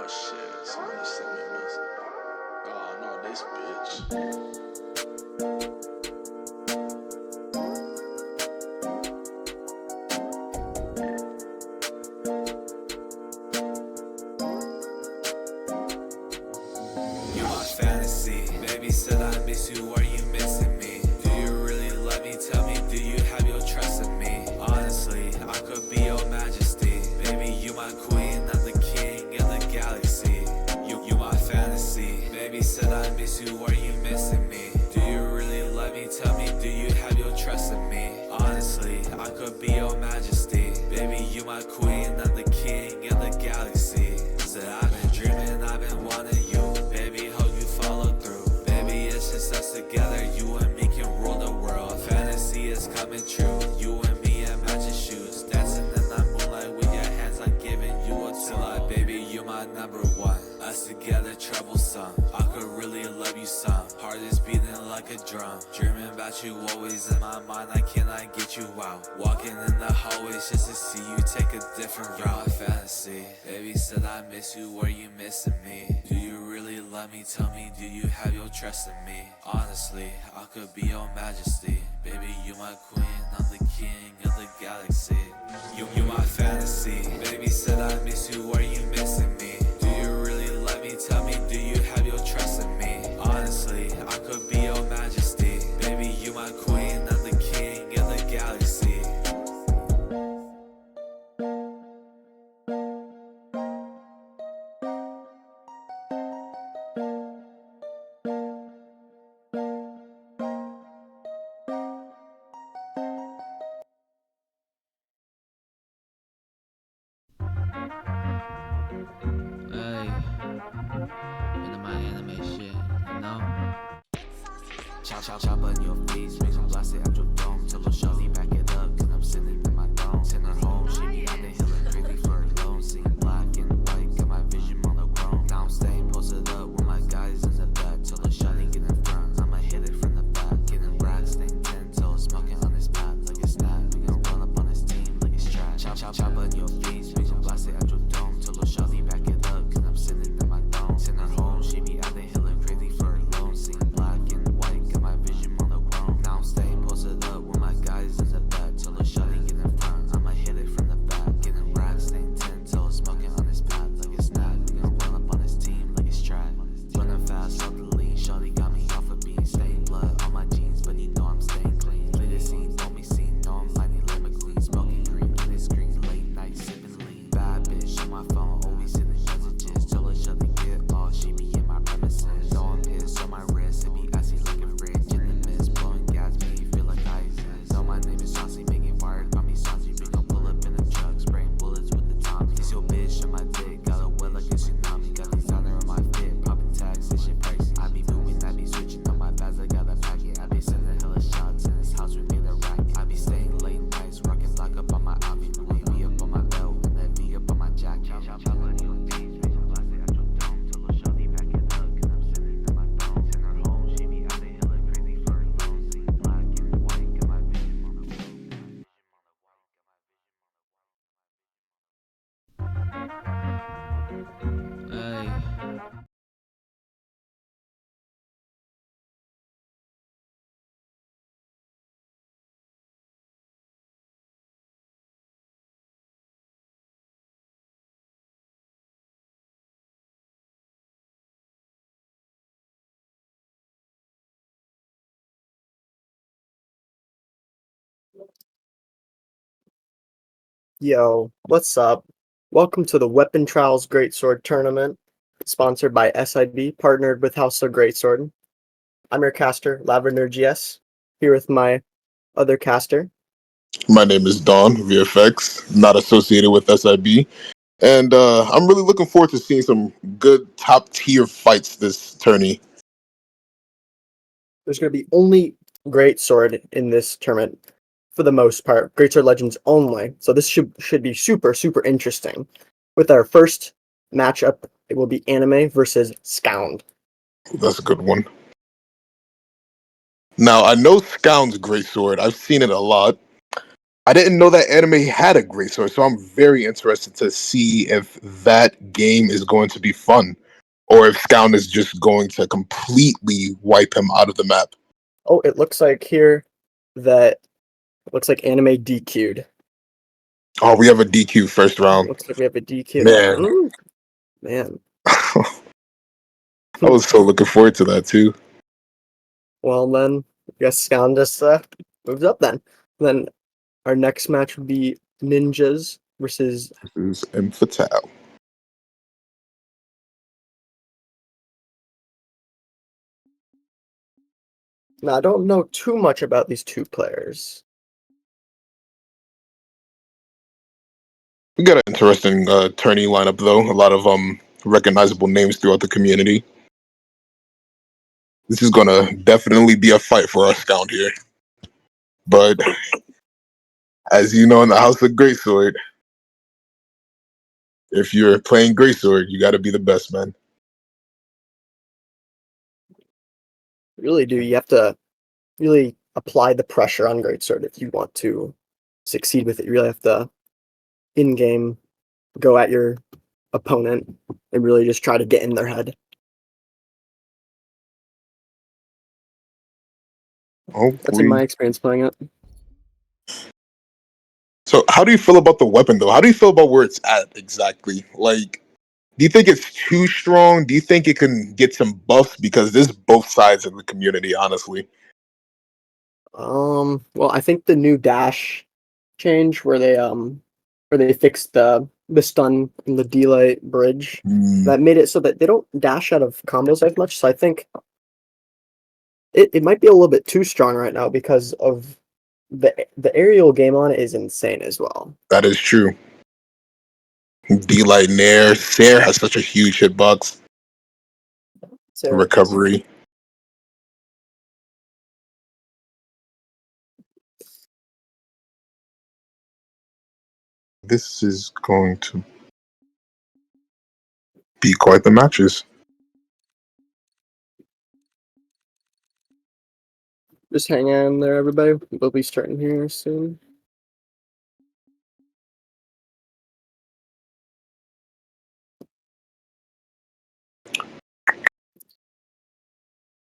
Oh shit, somebody sent me a message. Oh no, this bitch. You my fantasy, baby said I miss you, are you missing me? Do you really love me? Tell me, do you have your trust in me? Honestly, I could be your majesty. Baby, you my queen, I'm the king of the galaxy. You my fantasy, baby said I miss you, are you missing me? Do you really love me? Tell me, do you have your trust in me? Honestly, I could be your majesty. Baby, you my queen, I'm the king of the galaxy. Said I've been dreaming, I've been wanting you. Baby, hope you follow through. Baby, it's just us together. You and me can rule the world. Fantasy is coming true. You and me in matching shoes. Dancing in the moonlight with your hands. I'm giving you a tour. Baby, you my number one. Us together, troublesome. I could really love you some. Heart is beating like a drum. Dreaming about you always in my mind. I cannot get you out. Walking in the hallways just to see you take a different route. Fantasy. Baby said I miss you. Were you missing me? Do you really love me? Tell me, do you have your trust in me? Honestly, I could be your majesty. Baby, you my queen. I'm the king of the galaxy. You my fantasy. Baby said I miss you. Were you missing me? Do you really love me? Tell me, do you have your trust in me? Honestly, I could be your majesty. Baby, you my queen. I'm the king of the galaxy. Hey, into my anime shit, you know? Chop on your face, make some blast it at your dome. Tell her shawty back it up, cause I'm sitting in my dome. Send her home, she be out there healing crazy for her loan. Seeing black and white, got my vision monochrome. Now I'm staying posted up with my guys in the back. Tell her shawty get in front, I'ma hit it from the back. Getting racks, staying 10 toes, smoking on his path like it's snap. We gon' run up on his team like it's trash. Chop on your face, make some blast it at your dome. Tell her shawty back it up, cause I'm sitting in my dome. Send her home, she be out there healing crazy for her loan. Seeing black and white, got my vision monochrome. Now I'm staying posted up with my guys in the back. Tell her shawty get in front, I'ma hit it from the back. Getting racks, staying 10 toes, smoking on his path like it's snap. We gon' run up on his team like it's trash. Running fast off the lean, shawty got me off a beam. Staying blood on my jeans, but you know I'm staying clean. Play the scene, don't be seen, know I'm lining like McQueen. Smoking green in his screen, late night sipping lean. Bad bitch on my phone, always sending messages. Tell her shawty get lost, she be in my premises. Know I'm pissed on my wrist, it be icy like a fridge. In the mist, blowing gas, make you feel like ISIS. Know my name is Saucy, making fire, call me Saucy. We gon' pull up in a truck, spraying bullets with the Tommy. Kiss your bitch on my dick, got a wet like a tsunami. Got designer on my fit, popping tags, this shit pricey. I be moving, I be switching on my bags, I got a packet. I be sending hella shots in this house, we made a racket. I be staying late nights, rocking black up on my outfit. Louis V up on my belt, and that V up on my jacket. Chop on your face, make some blast it at your dome. Tell her shawty back it up, cause I'm sitting in my dome. Send her home, she be out there hella crazy for her loan. Seeing black and white, got my vision on the wall. Hey. Yo, what's up? Welcome to the Weapon Trials Greatsword Tournament, sponsored by SIB, partnered with House of Greatsword. I'm your caster, Lavender GS, here with my other caster. My name is Don, VFX, not associated with SIB. And I'm really looking forward to seeing some good top tier fights this tourney. There's going to be only Greatsword in this tournament, for the most part. Greatsword Legends only. So this should be super interesting. With our first matchup, it will be Anime versus Scound. That's a good one. Now, I know Scound's great sword. I've seen it a lot. I didn't know that anime had a Greatsword, so I'm very interested to see if that game is going to be fun, or if Scound is just going to completely wipe him out of the map. Oh, it looks like here that looks like anime DQ'd. Oh, we have a DQ first round. Looks like we have a DQ. Man, Ooh, man. I was so looking forward to that too. Well then, I guess Scan just moves up then. Then our next match would be Ninjas versus. This is M Fatale. Now I don't know too much about these two players. We got an interesting tourney lineup though. A lot of recognizable names throughout the community. This is gonna definitely be a fight for our Scound here. But as you know, in the House of Greatsword, if you're playing Greatsword, you got to be the best, man. Really do. You have to really apply the pressure on Greatsword if you want to succeed with it. You really have to in game go at your opponent and really just try to get in their head. That's in my experience playing it. So, how do you feel about the weapon, though? How do you feel about where it's at exactly? Like, do you think it's too strong? Do you think it can get some buffs? Because there's both sides of the community, honestly. Well, I think the new dash change where they fixed the stun and the delay bridge that made it so that they don't dash out of combos as much. So I think it might be a little bit too strong right now because of the aerial game on it is insane as well. That is true. D-Light Nair. Sair has such a huge hitbox. So Recovery. This is going to be quite the matches. just hang in there, everybody. We'll be starting here soon.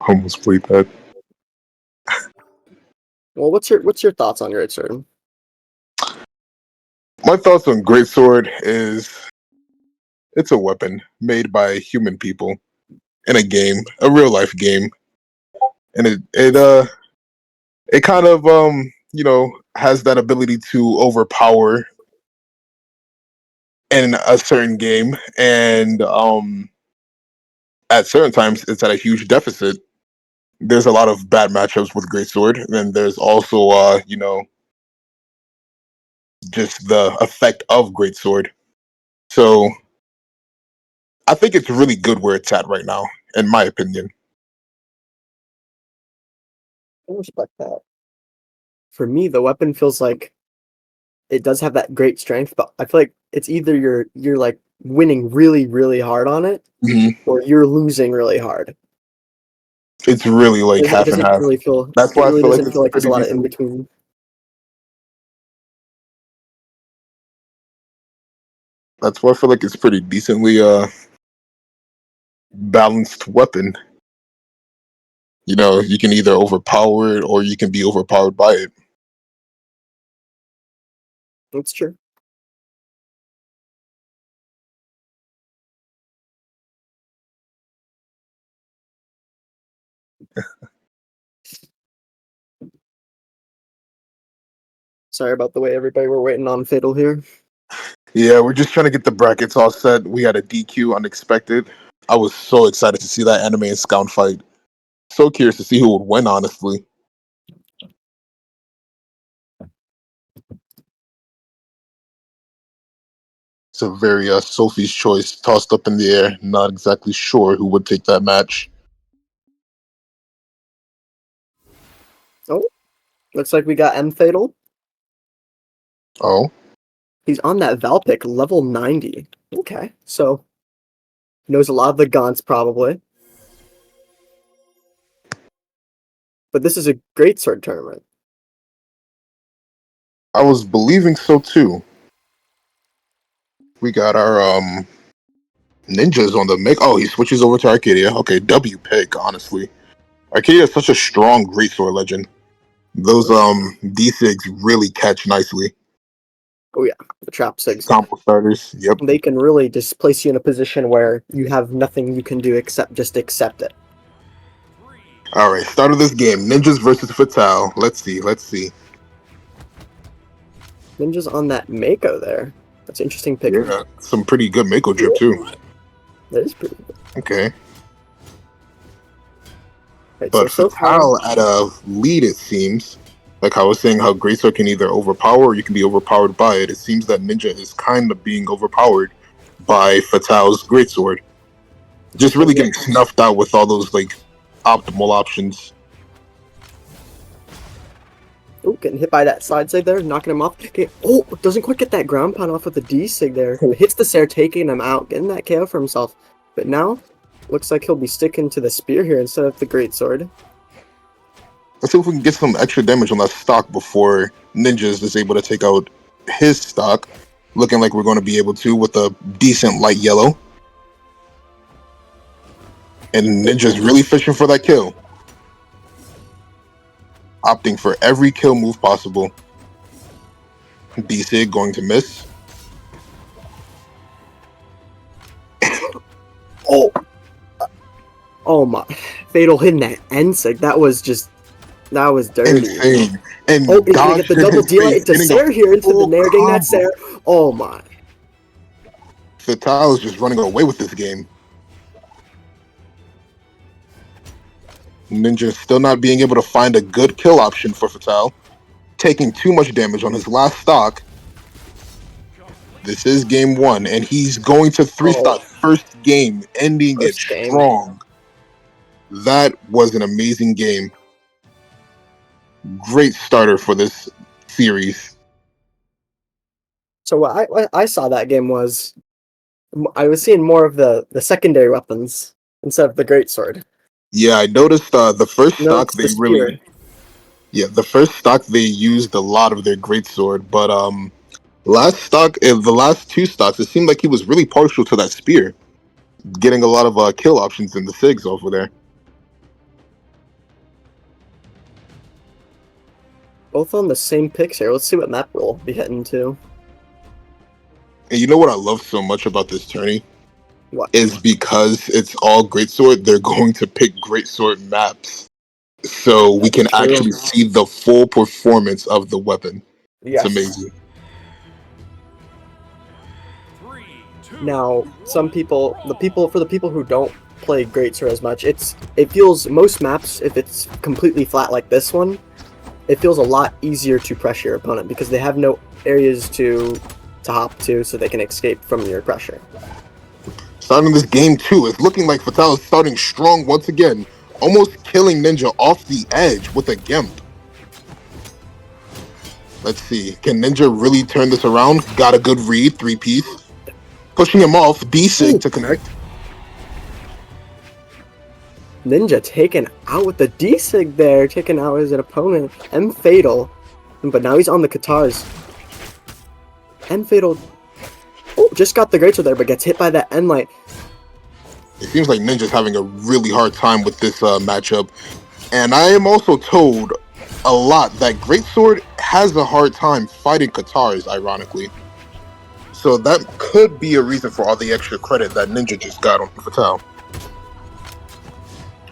Almost played that. Well, what's your thoughts on Greatsword? My thoughts on Greatsword is it's a weapon made by human people in a game, a real life game, and it kind of has that ability to overpower in a certain game, and at certain times it's at a huge deficit. There's a lot of bad matchups with Greatsword, and then there's also just the effect of Greatsword. So I think it's really good where it's at right now, in my opinion. I respect that. For me, the weapon feels like it does have that great strength, but I feel like it's either you're like winning really, really hard on it, or you're losing really hard. It's really like It half and doesn't half. really feel. That's It why I really feel like doesn't it's feel like there's pretty a lot of in decent. between. That's why I feel like it's pretty decently balanced weapon. You know, you can either overpower it or you can be overpowered by it. That's true. Sorry about the way everybody we're waiting on Fatal here. Yeah, we're just trying to get the brackets all set. We had a DQ unexpected. I was so excited to see that anime and Scout fight. So curious to see who would win, honestly. It's a very Sophie's choice tossed up in the air. Not exactly sure who would take that match. Oh, looks like we got M Fatal. Oh, He's on that Valpic level 90. Okay, so knows a lot of the gaunts probably. But this is a great sword tournament. I was believing so too. We got our ninjas on the make. Oh, he switches over to Arcadia. Okay, W pick, honestly. Arcadia is such a strong greatsword legend. Those D6 really catch nicely. Oh yeah, the trap sigs. Combo starters. Yep. They can really just place you in a position where you have nothing you can do except just accept it. Alright, start of this game. Ninjas versus Fatale. Let's see. Ninja's on that Mako there. That's an interesting pick. Yeah, some pretty good Mako drip too. That is pretty good. Okay. Right, But so Fatale at a lead, it seems. Like I was saying, how Greatsword can either overpower or you can be overpowered by it. It seems that Ninja is kind of being overpowered by Fatale's Greatsword. Just really getting snuffed out with all those like optimal options. Oh, getting hit by that side sig there, knocking him off. Okay. Oh, doesn't quite get that ground pound off with the D sig there. Hits the Sair, taking him out, getting that KO for himself. But now, looks like he'll be sticking to the spear here instead of the Greatsword. Let's see if we can get some extra damage on that stock before Ninjas is able to take out his stock. Looking like we're going to be able to with a decent light yellow. And Ninja's really fishing for that kill. Opting for every kill move possible. D-Sig going to miss. Oh! Oh my. Fatal hitting that N-Sig. That was dirty. Insane. And oh, he's gonna get the double deal into Sair here, into the Nair, getting that Sair. Oh my. Fatale is just running away with this game. Ninja still not being able to find a good kill option for Fatale. Taking too much damage on his last stock. This is game one, and he's going to 3-stock first game, ending it strong. That was an amazing game. Great starter for this series. So what I saw that game was, I was seeing more of the secondary weapons instead of the Greatsword. Yeah, I noticed the first stock they really... Yeah, the first stock they used a lot of their Greatsword, but the last two stocks, it seemed like he was really partial to that spear. Getting a lot of kill options in the SIGs over there. Both on the same picks here. Let's see what map we'll be heading to. And you know what I love so much about this tourney? What? Is because it's all Greatsword, they're going to pick Greatsword maps. So we can actually see the full performance of the weapon. Yes. It's amazing. Now, for the people who don't play Greatsword as much, it feels, most maps, if it's completely flat like this one, it feels a lot easier to pressure your opponent because they have no areas to hop to so they can escape from your pressure. Starting this game too, it's looking like Fatale is starting strong once again, almost killing Ninja off the edge with a Gimp. Let's see, can Ninja really turn this around? Got a good read, 3-piece. Pushing him off, D-Sig to connect. Ninja taken out with the D-Sig there, taking out his opponent. M-Fatal. But now he's on the Katars. M-Fatal. Oh, just got the Greatsword there, but gets hit by that N-Light. It seems like Ninja's having a really hard time with this matchup. And I am also told a lot that Greatsword has a hard time fighting Katars, ironically. So that could be a reason for all the extra credit that Ninja just got on Fatale.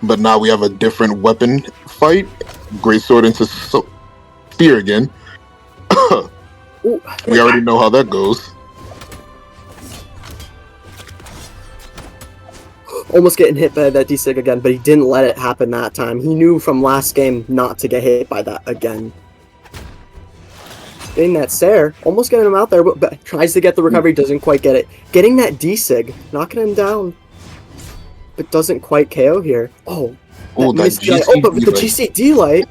But now we have a different weapon fight. Greatsword into Spear again. We already know how that goes. Almost getting hit by that D-Sig again, but he didn't let it happen that time. He knew from last game not to get hit by that again. Getting that Sair, almost getting him out there, but tries to get the recovery, doesn't quite get it. Getting that D-Sig, knocking him down, but doesn't quite KO here. Oh, that GC but with the GC D-Light.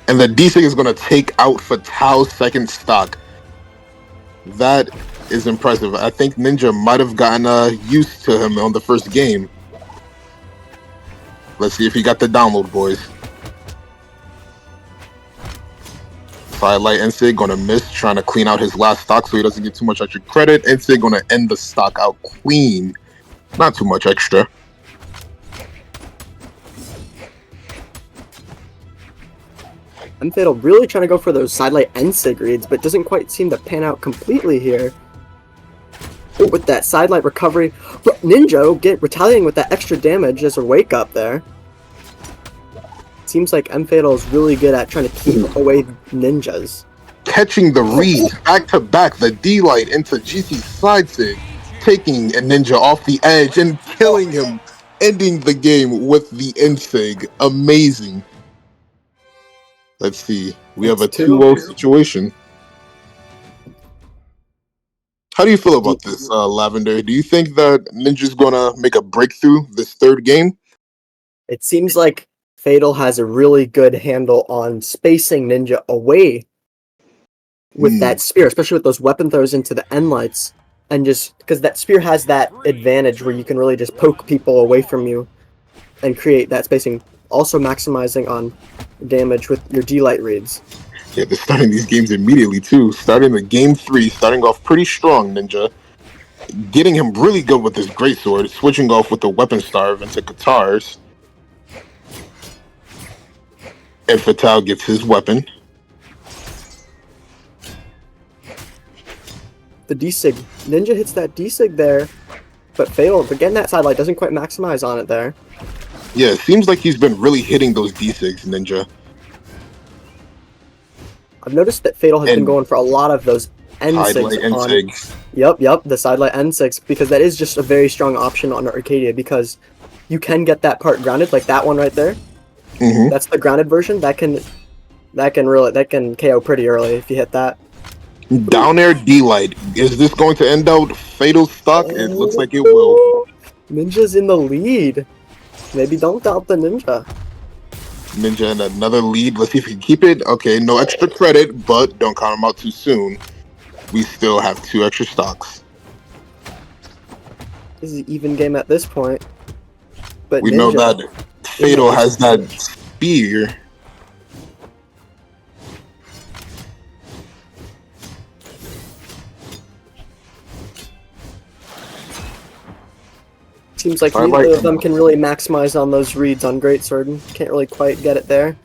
And the D-Sig is going to take out Fatale's second stock. That is impressive. I think Ninja might have gotten used to him on the first game. Let's see if he got the download, boys. Firelight Ensei gonna miss, trying to clean out his last stock so he doesn't get too much extra credit. Ensei gonna end the stock out clean. Not too much extra. Fatal really trying to go for those sidelight Ensig reads, but doesn't quite seem to pan out completely here. Oh, with that sidelight recovery, but Ninja retaliating with that extra damage as a wake up there. Seems like Fatal is really good at trying to keep away ninjas. Catching the reads back to back, the D-Light into GC's side sig, taking a Ninja off the edge and killing him, ending the game with the Ensig. Amazing. Let's see. We have a 2-0 situation. How do you feel about this, Lavender? Do you think that Ninja's gonna make a breakthrough this third game? It seems like Fatal has a really good handle on spacing Ninja away with that spear, especially with those weapon throws into the end lights. And just because that spear has that advantage where you can really just poke people away from you and create that spacing. Also maximizing on damage with your D-Light reads. Yeah, they're starting these games immediately too. Starting the game 3, starting off pretty strong, Ninja. Getting him really good with his Greatsword, switching off with the Weapon Starve into Katars. And Fatal gets his weapon. The D-Sig. Ninja hits that D-Sig there, but Fatal, again, that sidelight doesn't quite maximize on it there. Yeah, it seems like he's been really hitting those D6, Ninja. I've noticed that Fatal has been going for a lot of those N6s. Yep, the sidelight N6, because that is just a very strong option on Arcadia, because you can get that part grounded, like that one right there. That's the grounded version. That can KO pretty early if you hit that. Down air D-Light. Is this going to end out Fatal's stock? It looks like it will. Ninja's in the lead. Maybe don't doubt the Ninja. Ninja in another lead. Let's see if he can keep it. Okay, no extra credit, but don't count him out too soon. We still have 2 extra stocks. This is an even game at this point. But we know that Fatal has that spear. Seems like neither of them can really maximize on those reads on Greatsword. Can't really quite get it there.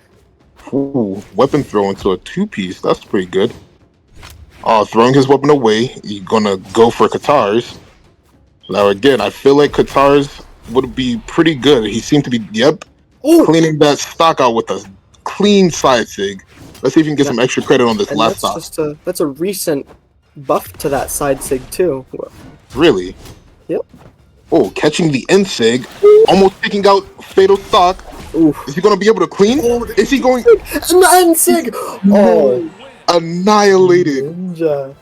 Ooh, weapon throw into a 2-piece. That's pretty good. Throwing his weapon away. He's gonna go for Katars. Now again, I feel like Katars would be pretty good. He seemed to be, cleaning that stock out with a clean side sig. Let's see if you can get some extra credit on this last stock. That's a recent buff to that side sig too. Really? Yep. Oh, catching the N-Sig, almost taking out Fatal stock. Oof. Is he going to be able to clean? Is he going... N-Sig! Oh. Annihilated. Ninja.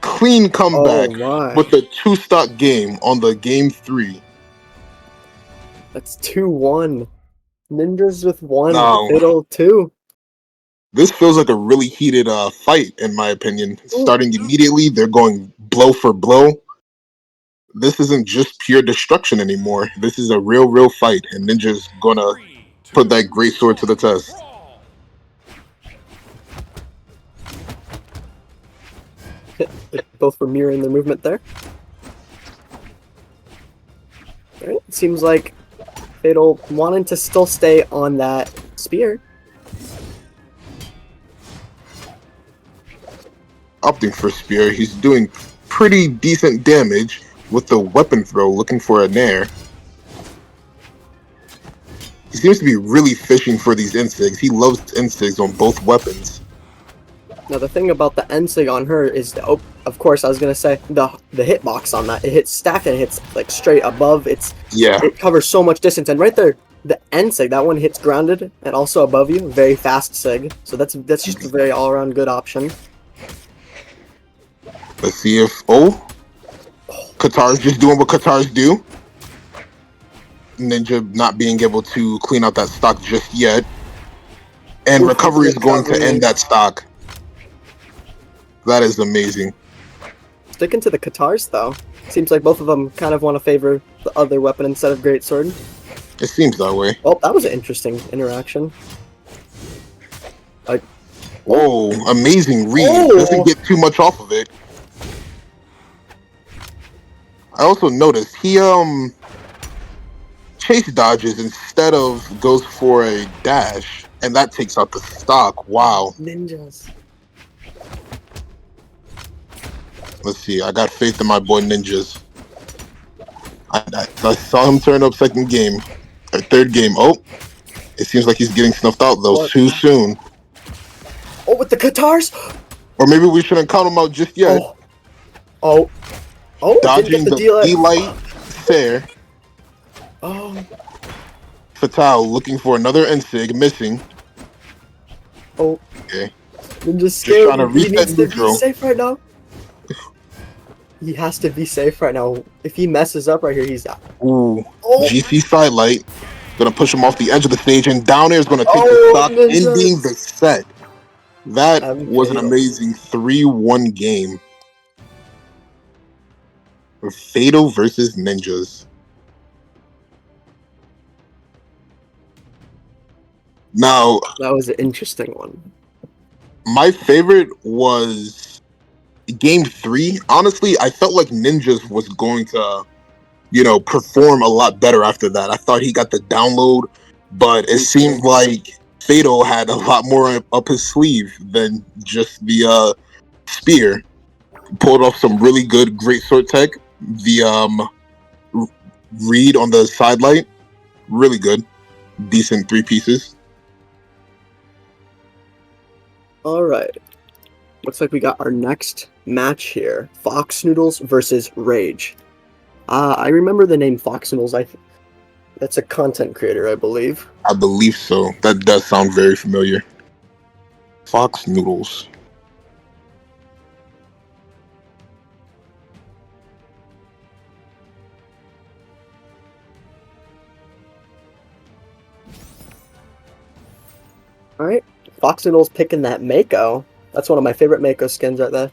Clean comeback with the 2-stock game on the game 3. That's 2-1. Ninjas with 1, No. Fatal 2. This feels like a really heated fight, in my opinion. Starting immediately, they're going blow for blow. This isn't just pure destruction anymore. This is a real fight, and Ninja's gonna put that Greatsword to the test. Both were mirroring their movement there. Alright, it seems like Fatal wanting to still stay on that spear. Opting for spear, he's doing pretty decent damage with the weapon throw, looking for a nair. He seems to be really fishing for these instigs. He loves instigs on both weapons. Now the thing about the Ensig on her is, of course, I was gonna say the hitbox on that. It hits stack and it hits like straight above. It covers so much distance, and right there, the Ensig, that one hits grounded and also above you. Very fast sig. So that's just a very all around good option. Let's see if Katar's just doing what Katar's do. Ninja not being able to clean out that stock just yet. And recovery is going to end that stock. That is amazing. Sticking to the Katars, though. Seems like both of them kind of want to favor the other weapon instead of Greatsword. It seems that way. Oh, that was an interesting interaction. Oh, amazing read. Doesn't Oh! get too much off of it. I also noticed he chase dodges instead of goes for a dash, and that takes out the stock. Wow. Ninjas. Let's see. I got faith in my boy Ninjas. I saw him turn up second game, or third game. Oh, it seems like he's getting snuffed out though What? too soon. Oh, with the Katars? Or maybe we shouldn't count him out just yet. Oh. Oh. Oh, didn't get Dodging the the deal. D-Light fair. Oh. Fatal looking for another N-Sig, missing. Oh. Okay. Ninja's Just scared. trying to He reset needs to be neutral. safe right now. He has to be safe right now. If he messes up right here, he's out. Ooh. Oh. GC sidelight. Gonna push him off the edge of the stage, and down air is gonna take the Oh, stock, ending the Ninjas. set. That I'm was an fatal. amazing 3-1 game. Fatal versus Ninjas. Now, That was an interesting one. my favorite was game 3. Honestly, I felt like Ninjas was going to, perform a lot better after that. I thought he got the download, but it seemed like Fatal had a lot more up his sleeve than just the spear. Pulled off some really good Greatsword tech. The read on the sidelight, really good. Decent 3 pieces. All right. Looks like we got our next match here. Fox Noodles versus Rage. I remember the name Fox Noodles. That's a content creator, I believe. I believe so. That does sound very familiar. Fox Noodles. All right. Fox Noodles picking that Mako. That's one of my favorite Mako skins right there.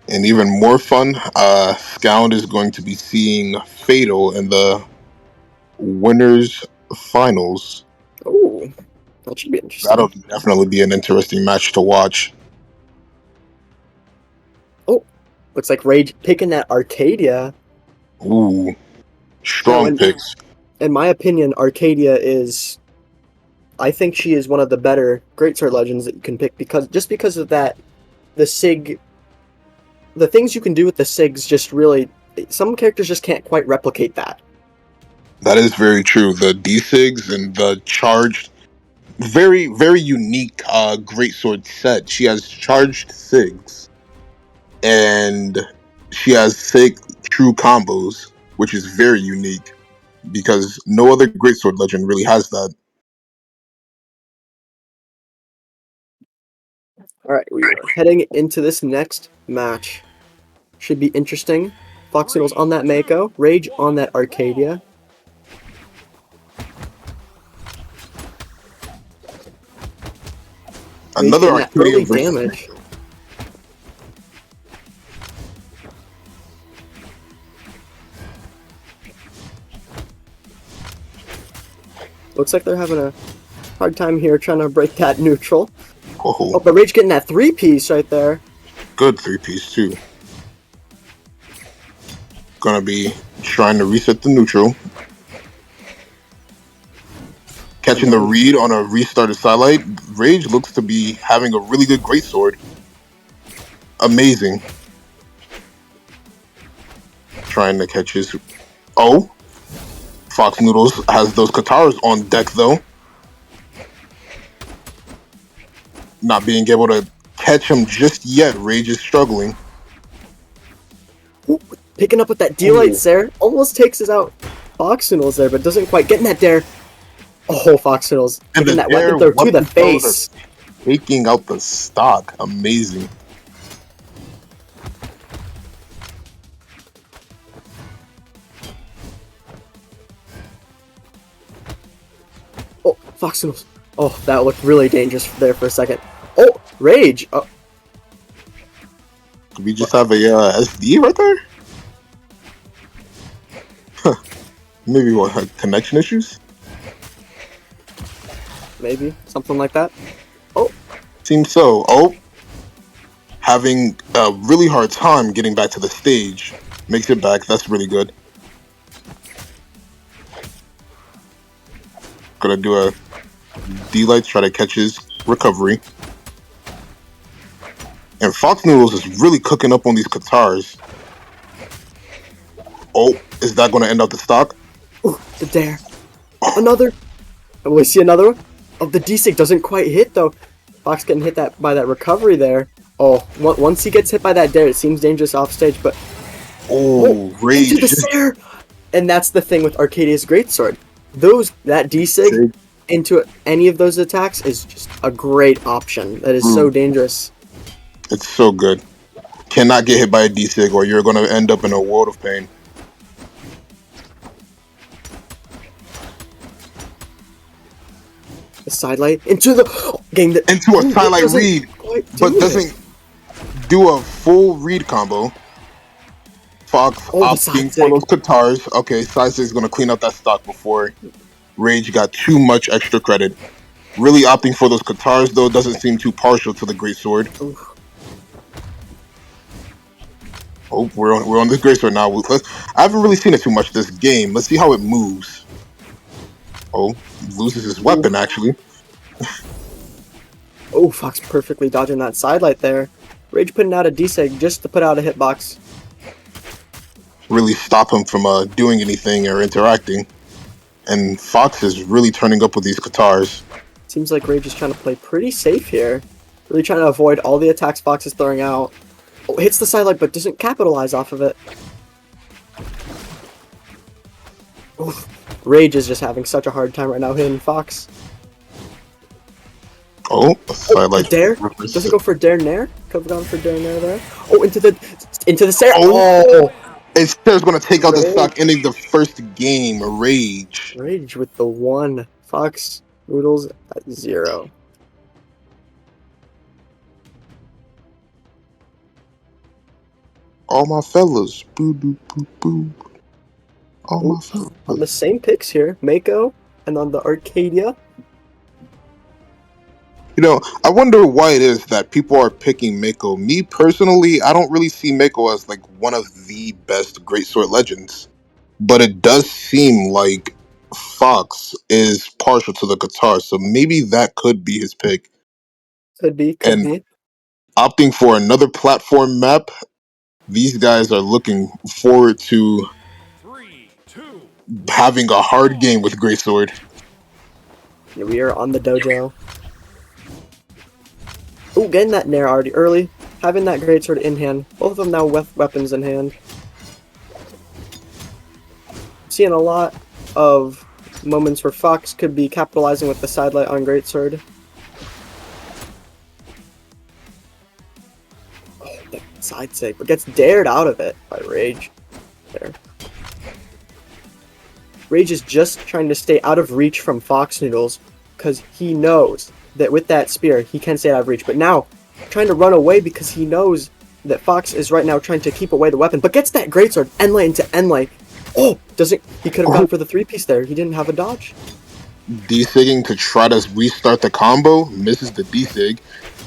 And even more fun, Scound is going to be seeing Fatal in the winners finals. Ooh, that should be That'll interesting. definitely be an interesting match to watch. Oh, looks like Rage picking that Arcadia. Ooh, strong picks. In my opinion, Arcadia is. I think she is one of the better Greatsword legends that you can pick because of that, the Sig. The things you can do with the Sigs just really. Some characters just can't quite replicate that. That is very true. The D-Sigs and the charged, very, very unique Greatsword set. She has charged Sigs, and she has Sig true combos, which is very unique because no other Greatsword legend really has that. All right, we are heading into this next match. Should be interesting. Fox Noodles on that Mako, Rage on that Arcadia. Another Rage getting that Arcadia early versus damage. Looks like they're having a hard time here trying to break that neutral. Oh, but Rage getting that 3-piece right there. Good 3-piece too. Gonna be trying to reset the neutral. Catching the read on a restarted sidelight. Rage looks to be having a really good Greatsword. Amazing. Trying to catch his... Oh! Fox Noodles has those Katars on deck though. Not being able to catch him just yet. Rage is struggling. Ooh, picking up with that D-Lights there. Almost takes us out. Fox Noodles there, but doesn't quite getting that dare. Oh, Fox Noodles. And Taking that weapon throw to the face. Taking out the stock. Amazing. Oh, Fox Noodles. Oh, that looked really dangerous there for a second. Oh, Rage. Oh. We just have a SD right there? Huh. Maybe what, connection issues? maybe something like that. Oh, Seems so. Oh, having a really hard time getting back to the stage. Makes it back. That's really good. Gonna do a D-Light, try to catch his recovery. And Fox Noodles is really cooking up on these Katars. Oh, is that going to end up the stock? ooh, the dare. Another. Oh, we see another one. Oh, the D-Sig doesn't quite hit though. Fox getting hit by that recovery there. Oh, once he gets hit by that dare, it seems dangerous off stage, but Oh, Rage. into the Sair! And that's the thing with Arcadia's Greatsword. That D-Sig into any of those attacks is just a great option. That is so dangerous. It's so good. Cannot get hit by a D-Sig or you're going to end up in a world of pain. The sidelight into the game that Into a sidelight read, but doesn't do a full read combo. Fox opting for those Katars. Okay, Side is going to clean up that stock before Rage got too much extra credit. Really opting for those Katars, though, doesn't seem too partial to the Greatsword. Oh, we're on this Greatsword now. I haven't really seen it too much this game. Let's see how it moves. Oh, loses his weapon, actually. Oh, Fox perfectly dodging that sidelight there. Rage putting out a D-Sig just to put out a hitbox. Really stop him from doing anything or interacting. And Fox is really turning up with these Katars. Seems like Rage is trying to play pretty safe here. Really trying to avoid all the attacks Fox is throwing out. Oh, hits the sidelight but doesn't capitalize off of it. Oof. Rage is just having such a hard time right now hitting Fox. Oh, sidelight. Dare? Doesn't go for Dare Nair? Could have gone for Dare Nair there. Oh, into the Sair. Oh! And Sair's going to take out the stock, ending the first game. Rage. Rage with the 1. Fox Noodles at 0. All my fellas. Boo, boo, boo, boo. All my fellas. On the same picks here, Mako, and on the Arcadia. You know, I wonder why it is that people are picking Mako. Me personally, I don't really see Mako as like one of the best Greatsword legends. But it does seem like Fox is partial to the guitar, so maybe that could be his pick. Could be. Opting for another platform map, these guys are looking forward to having a hard game with Greatsword. Yeah, we are on the dojo. Oh, getting that Nair already early. Having that Greatsword in hand. Both of them now with weapons in hand. Seeing a lot of moments where Fox could be capitalizing with the sidelight on Greatsword. Oh, that side save, but gets dared out of it by Rage. There. Rage is just trying to stay out of reach from Fox Noodles because he knows that with that spear he can stay out of reach. But now, trying to run away because he knows that Fox is right now trying to keep away the weapon, but gets that Greatsword endlight into endlight. Oh, he could have gone for the 3-piece there. He didn't have a dodge. D-Sigging to try to restart the combo, misses the D-Sig,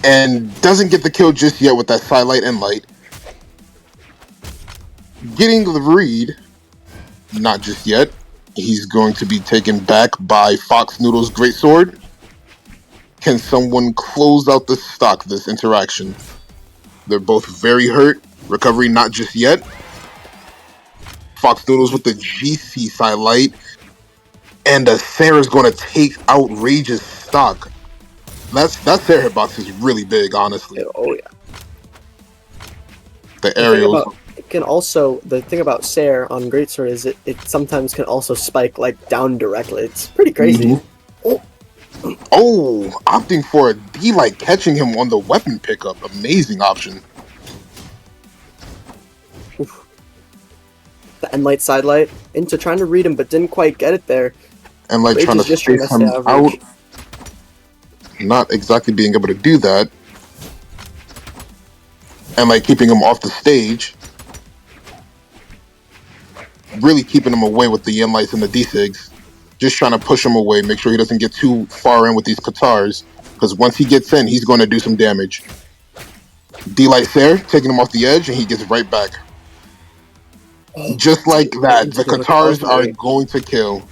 and doesn't get the kill just yet with that sidelight and light. Getting the read, not just yet. He's going to be taken back by Fox Noodle's Greatsword. Can someone close out the stock, this interaction? They're both very hurt. Recovery not just yet. Fox Noodles with the GC sidelight. And Sarah's going to take out Rage's stock. That Sarah hitbox is really big, honestly. Oh, yeah. The aerials. The thing about Sair on Greatsword is it sometimes can also spike like down directly. It's pretty crazy. Oh, opting for a D-Light, catching him on the weapon pickup. Amazing option. Oof. The Endlight sidelight into trying to read him, but didn't quite get it there. Endlight trying to space him out. Not exactly being able to do that. And like keeping him off the stage. Really keeping him away with the Endlights and the D-Sigs. just trying to push him away, make sure he doesn't get too far in with these Katars, because once he gets in, he's going to do some damage. D-Light there, taking him off the edge, and he gets right back. Just like that, the Katars are going to kill.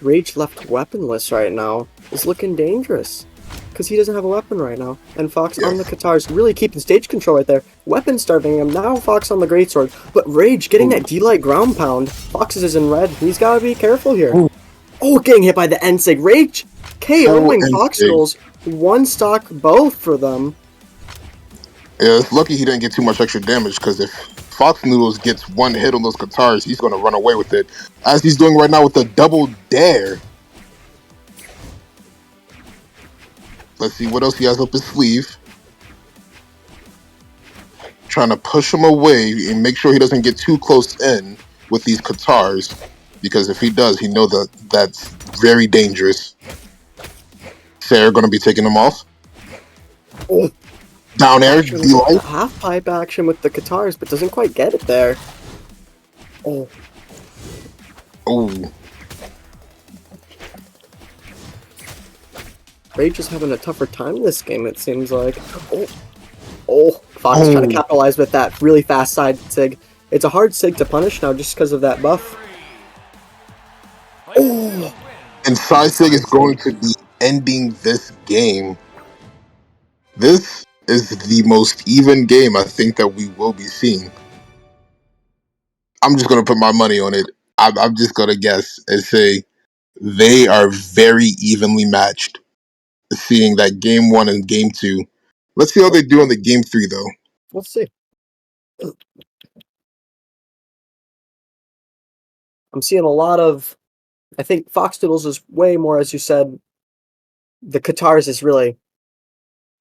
Rage left weaponless right now is looking dangerous because he doesn't have a weapon right now. And Fox on the Katars really keeping stage control right there. Weapon starving him. Now Fox on the Greatsword. But Rage getting that D-Light ground pound. Fox is in red. He's got to be careful here. Ooh. Oh, getting hit by the N-Sig. Rage KOing Fox Noodles. One stock both for them. Yeah, it's lucky he didn't get too much extra damage, because if Fox Noodles gets one hit on those Katars, he's going to run away with it. As he's doing right now with the double dare. Let's see what else he has up his sleeve. Trying to push him away and make sure he doesn't get too close in with these Katars, because if he does, he knows that that's very dangerous. Sarah going to be taking him off. Oh. Down air, half pipe action with the Katars, but doesn't quite get it there. Oh. Oh. Rage is having a tougher time this game, it seems like. Oh. Oh. Fox is trying to capitalize with that really fast side sig. It's a hard sig to punish now just because of that buff. Oh. And side sig is going to be ending this game. This is the most even game I think that we will be seeing. I'm just going to put my money on it. I'm just going to guess and say they are very evenly matched. Seeing that game 1 and game 2. Let's see how they do on the game 3, though. Let's see. I'm seeing a lot of... I think Fox Noodles is way more, as you said, the Katars is really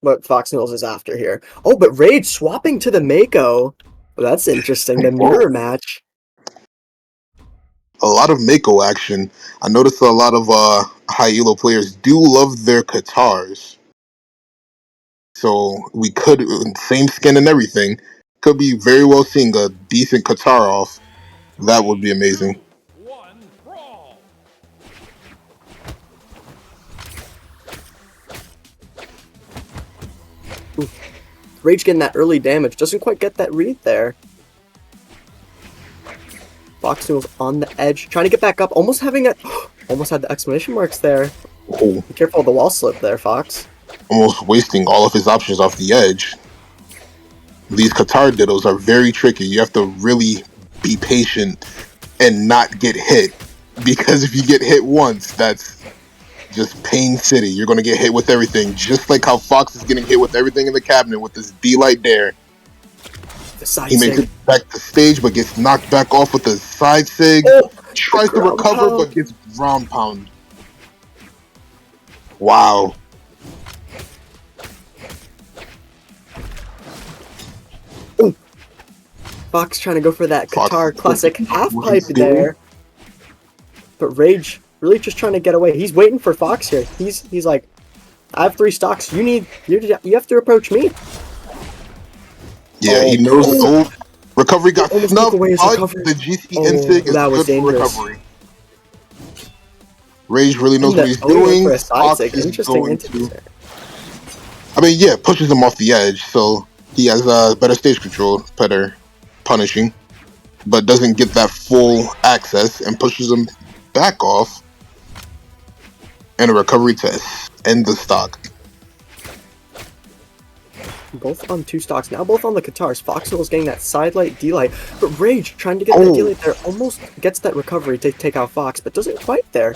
what Fox Noodles is after here. Oh, but Rage swapping to the Mako. Well, that's interesting. The mirror match. A lot of Mako action. I noticed a lot of high elo players do love their Katars. So we could, same skin and everything, could be very well seeing a decent Katar off. That would be amazing. Rage getting that early damage. Doesn't quite get that read there. Fox Noodles on the edge. Trying to get back up. Almost having that... Almost had the exclamation marks there. Oh. Be careful of the wall slip there, Fox. Almost wasting all of his options off the edge. These Katar dittos are very tricky. You have to really be patient and not get hit. Because if you get hit once, that's just pain city. You're going to get hit with everything. Just like how Fox is getting hit with everything in the cabinet with this D-Light dare. He makes it back to stage, but gets knocked back off with the side sig. Oh, tries to recover, but gets ground pound. Wow. Ooh. Fox trying to go for that Katar classic half pipe there. But Rage really just trying to get away. He's waiting for Fox here. He's like, I have 3 stocks. You have to approach me. Yeah, he knows. Recovery got snuffed, but the GC N-Sig is good for recovery. Rage really knows what he's doing. Fox is going to... I mean, yeah, pushes him off the edge, so he has better stage control, better punishing, but doesn't get that full access and pushes him back off. And a recovery to end the stock. Both on 2 stocks. Now both on the Katars. Fox Noodles getting that side light, D-Light. But Rage trying to get that D-Light there. Almost gets that recovery to take out Fox, but doesn't quite there.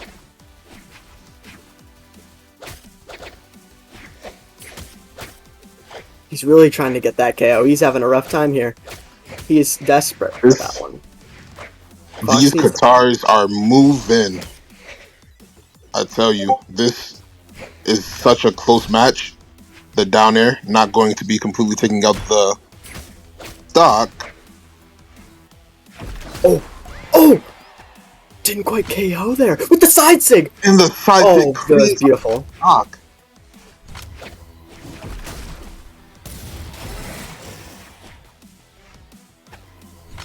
He's really trying to get that KO. He's having a rough time here. He is desperate for that one. These Katars are moving. I tell you, this is such a close match. The down air not going to be completely taking out the stock. Oh! Didn't quite KO there with the side sig. And the side sig. Oh, that was beautiful. Stock.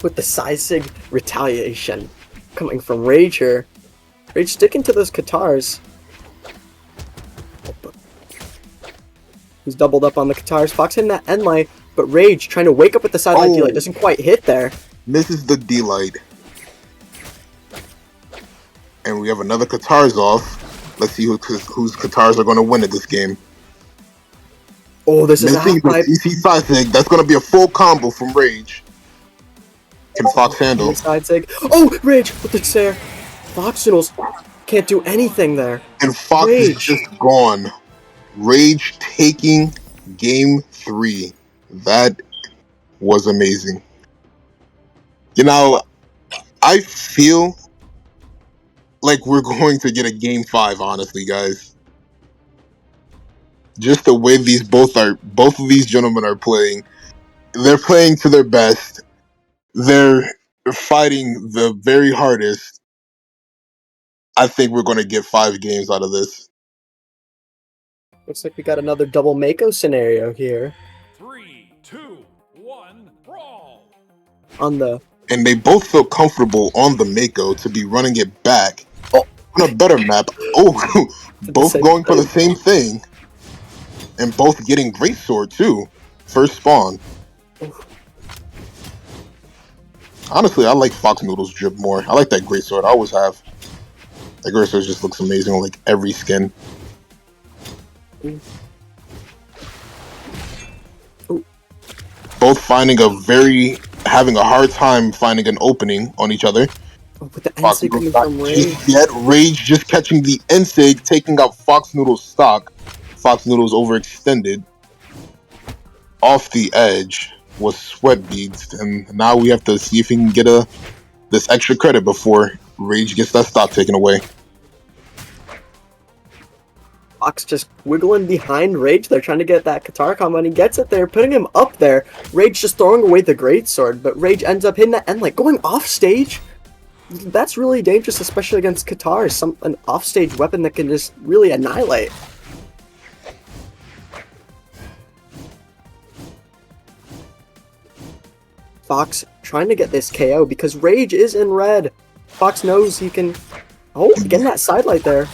with the Sig retaliation coming from Rage here. Rage sticking to those Katars. He's doubled up on the Katars. Fox hitting that end light, but Rage trying to wake up with the sideline D-light. Doesn't quite hit there. Misses the D-light. And we have another Katars off. Let's see whose Katars are going to win at this game. Oh, this is a half pipe. CC side sig. That's going to be a full combo from Rage. Can Fox handle? Side sig. Oh, Rage with the Xer. Fox Noodles can't do anything there. And Fox is just gone. Rage taking game 3. That was amazing. You know, I feel like we're going to get a game 5, honestly, guys. Just the way both of these gentlemen are playing. They're playing to their best. They're fighting the very hardest. I think we're going to get 5 games out of this. Looks like we got another double Mako scenario here. 3, 2, 1, brawl! And they both feel comfortable on the Mako to be running it back on a better map. Oh, both going for the same thing. And both getting Greatsword too. First spawn. Honestly, I like Fox Noodle's drip more. I like that Greatsword. I always have. That Greatsword just looks amazing on like every skin. Both having a hard time finding an opening on each other. With the Ensig coming from Rage. Yet Rage just catching the Ensig, taking out Fox Noodle's stock. Fox Noodle's overextended. Off the edge was Sweat Beads, and now we have to see if he can get this extra credit before Rage gets that stock taken away. Fox just wiggling behind Rage. They're trying to get that Katar combo, and he gets it there, putting him up there. Rage just throwing away the Greatsword, but Rage ends up hitting that end, like going off stage. That's really dangerous, especially against Katars. An off-stage weapon that can just really annihilate. Fox trying to get this KO because Rage is in red. Fox knows he can... Oh, getting that sidelight there.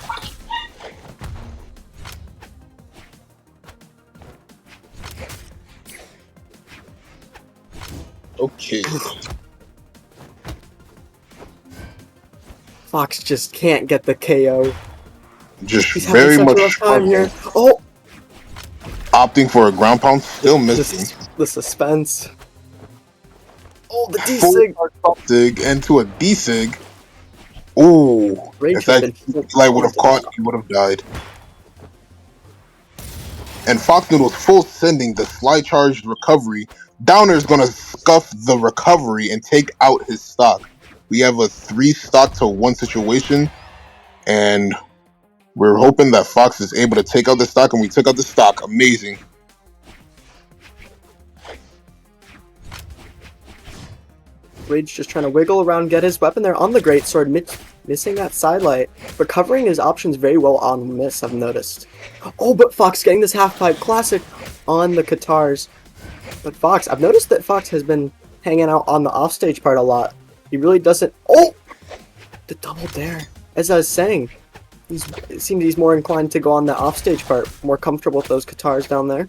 Okay. Fox just can't get the KO. Just He's very having such much a rough time here. Oh! Opting for a ground pound, still missing. The suspense. Oh, the D-Sig! Sig into a D-Sig. Ooh. If that light would have caught, he would have died. And Fox Noodle's full sending the slide charged recovery. Downer's gonna scuff the recovery and take out his stock. We have a 3 stock to 1 situation, and we're hoping that Fox is able to take out the stock, and we took out the stock. Amazing. Rage just trying to wiggle around, get his weapon there on the Greatsword, missing that sidelight. Recovering his options very well on miss, I've noticed. Oh, but Fox getting this half-pipe classic on the Katars. But Fox, I've noticed that Fox has been hanging out on the offstage part a lot. He really doesn't... Oh! The double dare. As I was saying, it seems he's more inclined to go on the offstage part, more comfortable with those Katars down there.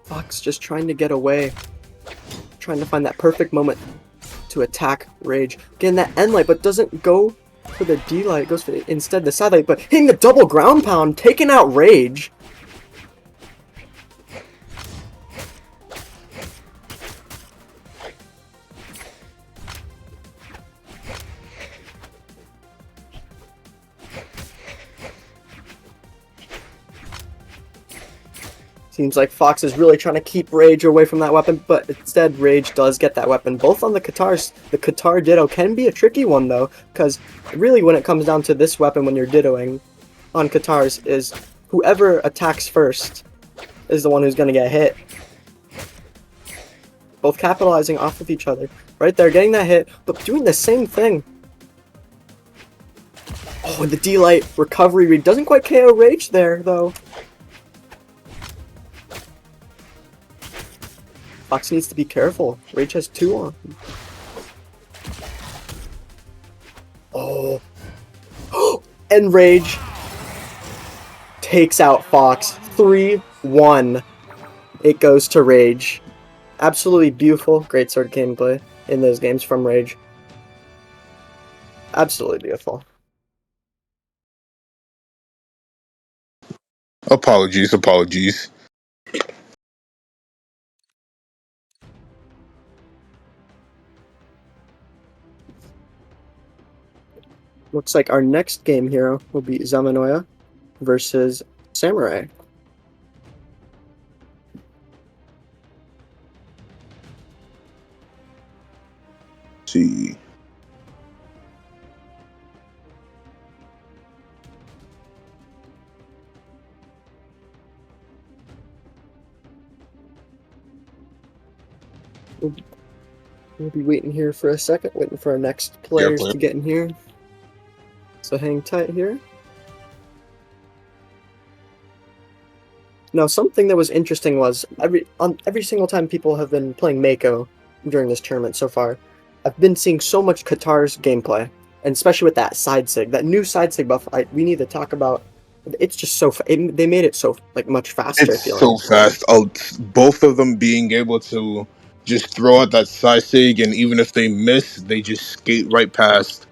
Fox just trying to get away. Trying to find that perfect moment to attack Rage. Getting that end light, but doesn't go for the D light. Goes for instead the side light, but hitting the double ground pound, taking out Rage. Seems like Fox is really trying to keep Rage away from that weapon, but instead Rage does get that weapon. Both on the Katars. The Katar Ditto can be a tricky one though, because really when it comes down to this weapon when you're dittoing on Katars is whoever attacks first is the one who's going to get hit. Both capitalizing off of each other. Right there, getting that hit, but doing the same thing. Oh, and the D-Light recovery read doesn't quite KO Rage there though. Fox needs to be careful. Rage has 2 on him. Oh. And Rage takes out Fox. 3-1. It goes to Rage. Absolutely beautiful Greatsword gameplay in those games from Rage. Absolutely beautiful. Apologies. Looks like our next game hero will be Zamanoya versus Samurai. Let's see. We'll be waiting here for a second, waiting for our next players to get in here. So hang tight here. Now, something that was interesting was every single time people have been playing Mako during this tournament so far, I've been seeing so much Qatar's gameplay, and especially with that side sig, that new side sig buff. We need to talk about. It's just so they made it so much faster. It's so fast. Both of them being able to just throw out that side sig, and even if they miss, they just skate right past.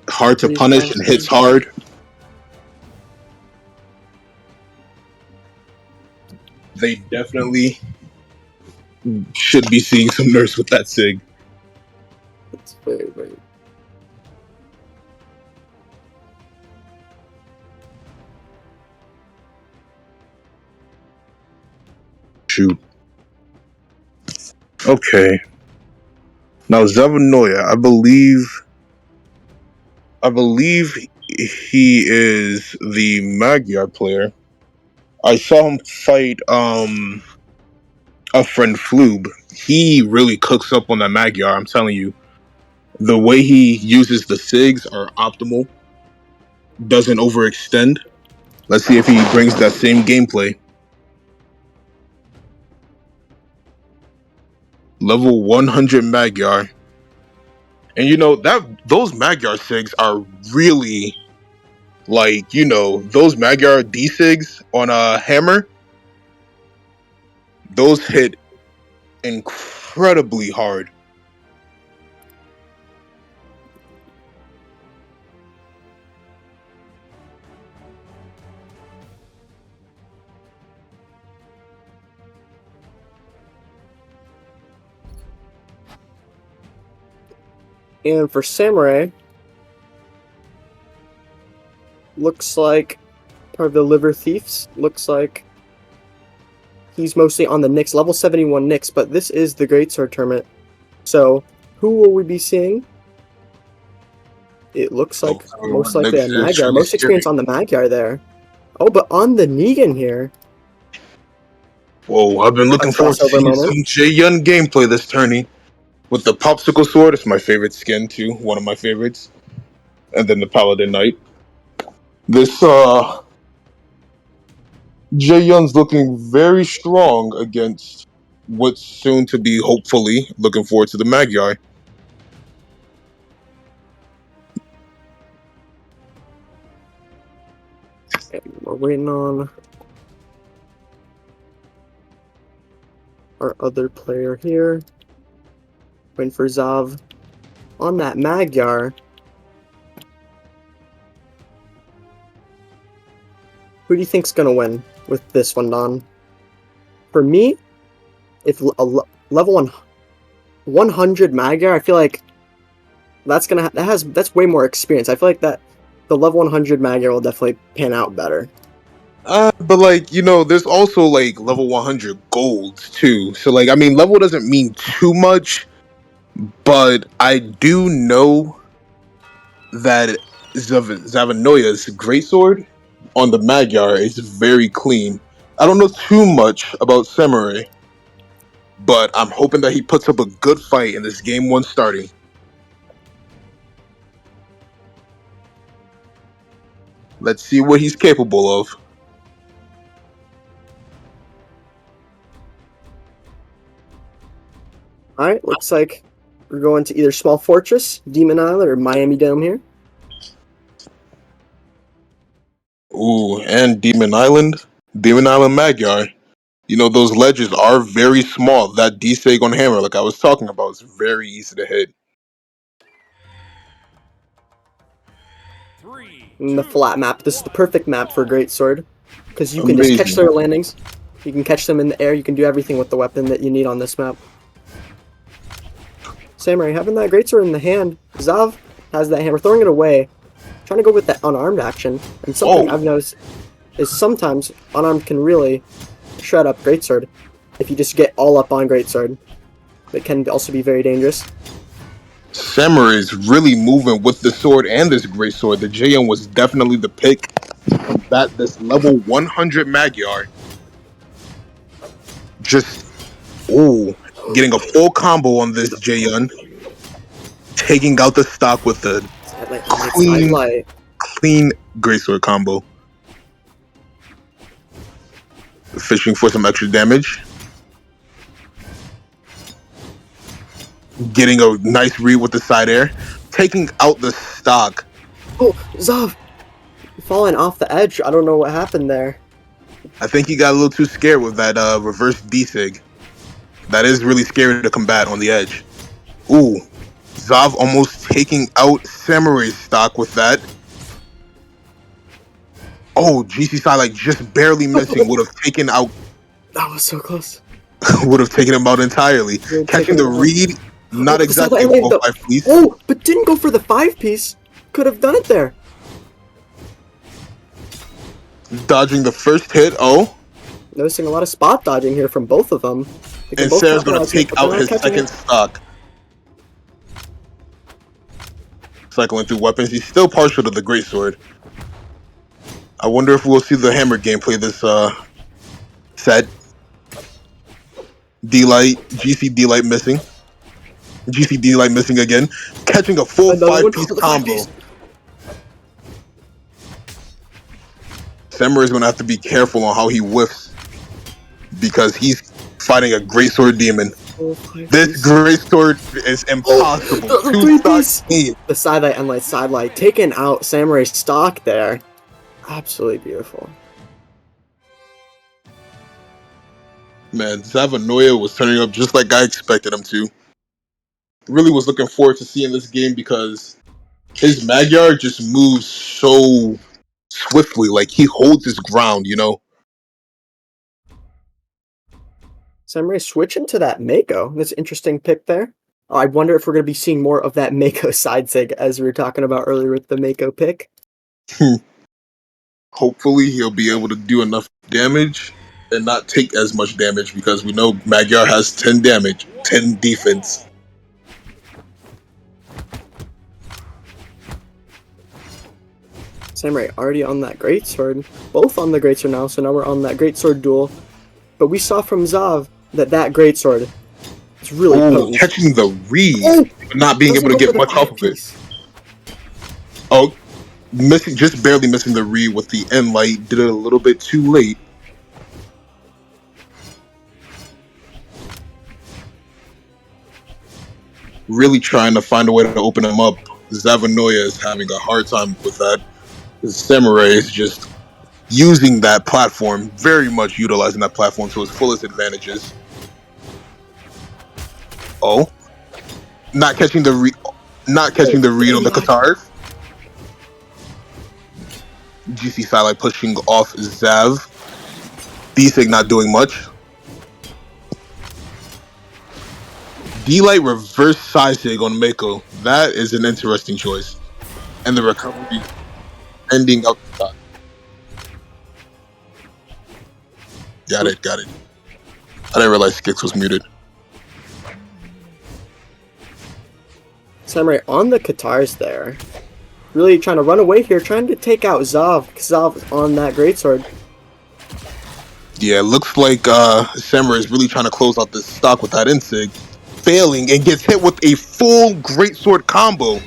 Hard to punish and hits hard. They definitely should be seeing some nerfs with that sig. It's very. Shoot. Okay. Now Zavanoya, I believe he is the Magyar player. I saw him fight a friend Floob. He really cooks up on that Magyar, I'm telling you. The way he uses the SIGs are optimal. Doesn't overextend. Let's see if he brings that same gameplay. Level 100 Magyar. And those Magyar SIGs are really those Magyar D SIGs on a hammer. Those hit incredibly hard. And for Samurai, looks like part of the Liver Thieves. Looks like he's mostly on the Nyx, level 71 Nyx, but this is the Greatsword tournament. So, who will we be seeing? It looks like most likely a Magyar. Most experience on the Magyar there. Oh, but on the Negan here. Whoa, I've been looking forward to seeing some Jae-Yun gameplay this tourney. With the Popsicle Sword, it's my favorite skin too, one of my favorites. And then the Paladin Knight. This Jae-Yun's looking very strong against what's soon to be, hopefully, looking forward to the Magyar. We're waiting on our other player here. Waiting for Zav on that Magyar. Who do you think's gonna win with this one, Don? For me, if level 100 Magyar, I feel like that's way more experience. I feel like that the level 100 Magyar will definitely pan out better. But there's also level 100 golds too. So level doesn't mean too much, but I do know that Zavanoya's Greatsword on the Magyar is very clean. I don't know too much about Samurai, but I'm hoping that he puts up a good fight in this game 1 starting. Let's see what he's capable of. Alright, looks like we're going to either Small Fortress, Demon Island, or Miami Dome here. Ooh, and Demon Island. Demon Island Magyar. You know, those ledges are very small. That D-Seg on hammer, like I was talking about, is very easy to hit. And the flat map. This is the perfect map for Greatsword. Because you can just catch Amazing. their landings. You can catch them in the air. You can do everything with the weapon that you need on this map. Samurai, having that Greatsword in the hand. Zav has that hammer, throwing it away. Trying to go with that unarmed action. And something I've noticed is sometimes unarmed can really shred up Greatsword. If you just get all up on Greatsword. It can also be very dangerous. Samurai is really moving with the sword and this great sword. The JM was definitely the pick from this level 100 Magyar. Just, getting a full combo on this JN. Taking out the stock with the clean greatsword combo. Fishing for some extra damage. Getting a nice read with the side air. Taking out the stock. Oh, Zav! Falling off the edge. I don't know what happened there. I think he got a little too scared with that reverse D-Sig. That is really scary to combat on the edge. Ooh. Zav almost taking out Samurai's stock with that. Oh, GC Side just barely missing. Would have taken out. That was so close. Would have taken him out entirely. Catching the read, not exactly a 4-5 piece. Oh, but didn't go for the 5-piece. Could have done it there. Dodging the first hit. Oh. Noticing a lot of spot dodging here from both of them. And Sarah's going to take out his second stock. Cycling through weapons. He's still partial to the Greatsword. I wonder if we'll see the hammer gameplay this set. D-Light, GC D-Light missing. GC D-Light missing again. Catching a full 5-piece combo. Samurai is going to have to be careful on how he whiffs. Because he's fighting a Greatsword demon. This Greatsword is impossible. The sidelight and light sidelight taking out Samurai's stock there. Absolutely beautiful. Man, Zavanoia was turning up just like I expected him to. Really was looking forward to seeing this game because his Magyar just moves so swiftly. Like, he holds his ground, you know? Samurai switching to that Mako. That's an interesting pick there. I wonder if we're going to be seeing more of that Mako side sig as we were talking about earlier with the Mako pick. Hopefully he'll be able to do enough damage and not take as much damage because we know Magyar has 10 damage, 10 defense. Samurai already on that Greatsword. Both on the Greatsword now, so now we're on that Greatsword duel. But we saw from Zav that Greatsword is really potent. Catching the read, but not being able to get much off of it. Oh, just barely missing the read with the end light. Did it a little bit too late. Really trying to find a way to open him up. Zavanoia is having a hard time with that. The Samurai is just using that platform, very much utilizing that platform to its fullest advantages. Oh, not catching the read on the Katars. GC Satellite pushing off Zav. D-Sig not doing much. D-Light reverse side sig on Mako. That is an interesting choice. And the recovery ending up the shot. Got it. I didn't realize Skix was muted. Samurai on the Katars there. Really trying to run away here, trying to take out Zav. Zav on that Greatsword. Yeah, it looks like Samurai is really trying to close out this stock with that Insig. Failing and gets hit with a full Greatsword combo.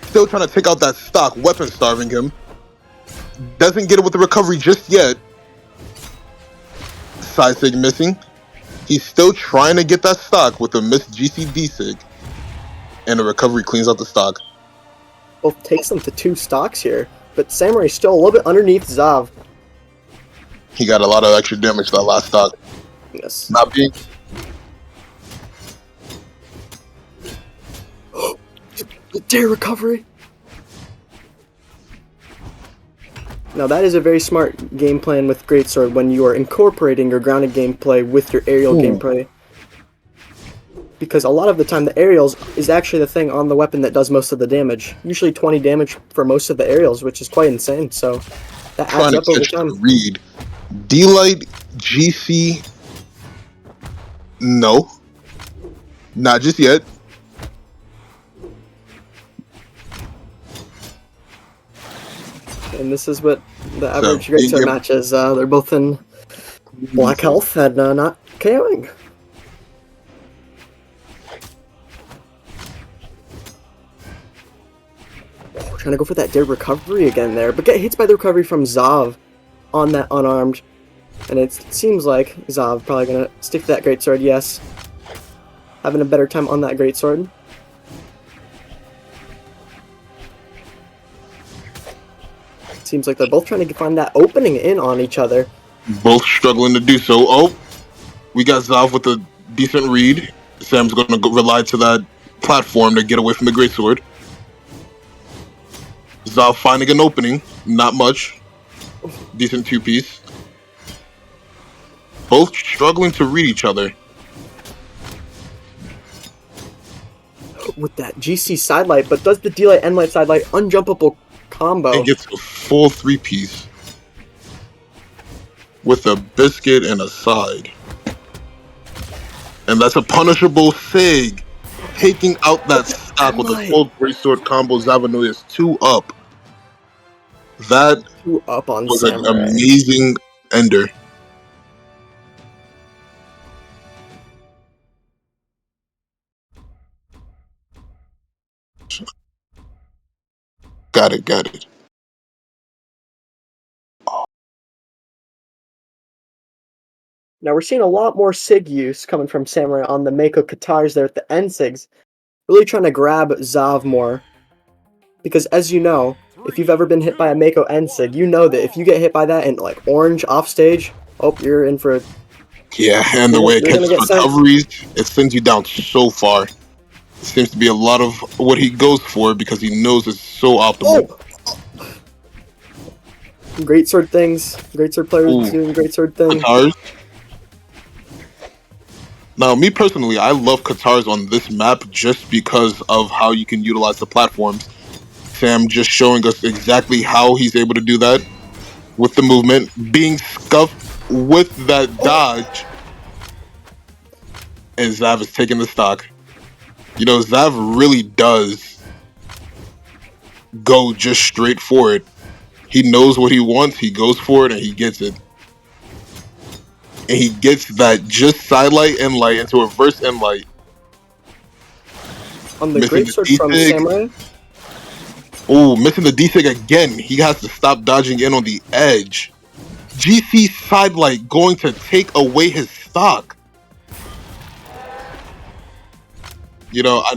Still trying to take out that stock, weapon starving him. Doesn't get it with the recovery just yet. Side sig missing. He's still trying to get that stock with a missed GCD sig, and a recovery cleans out the stock. Both takes them to 2 stocks here, but Samurai's still a little bit underneath Zav. He got a lot of extra damage that last stock. Yes. Not being The dare recovery. Now that is a very smart game plan with Greatsword when you are incorporating your grounded gameplay with your aerial gameplay. Because a lot of the time the aerials is actually the thing on the weapon that does most of the damage. Usually 20 damage for most of the aerials, which is quite insane. So that adds trying to up over catch the time. read. D-Light, GC, no. Not just yet. And this is what the So, average Greatsword match is. They're both in black health and not KOing. Oh, trying to go for that dare recovery again there, but get hit by the recovery from Zav on that unarmed. And it seems like Zav probably going to stick to that Greatsword, yes. Having a better time on that Greatsword. Seems like they're both trying to find that opening in on each other. Both struggling to do so. Oh, we got Zav with a decent read. Sam's going to rely to that platform to get away from the Greatsword. Zav finding an opening. Not much. Decent 2-piece. Both struggling to read each other. With that GC sidelight, but does the D-Light N-Light sidelight unjumpable combo. And gets a full 3-piece. With a biscuit and a side. And that's a punishable sig. Taking out that stock with a full Greatsword combo. Zavanoy is 2 up. That 2 up on was Samurai. an amazing ender. Got it. Now we're seeing a lot more SIG use coming from Samurai on the Mako Katars there at the end SIGs. Really trying to grab Zav more. Because as you know, if you've ever been hit by a Mako end SIG, you know that if you get hit by that in like orange off stage, oh, you're in for a... Yeah, and the way it catches recoveries, it sends you down so far. It seems to be a lot of what he goes for because he knows it's so optimal. Oh! Greatsword things. Greatsword players doing Greatsword things. Katars. Now, me personally, I love Katars on this map just because of how you can utilize the platforms. Sam just showing us exactly how he's able to do that with the movement, being scuffed with that dodge, and Zav is taking the stock. You know, Zav really does go just straight for it. He knows what he wants, he goes for it, and he gets it. And he gets that just sidelight and light into reverse and light. On the Greatsword from Samurai. Oh, missing the D-Sig again. He has to stop dodging in on the edge. GC sidelight going to take away his stock. You know, I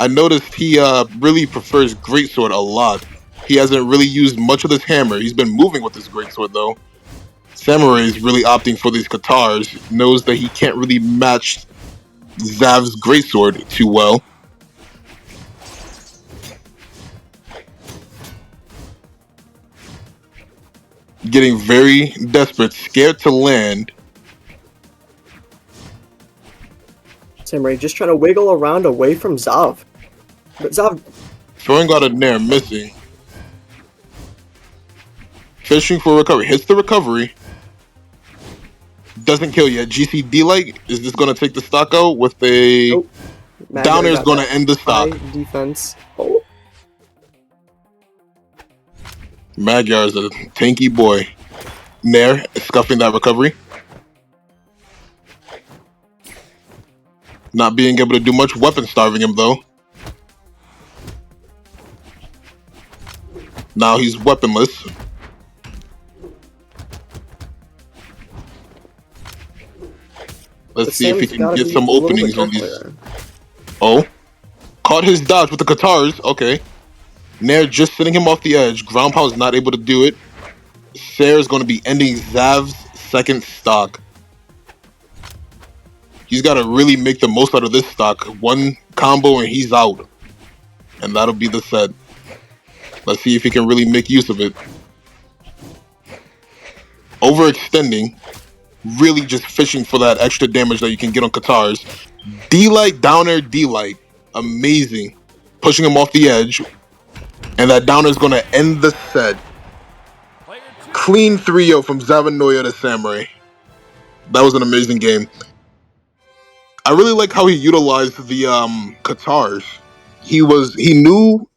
noticed he really prefers Greatsword a lot. He hasn't really used much of this hammer. He's been moving with this Greatsword though. Samurai is really opting for these Katars. Knows that he can't really match Zav's Greatsword too well. Getting very desperate, scared to land. Samurai just trying to wiggle around away from Zav. But Zav... Throwing out a nair, missing. Fishing for recovery. Hits the recovery. Doesn't kill yet. GC D-Light. Is this going to take the stock out with a... Nope. Down air is going to end the stock. Defense. Oh. Magyar is a tanky boy. Nair scuffing that recovery. Not being able to do much, weapon starving him though. Now he's weaponless. Let's But see if he Sam's can got to get be some a little bit openings on careful these. there. Oh, caught his dodge with the Katars. Okay. Nair just sitting him off the edge. Ground Pound is not able to do it. Sair is going to be ending Zav's second stock. He's got to really make the most out of this stock. One combo and he's out. And that'll be the set. Let's see if he can really make use of it. Overextending. Really just fishing for that extra damage that you can get on Katars. D-Light, down air, D-Light. Amazing. Pushing him off the edge. And that downer is going to end the set. Player 2. Clean 3-0 from Zavanoya to Samurai. That was an amazing game. I really like how he utilized the Katars. He knew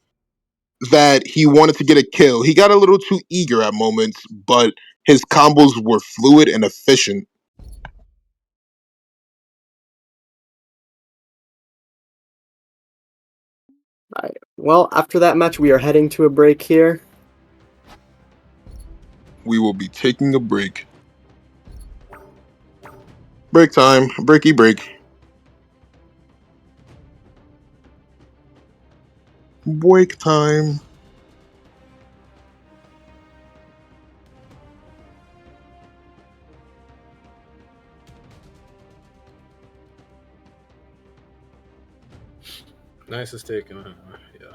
that he wanted to get a kill. He got a little too eager at moments, but his combos were fluid and efficient. All right. Well, after that match, we are heading to a break here. We will be taking a break. Break time. Breaky break. Break time. Nicest taken. Yeah.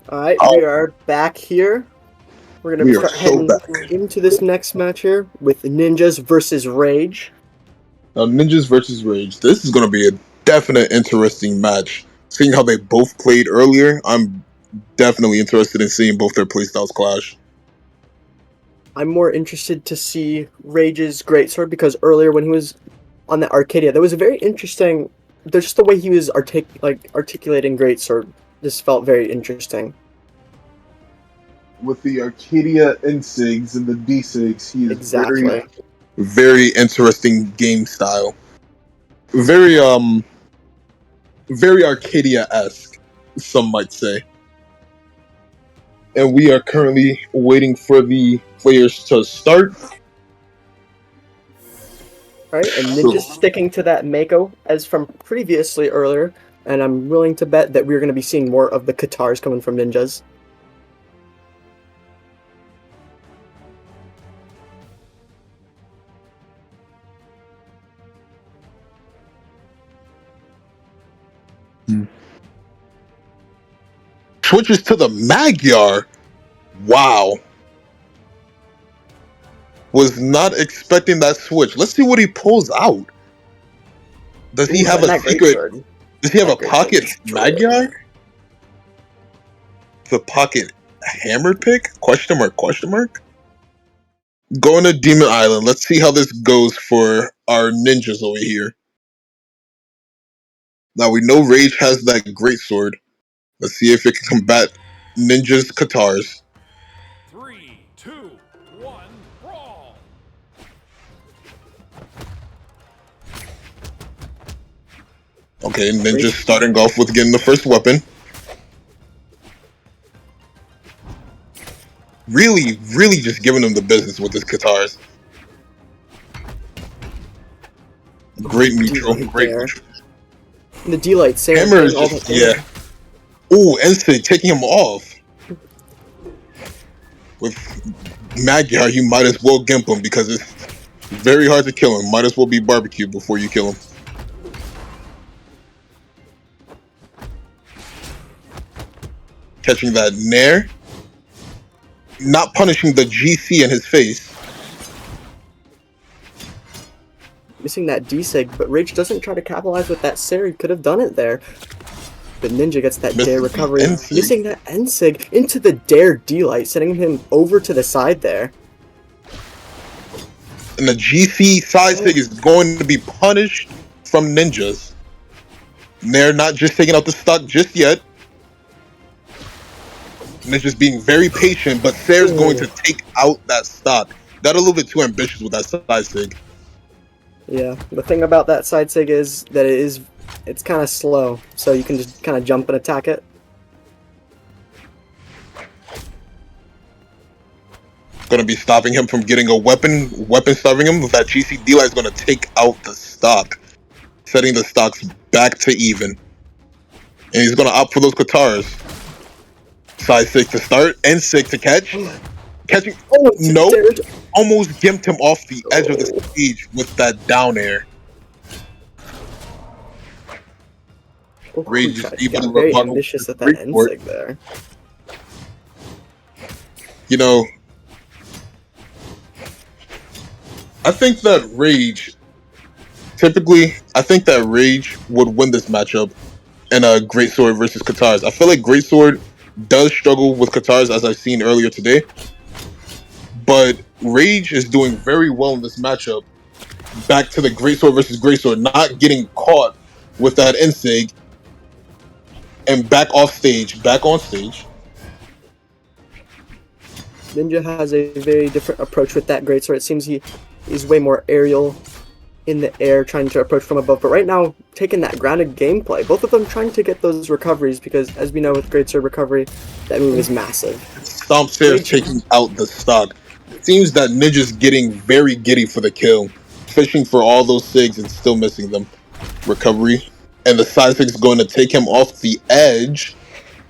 All right, Oh. we are back here. We're gonna We are start so heading back. into this next match here with Ninjas versus Rage. Now, Ninjas versus Rage. This is going to be a definite interesting match. Seeing how they both played earlier, I'm definitely interested in seeing both their playstyles clash. I'm more interested to see Rage's Greatsword because earlier when he was on the Arcadia, that was a very interesting. There's just the way he was articulating Greatsword. Just felt very interesting. With the Arcadia Insigs and the D-Sigs, he is Exactly. very interesting game style. Very Arcadia-esque, some might say. And we are currently waiting for the players to start. Right, and So, Ninja's sticking to that Mako as from previously earlier, and I'm willing to bet that we're going to be seeing more of the Katars coming from Ninjas. switches to the Magyar. Wow. Was not expecting that switch. Let's see what he pulls out. Does he Ooh, have and a that secret? Greatsword. Does he have a That Greatsword pocket destroyed. Magyar? The pocket hammer pick? Question mark, question mark? Going to Demon Island. Let's see how this goes for our ninjas over here. Now we know Rage has that great sword. Let's see if it can combat Ninja's Katars. 3, 2, 1, brawl! Okay, Ninja's Rage. starting off with getting the first weapon. Really just giving him the business with his Katars. Great Ooh, neutral, D-Light great there. neutral. And the D-Light Sam Hammer getting is all the just, yeah. air. Ooh, Insig taking him off. With Magyar, you might as well gimp him because it's very hard to kill him. Might as well be barbecue before you kill him. Catching that Nair. Not punishing the GC in his face. Missing that D-Sig, but Rage doesn't try to capitalize with that Sari. Could have done it there. But Ninja gets that Dare Misses the recovery. Insig. Missing that N-Sig into the Dare D-Light, sending him over to the side there. And the GC side sig is going to be punished from Ninjas. Nair not just taking out the stock just yet. Ninja's being very patient, but Sair's going to take out that stock. Got a little bit too ambitious with that side sig. Yeah, the thing about that side sig is that it's kind of slow, so you can just kind of jump and attack it. Going to be stopping him from getting a weapon starving him. That GC D-Light is going to take out the stock, setting the stocks back to even. And he's going to opt for those Katars. Side 6 to start, and 6 to catch. Catching, Oh, nope. Dare. Almost gimped him off the edge of the Oh. stage with that down air. Oh, Rage is able to got very rebuttal ambitious with at that Greatsword. N-Sig there. You know, I think that Rage would win this matchup in a Greatsword versus Katars. I feel like Greatsword does struggle with Katars, as I've seen earlier today. But Rage is doing very well in this matchup. Back to the Greatsword versus Greatsword, not getting caught with that Insig. And back on stage. Ninja has a very different approach with that Greatsword. It seems he's way more aerial in the air, trying to approach from above. But right now, taking that grounded gameplay, both of them trying to get those recoveries because, as we know with Greatsword recovery, that move is massive. Stomp Stairs taking out the stock. It seems that Ninja's getting very giddy for the kill. Fishing for all those SIGs and still missing them. Recovery. And the side 6 is going to take him off the edge.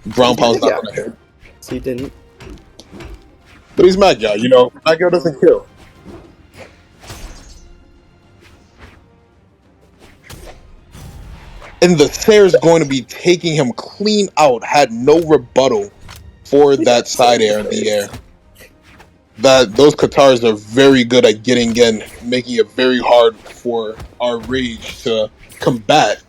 Ground pound's not going to hit. So he didn't. But he's Magyar, you know. Magyar doesn't kill. And the Sayer's going to be taking him clean out. Had no rebuttal. for that side air in the air. That those Katars are very good at getting in, making it very hard for our Rage to combat.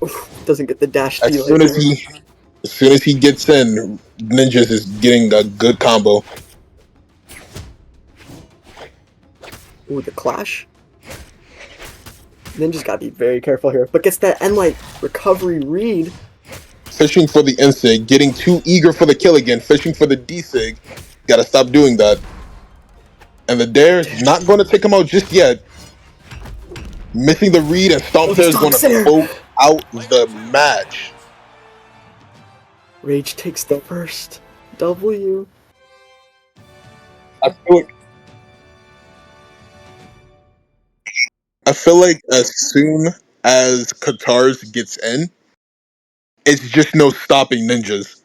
Oof, doesn't get the dash As delay soon as there. as soon as he gets in, Ninjas is getting a good combo. Ooh, the clash. Ninja's gotta be very careful here, but gets that end light recovery read. Fishing for the Insig, getting too eager for the kill again, fishing for the D-Sig. Gotta stop doing that. And the Dare's not going to take him out just yet. Missing the read, and Stomp Oh, the Stare is going to Stomp's there! close out the match. Rage takes the first W. I feel like as soon as Katars gets in, it's just no stopping Ninjas.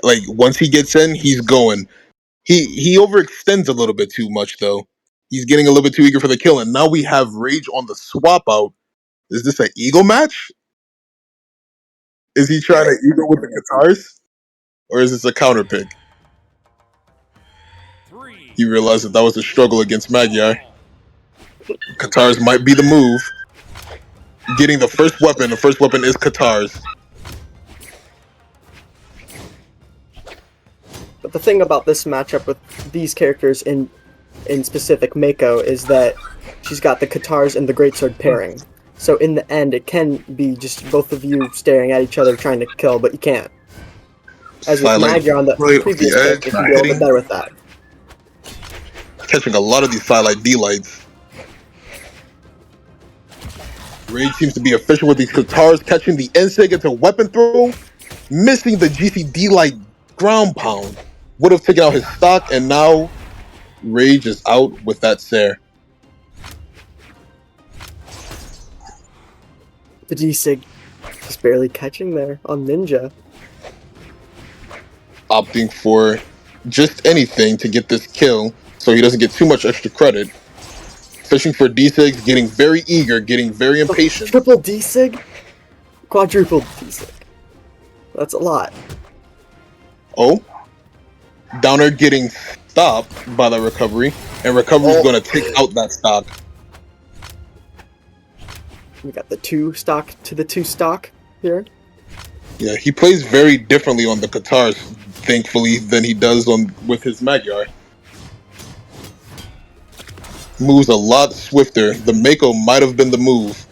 Like once he gets in, he's going. He overextends a little bit too much though. He's getting a little bit too eager for the kill, and now we have Rage on the swap out. Is this an eagle match? Is he trying to eagle with the Katars, or is this a counter pick? He realized that was a struggle against Magyar. Katars might be the move. Getting the first weapon. The first weapon is Katars. But the thing about this matchup with these characters in specific Mako is that she's got the Katars and the Greatsword pairing. So in the end, it can be just both of you staring at each other trying to kill, but you can't. As with Magyar on the previous pick, it can be a little bit better with that. Catching a lot of these sidelight D-lights. Rage seems to be efficient with these Katars, catching the Insig into weapon throw, missing the GCD light ground pound. Would have taken out his stock, and now Rage is out with that Sare. The D-Sig just barely catching there on Ninja. Opting for just anything to get this kill so he doesn't get too much extra credit. Fishing for D-Sigs, getting very eager, getting very impatient. Triple D-Sig? Quadruple D-Sig. That's a lot. Oh. Downer getting stopped by the recovery, and recovery's going to take out that stock. We got the 2 stock to the 2 stock here. Yeah, he plays very differently on the Katars, thankfully, than he does with his Magyar. Moves a lot swifter. The Mako might have been the move.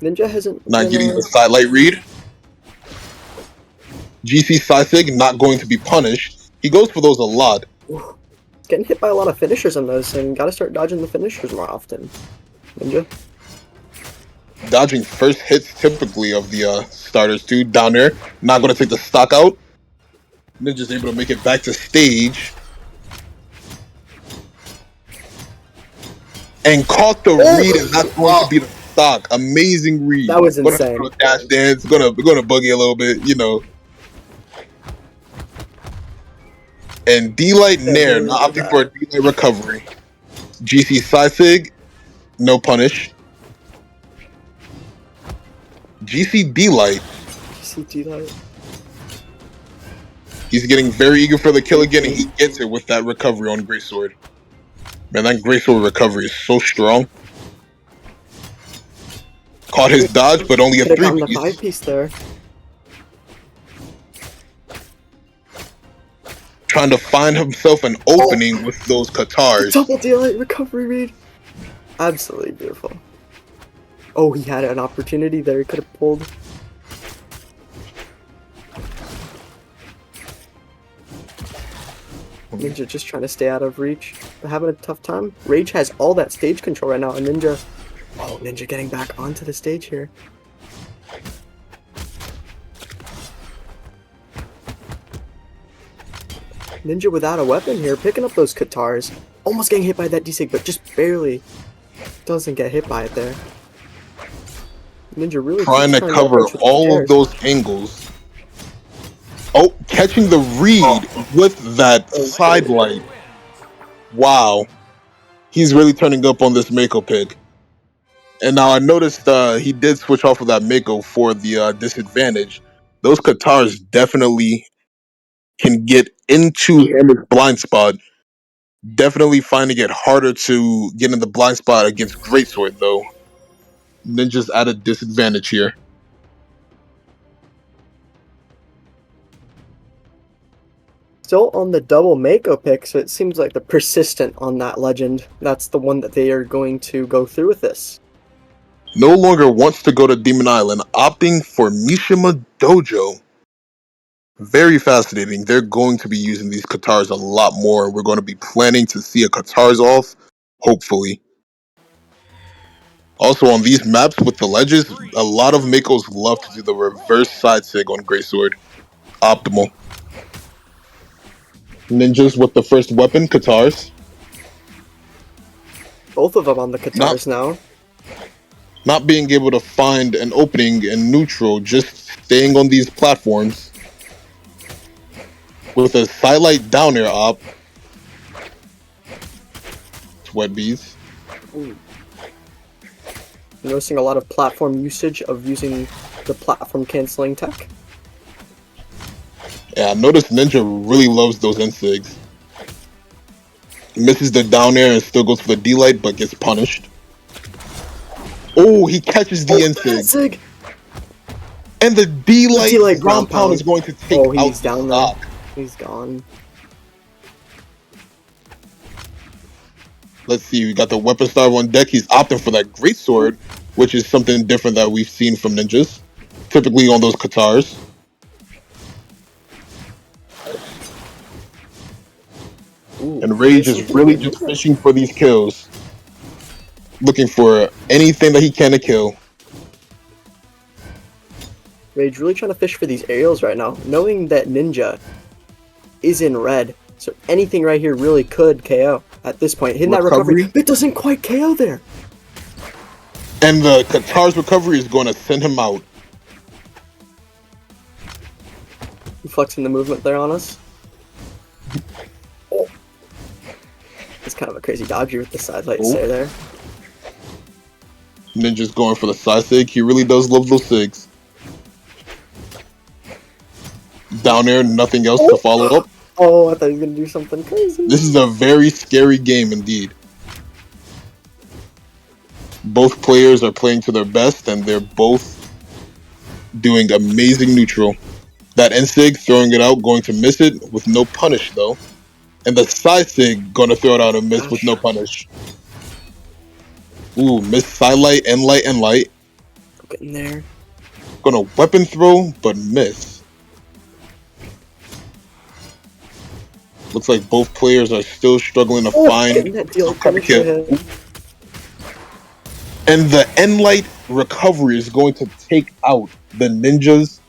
Ninja hasn't Not getting the sidelight read. GC Sisig not going to be punished. He goes for those a lot. Getting hit by a lot of finishers on those, and gotta start dodging the finishers more often. Ninja. Dodging first hits typically of the starters too. Down there, not going to take the stock out. Ninja's able to make it back to stage. And caught the read, and that's going to be the stock. Amazing read. That was insane. Gonna dash dance, gonna buggy a little bit, you know. And D-Light Nair, not opting for a D-Light recovery. GC Sisig, no punish. GC D-Light. GC D-Light. He's getting very eager for the kill again, and he gets it with that recovery on Greatsword. Man, that Greatsword recovery is so strong. Caught his dodge, but only a 3-piece. The 5-piece there. Trying to find himself an opening with those Katars. Double D-Light recovery read. Absolutely beautiful. Oh, he had an opportunity there. He could have pulled. Ninja just trying to stay out of reach, but having a tough time. Rage has all that stage control right now, and Ninja... Oh, Ninja getting back onto the stage here. Ninja without a weapon here, picking up those Katars. Almost getting hit by that D-Sig, but just barely doesn't get hit by it there. Ninja really trying to cover all of those angles. Oh, catching the read with that sidelight. Wow. He's really turning up on this Mako pick. And now I noticed he did switch off of that Mako for the disadvantage. Those Katars definitely can get into Hammer's blind spot. Definitely finding it harder to get in the blind spot against Greatsword, though. Ninja's at a disadvantage here. Still on the double Mako pick, so it seems like the persistent on that legend. That's the one that they are going to go through with this. No longer wants to go to Demon Island, opting for Mishima Dojo. Very fascinating. They're going to be using these Katars a lot more. We're going to be planning to see a Katars off, hopefully. Also, on these maps with the ledges, a lot of Makos love to do the reverse side sig on Greatsword. Optimal. Ninjas with the first weapon, Katars. Both of them on the Katars now. Not being able to find an opening in neutral, just staying on these platforms. With a sidelight down air op. Sweat bees. Ooh. Noticing a lot of platform usage of using the platform canceling tech. Yeah, I noticed Ninja really loves those insigs. Misses the down air and still goes for the D-light, but gets punished. Oh, he catches the insig. And the D-light ground pound is going to take out he's the down stock. there. He's gone. Let's see, we got the weapon star on deck. He's opting for that Greatsword, which is something different that we've seen from ninjas. Typically on those Katars. Ooh, and Rage is really just fishing for these kills. Looking for anything that he can to kill. Rage really trying to fish for these aerials right now, knowing that Ninja is in red. So anything right here really could KO at this point. Hitting that recovery, it doesn't quite KO there. And the Katar's recovery is going to send him out. Flexing the movement there on us. Oh. It's kind of a crazy dodger with the side light stay there. Ninja's going for the side sig. He really does love those sigs. Down there, nothing else to follow up. Oh, I thought he was going to do something crazy. This is a very scary game indeed. Both players are playing to their best, and they're both doing amazing neutral. That N-Sig throwing it out, going to miss it with no punish, though. And the side sig going to throw it out and miss with no punish. Ooh, miss side light, N-light, N-light. Getting there. Going to weapon throw, but miss. Looks like both players are still struggling to find some kind of kill. And the N-light recovery is going to take out the Ninja's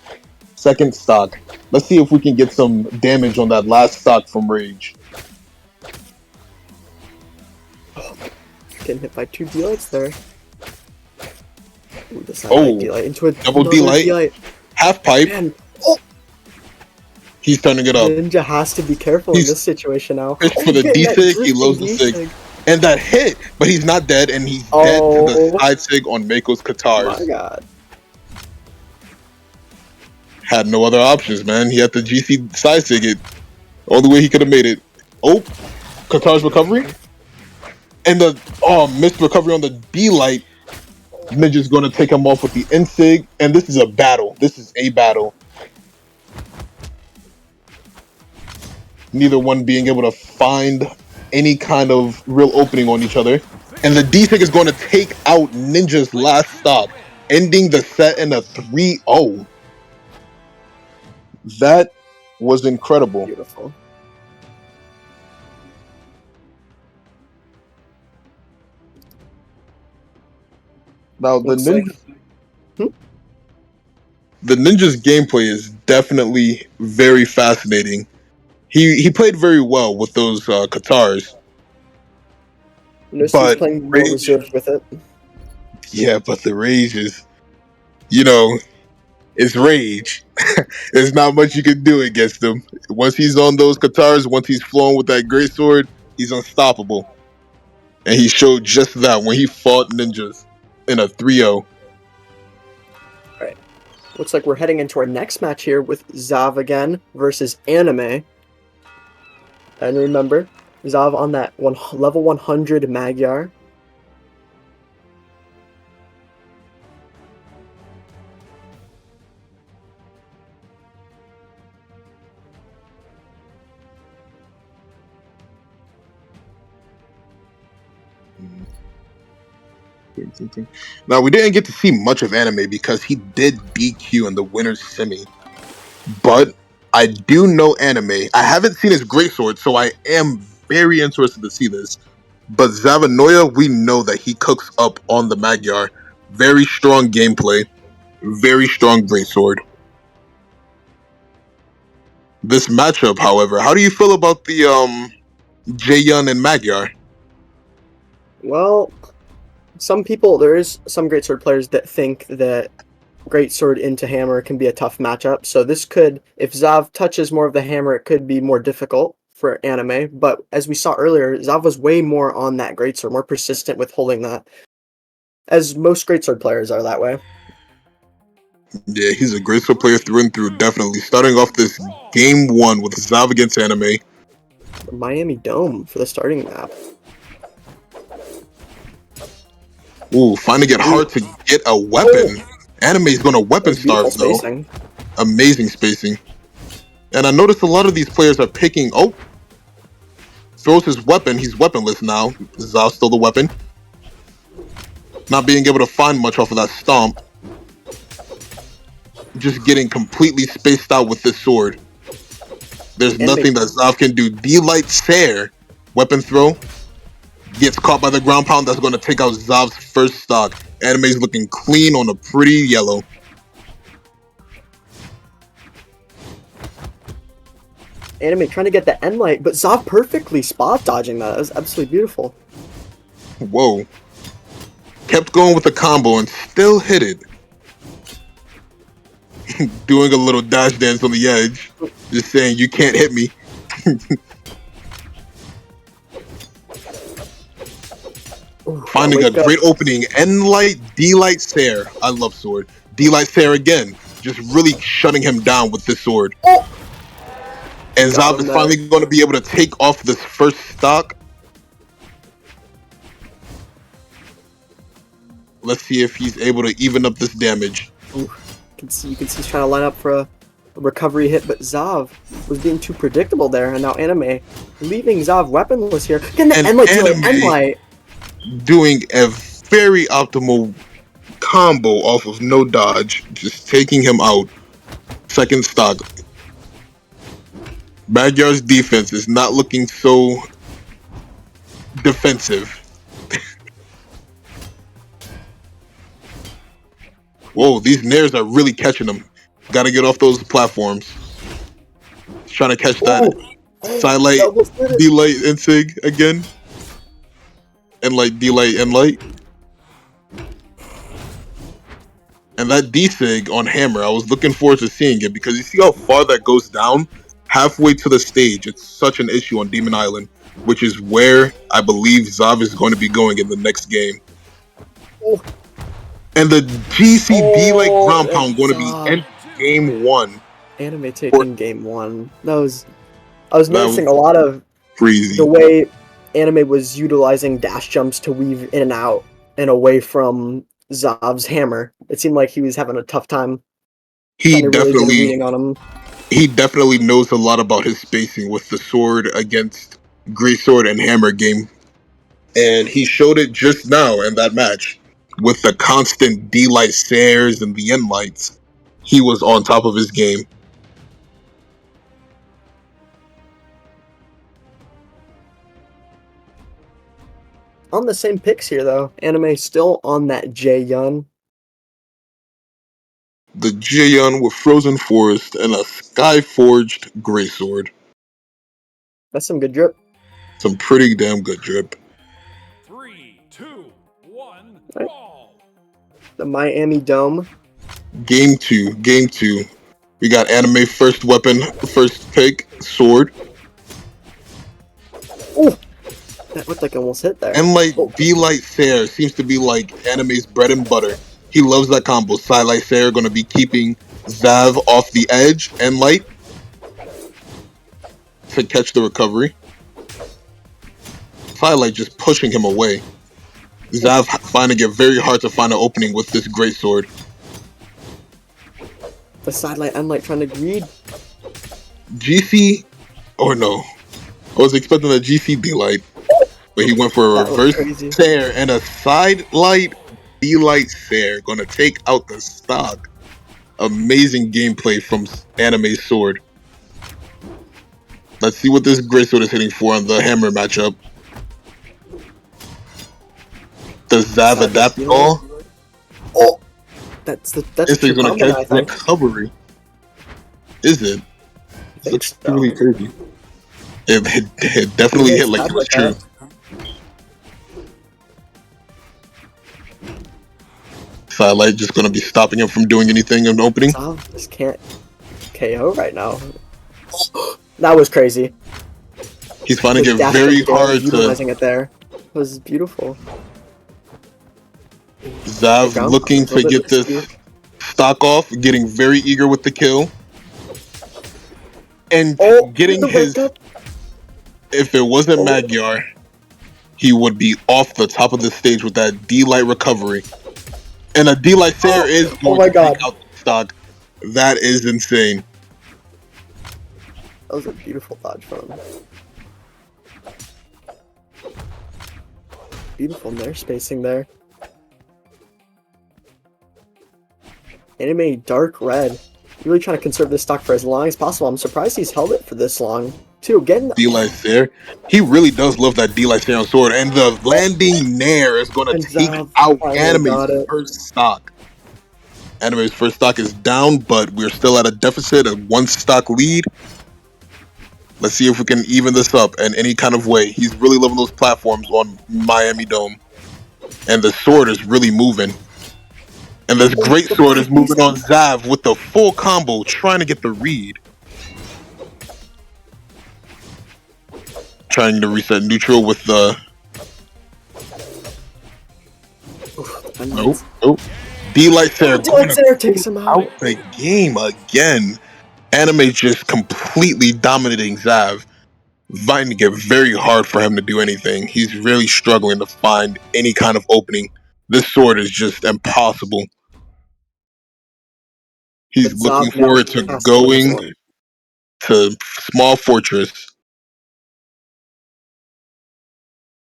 second stock. Let's see if we can get some damage on that last stock from Rage. Oh, getting hit by two D-lights there. Ooh, the side D-light into a double D-light. Half pipe. Man. Oh. He's turning it up. Ninja has to be careful in this situation now. For the D-sig, he loves the sig. And that hit, but he's not dead, and he's dead to the side sig on Mako's Katars. Oh my god. Had no other options, man. He had the GC side sig it. Only way he could have made it. Oh, Katar's recovery. And the missed recovery on the D-light. Ninja's going to take him off with the N-sig. And this is a battle. This is a battle. Neither one being able to find any kind of real opening on each other. And the D-sig is going to take out Ninja's last stock, ending the set in a 3-0. That was incredible. Beautiful. Now the Ninja's gameplay is definitely very fascinating. He played very well with those Katars. Notice he's playing more reserved with it. Yeah, but the Rage is, it's Rage. There's not much you can do against him. Once he's on those Katars, once he's flowing with that Greatsword, he's unstoppable. And he showed just that when he fought Ninjas in a 3-0. Right. Looks like we're heading into our next match here with Zav again versus Anime. And remember, Zav on that level 100 Magyar. Now, we didn't get to see much of Anime because he did DQ in the winner's semi. But I do know Anime. I haven't seen his Greatsword, so I am very interested to see this. But Zavanoia, we know that he cooks up on the Magyar. Very strong gameplay. Very strong Greatsword. This matchup, however, how do you feel about the Jaeyun and Magyar? Well, there is some Greatsword players that think that Greatsword into Hammer can be a tough matchup. So this could, if Zav touches more of the Hammer, it could be more difficult for Anime. But as we saw earlier, Zav was way more on that Greatsword, more persistent with holding that. As most Greatsword players are that way. Yeah, he's a Greatsword player through and through, definitely. Starting off this game one with Zav against Anime. The Miami Dome for the starting map. Ooh, finding it hard to get a weapon. Anime's gonna weapon starve though. Spacing. Amazing spacing. And I noticed a lot of these players are picking. Oh, throws his weapon. He's weaponless now. Zav's still the weapon. Not being able to find much off of that stomp. Just getting completely spaced out with this sword. There's nothing that Zav can do. D-Light Sair. Weapon throw. Gets caught by the ground pound. That's going to take out Zav's first stock. Anime's looking clean on a pretty yellow. Anime trying to get the end light, but Zav perfectly spot dodging that. That was absolutely beautiful. Whoa. Kept going with the combo and still hit it. Doing a little dash dance on the edge. Just saying, you can't hit me. Finding a great opening. N-Light, D-Light Sair. I love sword. D-Light Sair again. Just really shutting him down with this sword. And Zav is finally going to be able to take off this first stock. Let's see if he's able to even up this damage. Ooh, you can see he's trying to line up for a recovery hit, but Zav was being too predictable there, and now Anime leaving Zav weaponless here. Getting the end light. Doing a very optimal combo off of no dodge, just taking him out. Second stock. Magyar's defense is not looking so defensive. Whoa, these nairs are really catching him. Gotta get off those platforms. He's trying to catch that side-light, D-light, Insig again. N-light, D-light, N-light. And that D-sig on Hammer, I was looking forward to seeing it because you see how far that goes down? Halfway to the stage. It's such an issue on Demon Island, which is where I believe Zav is going to be going in the next game. Oh. And the GCD like ground pound going to be in game one. Anime taking game one. I was noticing a lot of crazy the way Anime was utilizing dash jumps to weave in and out and away from Zav's hammer. It seemed like he was having a tough time. He definitely knows a lot about his spacing with the sword against Greatsword and Hammer game. And he showed it just now in that match. With the constant D-light Sairs and the N-lights, he was on top of his game. On the same picks here, though. Anime still on that Jaeyun. The Jaeyun with Frozen Forest and a Sky-Forged Greatsword. That's some good drip. Some pretty damn good drip. 3, 2, 1, brawl. The Miami Dome. Game two. We got Anime first weapon, first pick, sword. Oh! That looked like it almost hit there. And like D-Light Sair seems to be like Anime's bread and butter. He loves that combo. Side-Light Sair gonna be keeping Zav off the edge and light to catch the recovery. Twilight just pushing him away. Zav finding it very hard to find an opening with this Greatsword. The side light, I'm like trying to read. GC, or no, I was expecting a GC D-light, but he went for a That was reverse crazy. Sair and a side light D-light Sair, gonna take out the stock. Amazing gameplay from Anime Sword. Let's see what this Greatsword is hitting for on the hammer matchup. Does Zav Side adapt light at all? Oh, that's This true is gonna combo now, I catch think. recovery. Is it? I This think looks so. really crazy. It definitely hit like it was true. Sidelight just gonna be stopping him from doing anything in the opening. Zav just can't KO right now. That was crazy. He's finding His it dash very from Gale, hard to. utilizing it there. It was beautiful. Zav Ground looking pound, a to little bit get this risky. stock off, getting very eager with the kill. And Oh, getting the his. wake up. If it wasn't Oh. Magyar, he would be off the top of the stage with that D-Light recovery. And a D-Light Sair is going my to God. take out the stock. That is insane. That was a beautiful dodge from him. Beautiful nair spacing there. Anime dark red. Really trying to conserve this stock for as long as possible. I'm surprised he's held it for this long. Too, again. D-Light Sair. He really does love that D-Light Sair on sword. And the landing nair is going And to take Zav out finally Anime's got it. first stock. Anime's first stock is down, but we're still at a deficit, a one stock lead. Let's see if we can even this up in any kind of way. He's really loving those platforms on Miami Dome. And the sword is really moving. And this great sword is moving on Zav with the full combo, trying to get the read. Trying to reset neutral with the... Nope. D-Light Sair D-Light Sair takes him out. the game again. Anime just completely dominating Zav. Finding it very hard for him to do anything. He's really struggling to find any kind of opening. This sword is just impossible. He's But looking Zav now forward to has to win this going one. to Small Fortress.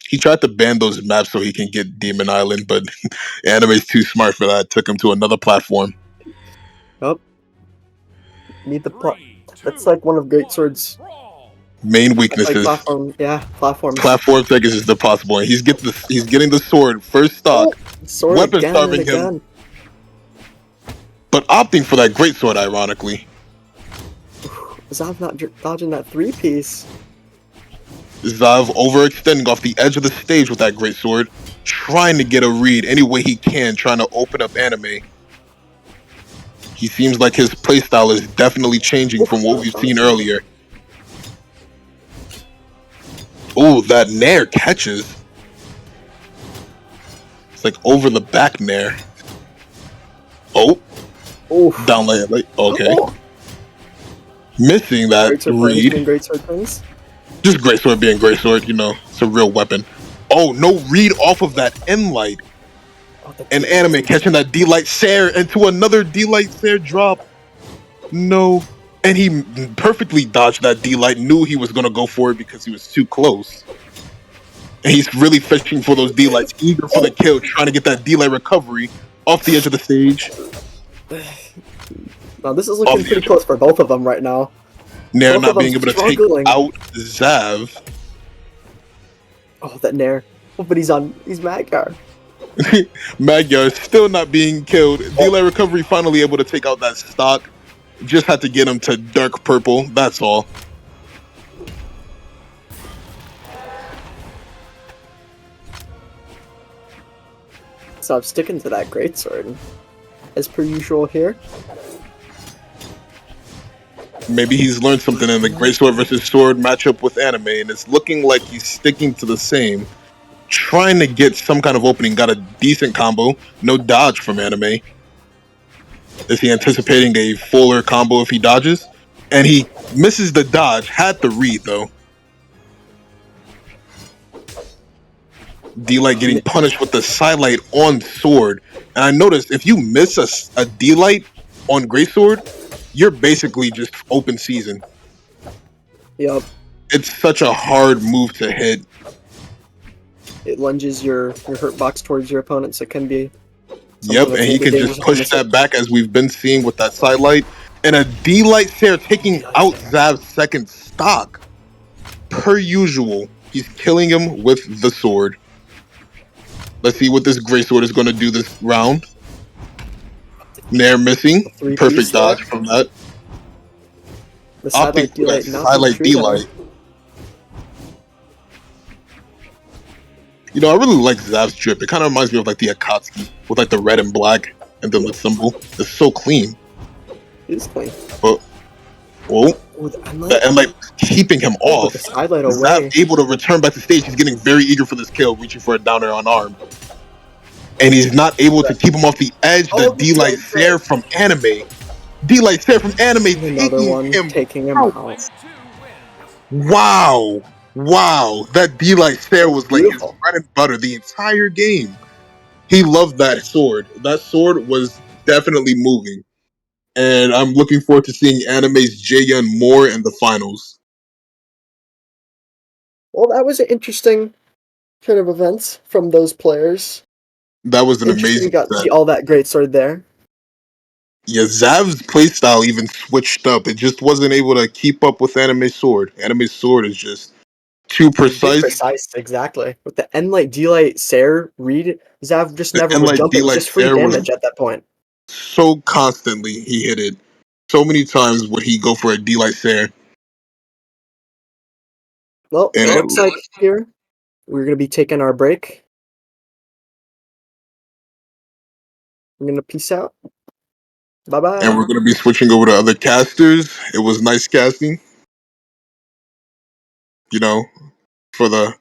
He tried to ban those maps so he can get Demon Island, but Anime's too smart for that. Took him to another platform. Nope. Need the that's like one of Greatsword's Main like weaknesses. platforms. Platform tech is just impossible. And he's getting the sword first stock. Sword Weapon again starving and him, again. but opting for that Greatsword, ironically. Zav not dodging that 3-piece. Zav overextending off the edge of the stage with that Greatsword, trying to get a read any way he can, trying to open up Anime. He seems like his playstyle is definitely changing from what we've seen earlier. Oh, that nair catches. It's like over the back nair. Oh. Down like okay. Missing that read. Greatsword things. Just Greatsword being Greatsword, you know, it's a real weapon. Oh, no read off of that M-Light. And Anime catching that D-Light Sair into another D-Light Sair drop. No. And he perfectly dodged that D-Light, knew he was going to go for it because he was too close. And he's really fishing for those D-Lights, eager for the kill, trying to get that D-Light recovery off the edge of the stage. Now this is looking pretty close for both of them right now. Nair not being able to take out Zav. Oh, that Nair. Oh, but he's Magyar. Magyar still not being killed. D-Light recovery finally able to take out that stock. Just had to get him to dark purple, that's all. So I'm sticking to that Greatsword. As per usual here. Maybe he's learned something in the Greatsword versus Sword matchup with Anime, and it's looking like he's sticking to the same. Trying to get some kind of opening, got a decent combo, no dodge from Anime. Is he anticipating a fuller combo if he dodges? And he misses the dodge. Had the read though. D-Light getting punished with the sidelight on sword. And I noticed if you miss a D-Light on Greatsword, you're basically just open season. Yup. It's such a hard move to hit. It lunges your hurt box towards your opponent, so it can be something Yep, that's and a he little bit can dangerous just if you push miss it. that back as we've been seeing with that sidelight. And a D-Light Fair taking out Zav's second stock. Per usual, he's killing him with the sword. Let's see what this Greatsword is going to do this round. Nair missing. A three-piece Perfect there. dodge from that. The Opting sidelight for that D-Light not being sidelight true there. D-Light. You know, I really like Zav's drip. It kind of reminds me of like the Akatsuki with like the red and black and then the symbol. It's so clean. It is clean. But, oh, Oh, the the Unlight. and like keeping him Oh, but the off. sidelight Zav away. able to return back to stage. He's getting very eager for this kill, reaching for a downer on arm. And he's not able to keep him off the edge. The Oh, the D-Light D-Light Fair from Anime. D-Light Fair from Anime and another taking one him taking him out. out. Round two wins. Wow. Wow. That D-Light Fair That was was like his beautiful. bread and butter the entire game. He loved that sword. That sword was definitely moving. And I'm looking forward to seeing Anime's Jaehyun more in the finals. Well, that was an interesting turn of events from those players. That was an Interesting you amazing got to set. see all that great sword there. Yeah, Zav's playstyle even switched up. It just wasn't able to keep up with Anime's sword. Anime's sword is just too It's very precise. precise, exactly. With the N-Light, D-Light, Sair, read, Zav just The never and would like jump it. It was D-Light just free Fair was damage at that point. so constantly he hit it. So many times would he go for a D-Light Fair. Well, And it it, looks like here we're going to be taking our break. We're going to peace out. and Bye-bye. we're gonna be switching over to other casters. It was nice casting, you know, for the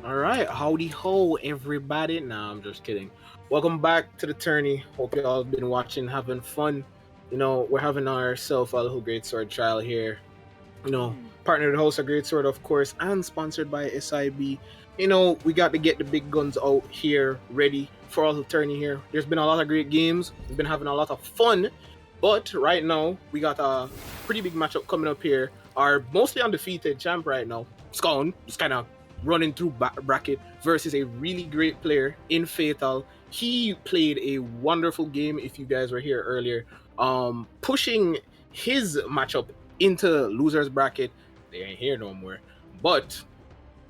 All right, howdy ho, everybody. Nah, I'm just kidding. Welcome back to the tourney. Hope y'all been watching, having fun. You know, we're having ourselves a little great sword trial here. You know, partnered host of Great Sword, of course, and sponsored by SIB. You know, we got to get the big guns out here, ready for all the tourney here. There's been a lot of great games. We've been having a lot of fun. But right now, we got a pretty big matchup coming up here. Our mostly undefeated champ right now, Scone, just kind of running through bracket versus a really great player in Fatal. He played a wonderful game. If you guys were here earlier, pushing his matchup into losers bracket. They ain't here no more. But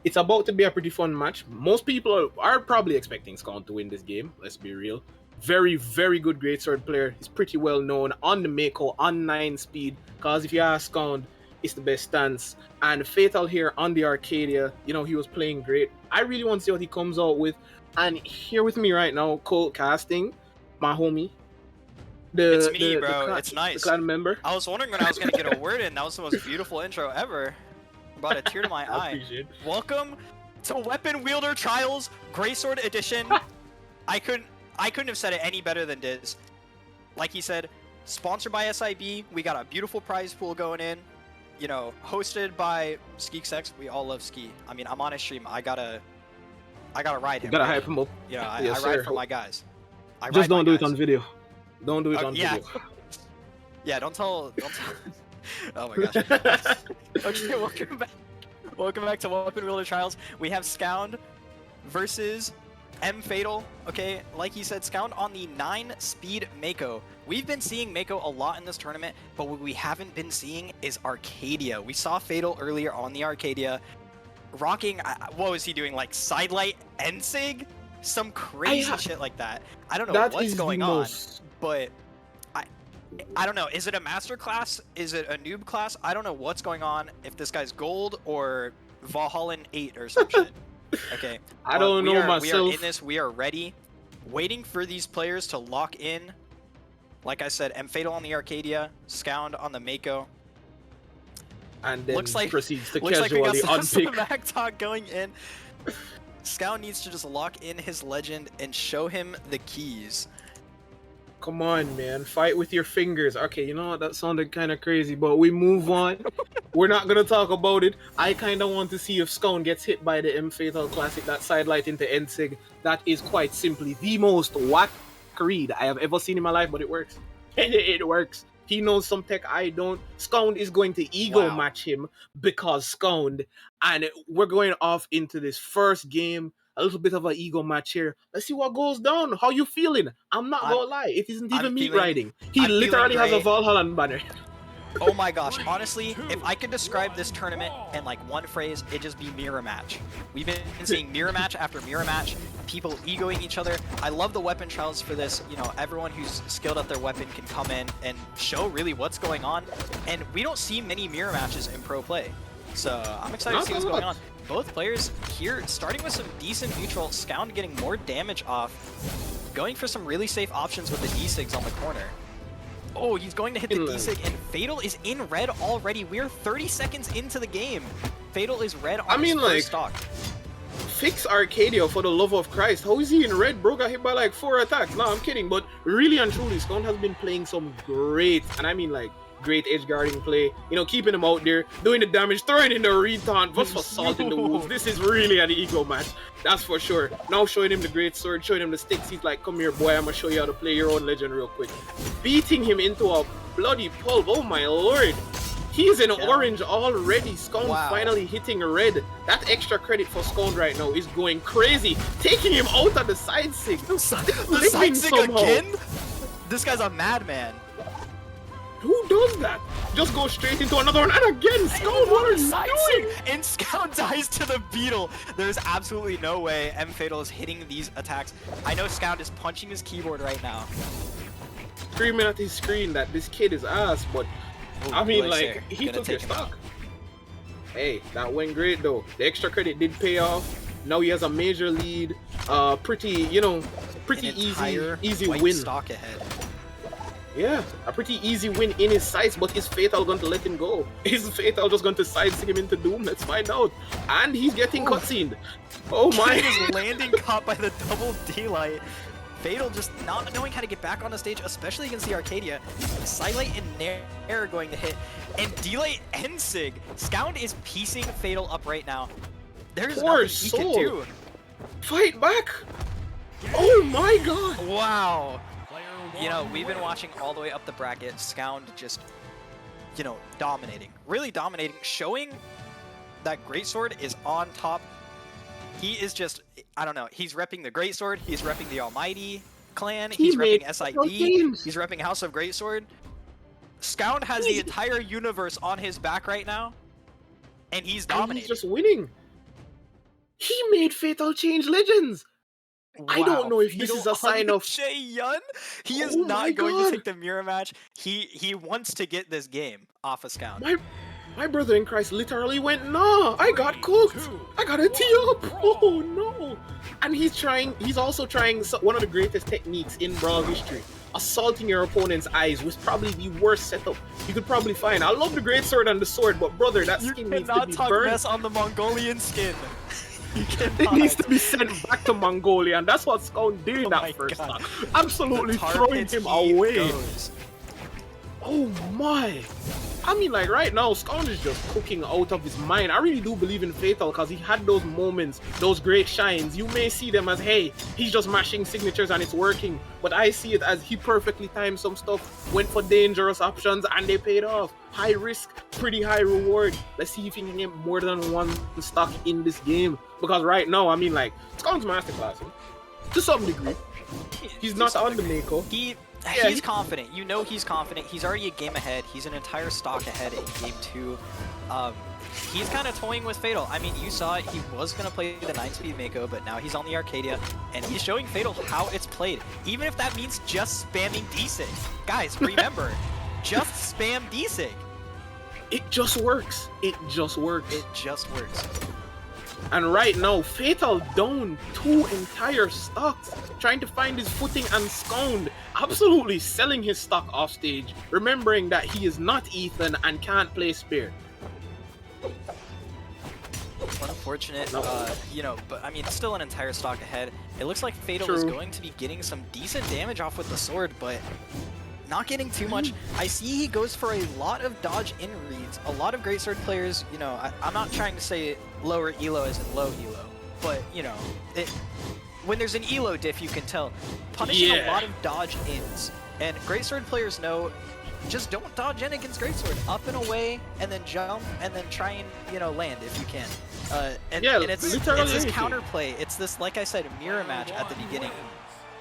it's about to be a pretty fun match. Most people are probably expecting Scone to win this game. Let's be real. Very, very good Greatsword player. He's pretty well known on the Mako, on 9 speed. Because if you ask Scone, it's the best stance. And Fatal here on the Arcadia, you know, he was playing great. I really want to see what he comes out with. And here with me right now, Colt Casting, my homie. It's me, bro. It's nice. The clan member. I was wondering when I was going to get a word in. That was the most beautiful intro ever. Brought a tear to my eye. Welcome to Weapon Wielder Trials Greatsword Edition. I couldn't have said it any better than Diz. Like he said, sponsored by SIB. We got a beautiful prize pool going in. You know, hosted by Skeeksex. We all love Ski. I mean, I'm on his stream. I gotta ride him. You gotta hype him up. You know, I ride for my guys. Just don't do it on video. Don't do it on video. Yeah, don't tell. Oh my gosh. Okay, welcome back to Weapon Wielder Trials. We have Scound versus M Fatal. Okay, like he said, Scound on the 9-speed Mako. We've been seeing Mako a lot in this tournament, but what we haven't been seeing is Arcadia. We saw Fatal earlier on the Arcadia, rocking. What was he doing? Like sidelight Ensig? Some crazy shit like that. I don't know what's going on, but I don't know. Is it a master class? Is it a noob class? I don't know what's going on. If this guy's gold or Valhallan 8 or some shit. Okay. I don't know myself. We are in this. We are ready. Waiting for these players to lock in. Like I said, M Fatal on the Arcadia, Scound on the Mako. And then looks like proceeds to looks like we casually got some unpick. back talk going in. Scound needs to just lock in his legend and show him the keys. Come on, man. Fight with your fingers. Okay, you know what? That sounded kind of crazy, but we move on. We're not going to talk about it. I kind of want to see if Scone gets hit by the M Fatal Classic, that sidelight into Ensig. That is quite simply the most whack read I have ever seen in my life, but it works. It works. He knows some tech I don't. Scone is going to ego match him because Scone. And we're going off into this first game. A little bit of an ego match here. Let's see what goes down. How you feeling? I'm not gonna lie. It isn't even meat riding. He literally has a Valhalla banner. Oh my gosh. Honestly, if I could describe this tournament in like one phrase, it'd just be mirror match. We've been seeing mirror match after mirror match. People egoing each other. I love the weapon trials for this. You know, everyone who's skilled at their weapon can come in and show really what's going on. And we don't see many mirror matches in pro play. So I'm excited to see what's going on. Both players here starting with some decent neutral. Scound getting more damage off. Going for some really safe options with the D-Sigs on the corner. Oh, he's going to hit the D-Sig, and Fatal is in red already. We're 30 seconds into the game. Fatal is red on his first stock. Fix Arcadia for the love of Christ. How is he in red, bro? Got hit by like 4 attacks. No, I'm kidding. But really and truly, Scone has been playing some great, and I mean like great edge guarding play. You know, keeping him out there, doing the damage, throwing in the retaunt, just for salt in the wounds. This is really an ego match. That's for sure. Now showing him the great sword, showing him the sticks. He's like, come here, boy. I'm gonna show you how to play your own legend real quick. Beating him into a bloody pulp. Oh my lord. He's in orange already. Scone finally hitting red. That extra credit for Scone right now is going crazy. Taking him out of the side sig. The side sig again? This guy's a madman. Who does that? Just go straight into another one, and again, Scone, what are you doing? And Scout dies to the beetle. There's absolutely no way M Fatal is hitting these attacks. I know Scout is punching his keyboard right now. Screaming at his screen that this kid is ass, but I mean, like, he took your stock. Hey, that went great though. The extra credit did pay off. Now he has a major lead. Pretty, you know, pretty easy win. Stock ahead. Yeah, a pretty easy win in his sights, but is Fatal going to let him go? Is Fatal just going to sidestick him into doom? Let's find out. And he's getting cutscened. Oh my! He is landing caught by the double D-Light. Fatal just not knowing how to get back on the stage, especially against the Arcadia. Silent and Nair are going to hit, and D-Light and Sig. Scound is piecing Fatal up right now. There's Poor nothing he soul. can do. Fight back! Oh my god! Wow. You know, we've been watching all the way up the bracket. Scound just, you know, dominating. Really dominating. Showing that Greatsword is on top. He is just, I don't know. He's repping the Greatsword. He's repping the Almighty clan. He's repping SID. He's repping House of Greatsword. Scound has the entire universe on his back right now. And he's dominating. He's just winning. He made Fatal change legends. Wow. I don't know if this is a sign of Jae Yun. He is Oh not my going God. to take the mirror match. He wants to get this game off of Scound. my brother in Christ literally went, nah, I got cooked. I got a tee up. Oh no. And he's also trying one of the greatest techniques in Brawl history. Assaulting your opponent's eyes was probably the worst setup you could probably find. I love the Greatsword and the sword, but brother, that You skin needs to cannot be talk burned. mess on the Mongolian skin. You It cannot. needs to be sent back to Mongolia, and that's what Scound did in Oh that my first God. stock. Absolutely The tar throwing pits him he away. goes. Oh my! I mean, like right now, Scound is just cooking out of his mind. I really do believe in Fatal because he had those moments, those great shines. You may see them as, hey, he's just mashing signatures and it's working. But I see it as he perfectly timed some stuff, went for dangerous options, and they paid off. High risk, pretty high reward. Let's see if he can get more than one stock in this game. Because right now, I mean, like, Scound's masterclass, to some degree. He's not on the Mako. He's confident. You know he's confident. He's already a game ahead. He's an entire stock ahead in game 2. He's kind of toying with Fatal. I mean, you saw it. He was going to play the 9-speed Mako, but now he's on the Arcadia, and he's showing Fatal how it's played. Even if that means just spamming D-Sig. Guys, remember, just spam D-Sig. It just works. It just works. It just works. And right now, Fatal down 2 entire stocks, trying to find his footing, and Scound absolutely selling his stock off stage, remembering that he is not Ethan and can't play Spear. Unfortunate, you know, but I mean, still an entire stock ahead. It looks like Fatal is going to be getting some decent damage off with the sword, but not getting too much. I see he goes for a lot of dodge in reads. A lot of Greatsword players, you know, I'm not trying to say lower elo as in low elo, but, you know, when there's an elo diff, you can tell. Punishing a lot of dodge ins. And Greatsword players know, just don't dodge in against Greatsword. Up and away, and then jump, and then try and, you know, land if you can. And it's this counterplay. It's this, like I said, mirror match at the beginning.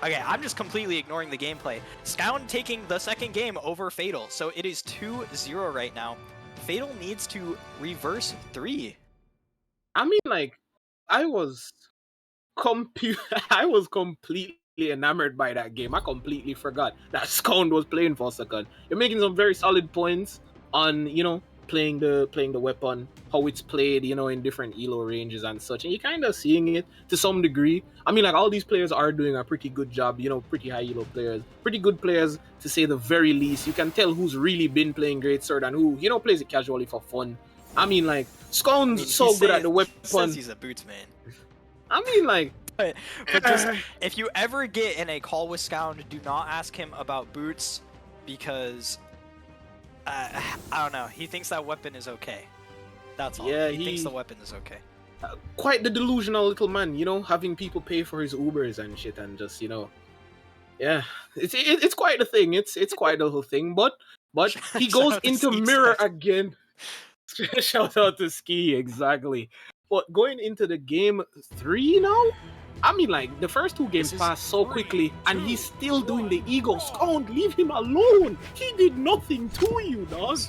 Okay, I'm just completely ignoring the gameplay. Scound taking the second game over Fatal, so it is 2-0 right now. Fatal needs to reverse 3. I mean, like, I was completely enamored by that game. I completely forgot that Scound was playing for a second. You're making some very solid points on, you know, playing the weapon, how it's played, you know, in different elo ranges and such, and you're kind of seeing it to some degree. I mean, like, all these players are doing a pretty good job, you know, pretty high elo players, pretty good players to say the very least. You can tell who's really been playing Greatsword and who, you know, plays it casually for fun. I mean, like, Scound's so good at the weapon. He says he's a boots man. I mean, like, but just, if you ever get in a call with Scound, do not ask him about boots, because I don't know. He thinks that weapon is okay. That's all. Yeah, he thinks the weapon is okay. Quite the delusional little man, you know, having people pay for his Ubers and shit, and just, you know, yeah, it's quite the thing. It's quite the whole thing. But he goes into mirror again. Shout out to Ski, exactly. But going into the game 3 now, I mean, like, the first 2 games passed so quickly, and he's still doing the ego. Scound, leave him alone. He did nothing to you, dog.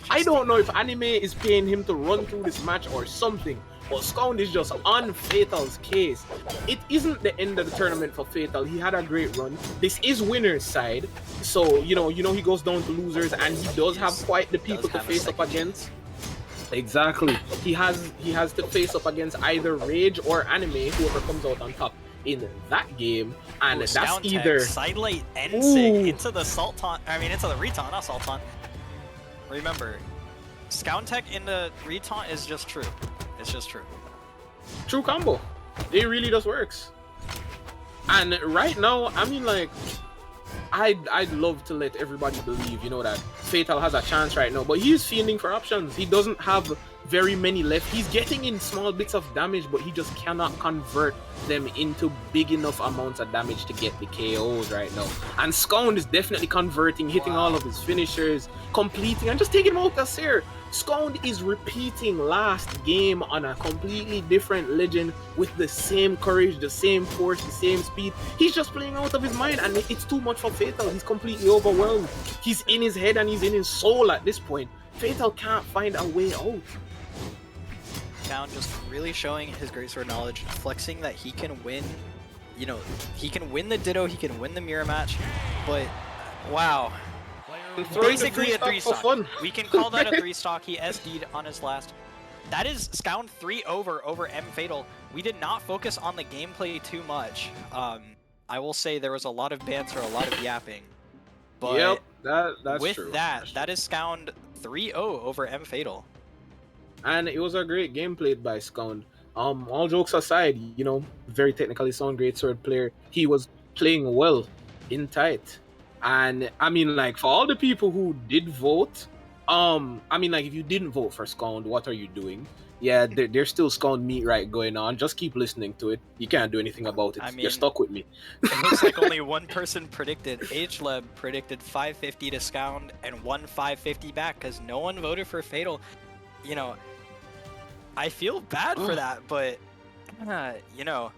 I don't know if anime is paying him to run through this match or something, but Scound is just on Fatal's case. It isn't the end of the tournament for Fatal. He had a great run. This is winner's side, so you know he goes down to losers, and he does have quite the people to face up against. Exactly. He has to face up against either Rage or Anime, whoever comes out on top. in that game, and Ooh, that's Scout Tech, either sidelight Ooh. N6 into the Sultan. I mean, into the Retaunt, not Sultan. Remember, Scout Tech into Retaunt is just true. It's just true. true combo. It really just works. And right now, I mean, like, I'd love to let everybody believe, you know, that Fatal has a chance right now, but he's fiending for options. He doesn't have very many left. He's getting in small bits of damage, but he just cannot convert them into big enough amounts of damage to get the KOs right now. And Scound is definitely converting, hitting all of his finishers, completing, and just taking him out of Seer. Scound is repeating last game on a completely different legend with the same courage, the same force, the same speed. He's just playing out of his mind, and it's too much for Fatal. He's completely overwhelmed. He's in his head and he's in his soul at this point. Fatal can't find a way out. Scound just really showing his Greatsword knowledge, flexing that he can win. You know, he can win the Ditto, he can win the mirror match, but wow. Basically a 3-stock. We can call that a 3-stock. He SD'd on his last. That is Scound 3 over M Fatal. We did not focus on the gameplay too much. I will say there was a lot of banter, a lot of yapping. But yep, that's with true. that is Scound 3-0 over M Fatal. And it was a great game played by Scound. All jokes aside, you know, very technically sound Greatsword player. He was playing well in tight. And I mean, like, for all the people who did vote, I mean, like, if you didn't vote for Scound, what are you doing? Yeah, there's still Scound meat right going on. Just keep listening to it. You can't do anything about it. I mean, you're stuck with me. It looks like only one person predicted. HLeb predicted 550 to Scound and won 550 back because no one voted for Fatal. You know, I feel bad for that, but, you know,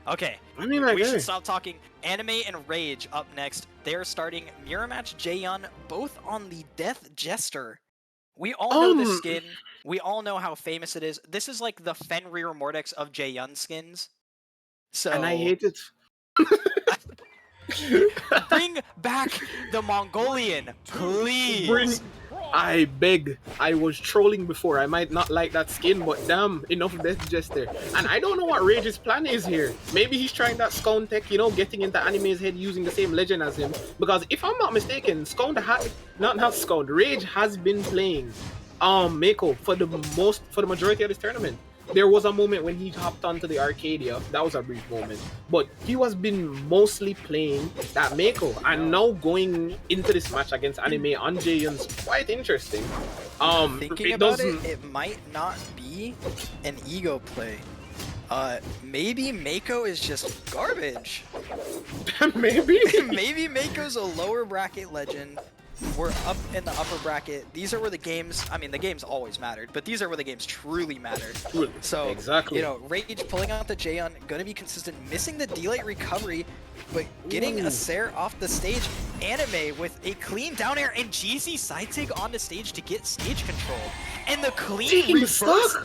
okay. I mean, like, we should stop talking. Anime and Rage up next. They're starting Mirror Match Jaehyun, both on the Death Jester. We all know this skin. We all know how famous it is. This is like the Fenrir Mordex of Jaehyun skins. So, and I hate it. Bring back the Mongolian, please. I beg. I was trolling before. I might not like that skin, but damn, enough of Death Jester. And I don't know what Rage's plan is here. Maybe he's trying that Scound tech, you know, getting into Anime's head using the same legend as him. Because if I'm not mistaken, Scound not Scound, Rage has been playing Mako for the majority of this tournament. There was a moment when he hopped onto the Arcadia. That was a brief moment. But he has been mostly playing that Mako. And now going into this match against Anime on Jaehyun's quite interesting. Thinking about it, it might not be an ego play. Maybe Mako is just garbage. Maybe? Maybe Mako's a lower bracket legend. We're up in the upper bracket. These are where the games, I mean, the games always mattered, but these are where the games truly mattered. So, exactly. You know, Rage pulling out the Jaehyun, gonna be consistent, missing the D-Light recovery, but getting a Sair off the stage. Anime with a clean down air and GC side take on the stage to get stage control. And the clean reverse.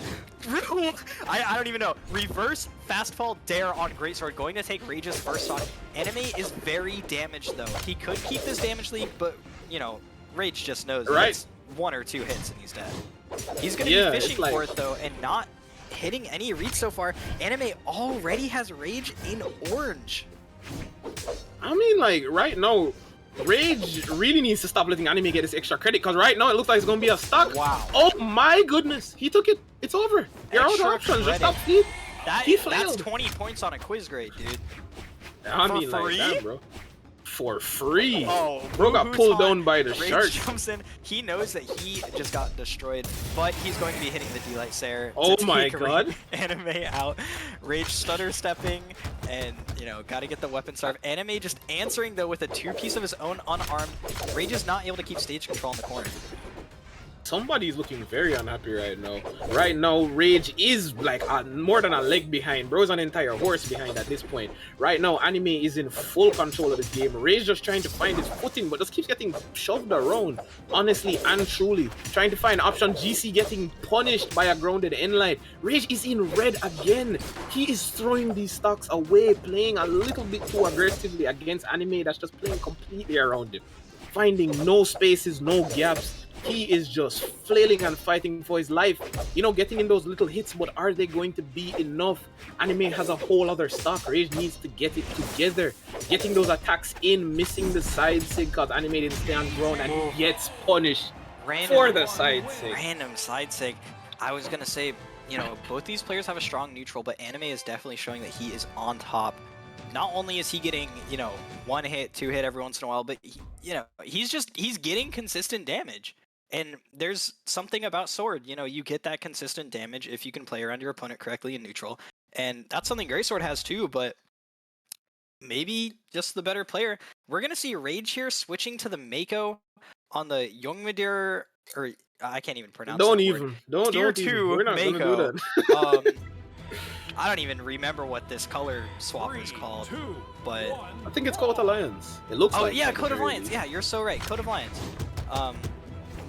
I don't even know. Reverse fastfall dare on Greatsword, going to take Rage's first stock. Anime is very damaged though. He could keep this damage lead, but you know, Rage just knows it's 1 or 2 hits and he's dead. He's gonna be fishing for it though, and not hitting any reach so far. Anime already has Rage in orange. I mean, like, right now, Rage really needs to stop letting Anime get this extra credit, because right now it looks like it's going to be a stock. Wow. Oh my goodness. He took it. It's over. You're out of options. Just stop feed. That's 20 points on a quiz grade, dude. I mean, like that, bro. For free. Oh, bro got pulled down by the shark. Rage jumps in. He knows that he just got destroyed, but he's going to be hitting the D-Light Sair. Oh my god. Anime out. Rage stutter stepping, and you know, gotta get the weapon starve. Anime just answering though with a 2-piece of his own unarmed. Rage is not able to keep stage control in the corner. Somebody's looking very unhappy right now. Right now, Rage is like more than a leg behind. Bro's an entire horse behind at this point. Right now, Anime is in full control of this game. Rage just trying to find his footing, but just keeps getting shoved around. Honestly and truly. Trying to find option. GC getting punished by a grounded Enlight. Rage is in red again. He is throwing these stocks away, playing a little bit too aggressively against Anime that's just playing completely around him. Finding no spaces, no gaps. he is just flailing and fighting for his life. You know, getting in those little hits, but are they going to be enough? Anime has a whole other stock. Rage needs to get it together. Getting those attacks in, missing the side sig because Anime didn't stay on ground and he gets punished for the side sig. Random side sig. I was gonna say, you know, both these players have a strong neutral, but Anime is definitely showing that he is on top. Not only is he getting, you know, 1 hit, 2 hit every once in a while, but you know, he's getting consistent damage. And there's something about Sword, you know, you get that consistent damage if you can play around your opponent correctly in neutral. And that's something Greatsword has too, but maybe just the better player. We're gonna see Rage here switching to the Mako on the Youngmidir, or I can't even pronounce Don't that even. word. Don't Tier even. 2 We're not Mako. gonna do that. I don't even remember what this color swap is 3, called, 2, but 1. I think it's called Alliance. It looks oh like yeah, at the Code of very Lions. least. Yeah, you're so right. Code of Lions.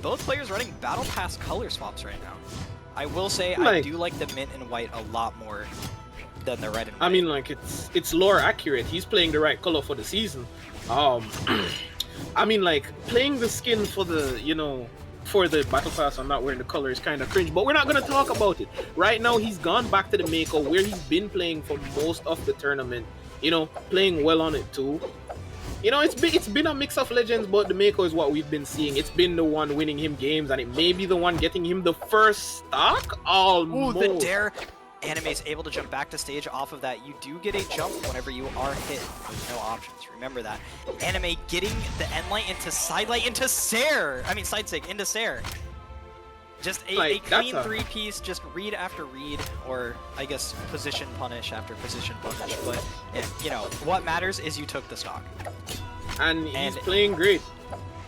Both players running Battle Pass color swaps right now. I will say I do like the mint and white a lot more than the red and white. I mean, like it's lore accurate. He's playing the right color for the season. I mean, like playing the skin for the, you know, for the battle pass on not wearing the color is kind of cringe. But we're not gonna talk about it right now. He's gone back to the Mako where he's been playing for most of the tournament. You know, playing well on it too. You know, it's been a mix of legends, but the Mako is what we've been seeing. It's been the one winning him games, and it may be the one getting him the first stock. Almost. Ooh, the dare. Anime is able to jump back to stage off of that. You do get a jump whenever you are hit with no options. Remember that. Anime getting the end light into side light into Sair. I mean side sig into Sair. Just a clean 3-piece, just read after read, or I guess position punish after position punish. But you know what matters is you took the stock. And he's playing great.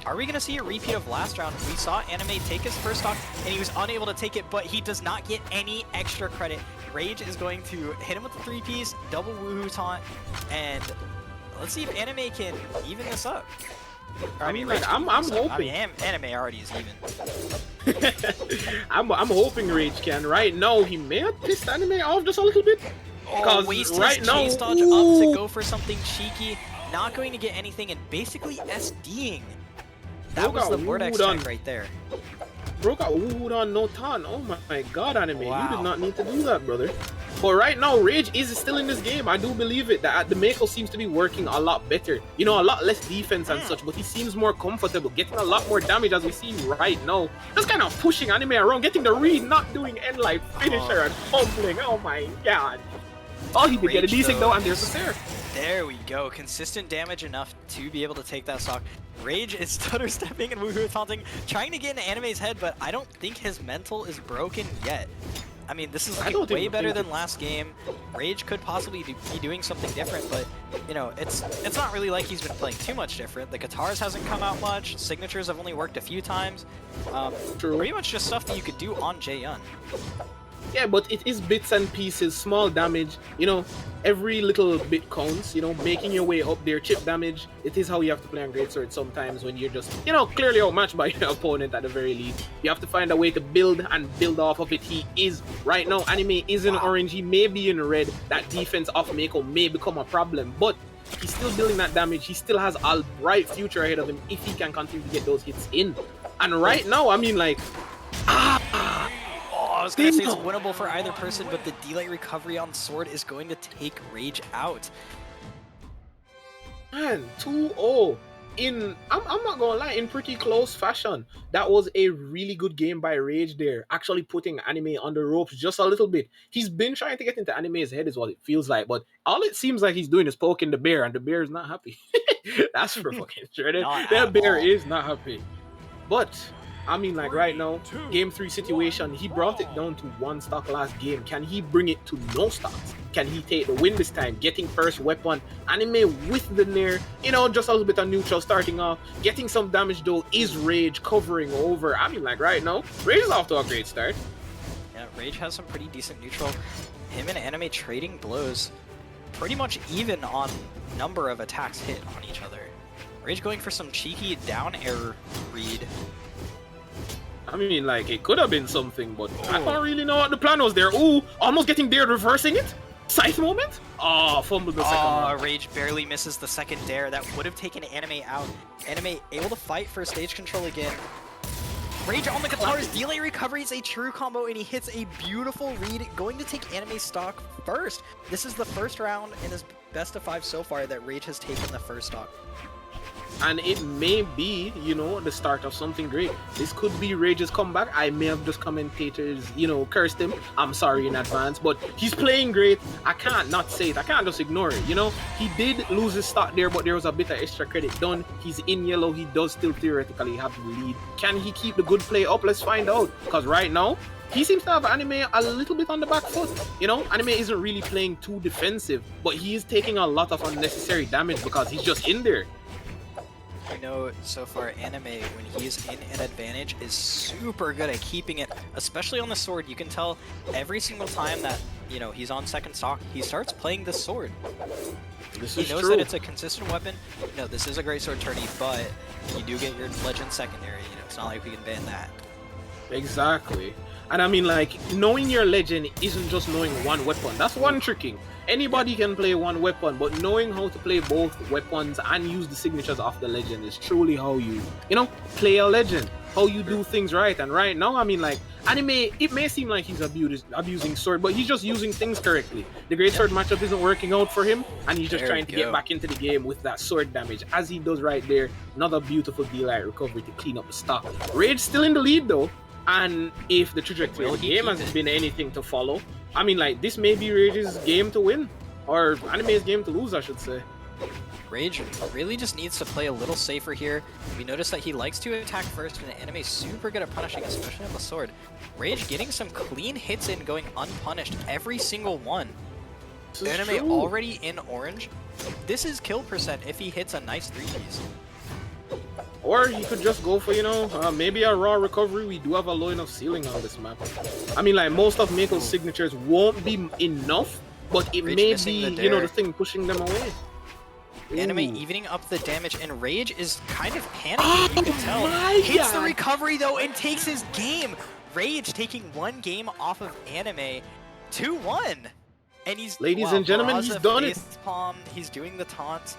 Are we going to see a repeat of last round? We saw Anime take his first stock, and he was unable to take it, but he does not get any extra credit. Rage is going to hit him with the 3-piece, double woohoo taunt, and let's see if Anime can even this up. I mean, like, I'm hoping. I mean, Anime already is even. I'm hoping Rage can. Right now, he may have pissed Anime off just a little bit. Oh, waste his chase dodge up to go for something cheeky. Not going to get anything, and basically SDing. That was the Vortex check right there. Bro got wooed on no ton. Oh my god, Anime. Wow. You did not need to do that, brother. But right now, Rage is still in this game. I do believe it. That the Mako seems to be working a lot better. You know, a lot less defense and such, but he seems more comfortable, getting a lot more damage as we see right now. Just kind of pushing Anime around, getting the read, not doing end life finisher and humbling. Oh my god. Oh, he did get a decent though, and there's the Sair. There we go. Consistent damage enough to be able to take that stock. Rage is stutter stepping and woohoo taunting, trying to get into Anime's head, but I don't think his mental is broken yet. I mean, this is looking way better than last game. Rage could possibly be doing something different, but you know, it's not really like he's been playing too much different. The guitars hasn't come out much. Signatures have only worked a few times. Pretty much just stuff that you could do on Jaehyun. Yeah, but it is bits and pieces, small damage, you know, every little bit counts, you know, making your way up there, chip damage. It is how you have to play on Greatsword sometimes when you're just, you know, clearly outmatched by your opponent at the very least. You have to find a way to build and build off of it. He is, right now, Anime is in orange, he may be in red. That defense off Mako may become a problem, but he's still building that damage. He still has a bright future ahead of him if he can continue to get those hits in. And right now, I mean, like, I was going to say it's winnable for either person, but the delay recovery on Sword is going to take Rage out. Man, 2-0 in, I'm not gonna lie, in pretty close fashion. That was a really good game by Rage there, actually putting Anime on the ropes just a little bit. He's been trying to get into Anime's head is what it feels like, but all it seems like he's doing is poking the bear, and the bear is not happy. That's for fucking sure. That bear is not happy. But I mean, like right now, game 3 situation, he brought it down to 1 stock last game. Can he bring it to no stocks? Can he take the win this time? Getting first weapon, Anime with the Nair, you know, just a little bit of neutral starting off. Getting some damage though, is Rage covering over? I mean, like right now, Rage is off to a great start. Yeah, Rage has some pretty decent neutral. Him and Anime trading blows, pretty much even on number of attacks hit on each other. Rage going for some cheeky down air read. I mean, like, it could have been something, but I don't really know what the plan was there. Ooh, almost getting dared, reversing it. Scythe moment? Oh, fumbled the second one. Rage barely misses the second dare. That would have taken Anime out. Anime able to fight for stage control again. Rage on the guitars, delay recovery is a true combo, and he hits a beautiful read, going to take anime stock first. This is the first round in his best of 5 so far that Rage has taken the first stock. And it may be, you know, the start of something great. This could be Rage's comeback. I may have just commentators, you know, cursed him. I'm sorry in advance, but he's playing great. I can't not say it. I can't just ignore it, you know? He did lose his start there, but there was a bit of extra credit done. He's in yellow. He does still theoretically have the lead. Can he keep the good play up? Let's find out. Because right now, he seems to have Anime a little bit on the back foot. You know, Anime isn't really playing too defensive, but he is taking a lot of unnecessary damage because he's just in there. I know so far Anime, when he's in an advantage, is super good at keeping it, especially on the sword. You can tell every single time that, you know, he's on second stock, he starts playing the sword. He knows that it's a consistent weapon. No, this is a Greatsword tourney, but you do get your legend secondary. You know, it's not like we can ban that. Exactly. And I mean, like, knowing your legend isn't just knowing one weapon. That's one tricking. Anybody can play one weapon, but knowing how to play both weapons and use the signatures of the legend is truly how you know, play a legend. How you do things right. And right now, I mean, like, Anime, it may seem like he's abusing sword, but he's just using things correctly. The Greatsword matchup isn't working out for him, and he's just trying to get back into the game with that sword damage, as he does right there. Another beautiful delay recovery to clean up the stock. Rage still in the lead, though. And if the trajectory of the game has been anything to follow, I mean, like, this may be Rage's game to win. Or Anime's game to lose, I should say. Rage really just needs to play a little safer here. We notice that he likes to attack first, and Anime's super good at punishing, especially on the sword. Rage getting some clean hits in, going unpunished, every single one. Anime already in orange. This is kill percent if he hits a nice 3-piece. Or he could just go for, you know, maybe a raw recovery. We do have a low enough ceiling on this map. I mean, like, most of Mako's signatures won't be enough, but it may be, you know, the thing pushing them away. Anime evening up the damage, and Rage is kind of panicking, you can tell. Hits the recovery, though, and takes his game. Rage taking one game off of Anime. 2-1. And he's, ladies and gentlemen, he's done it. Palm. He's doing the taunt.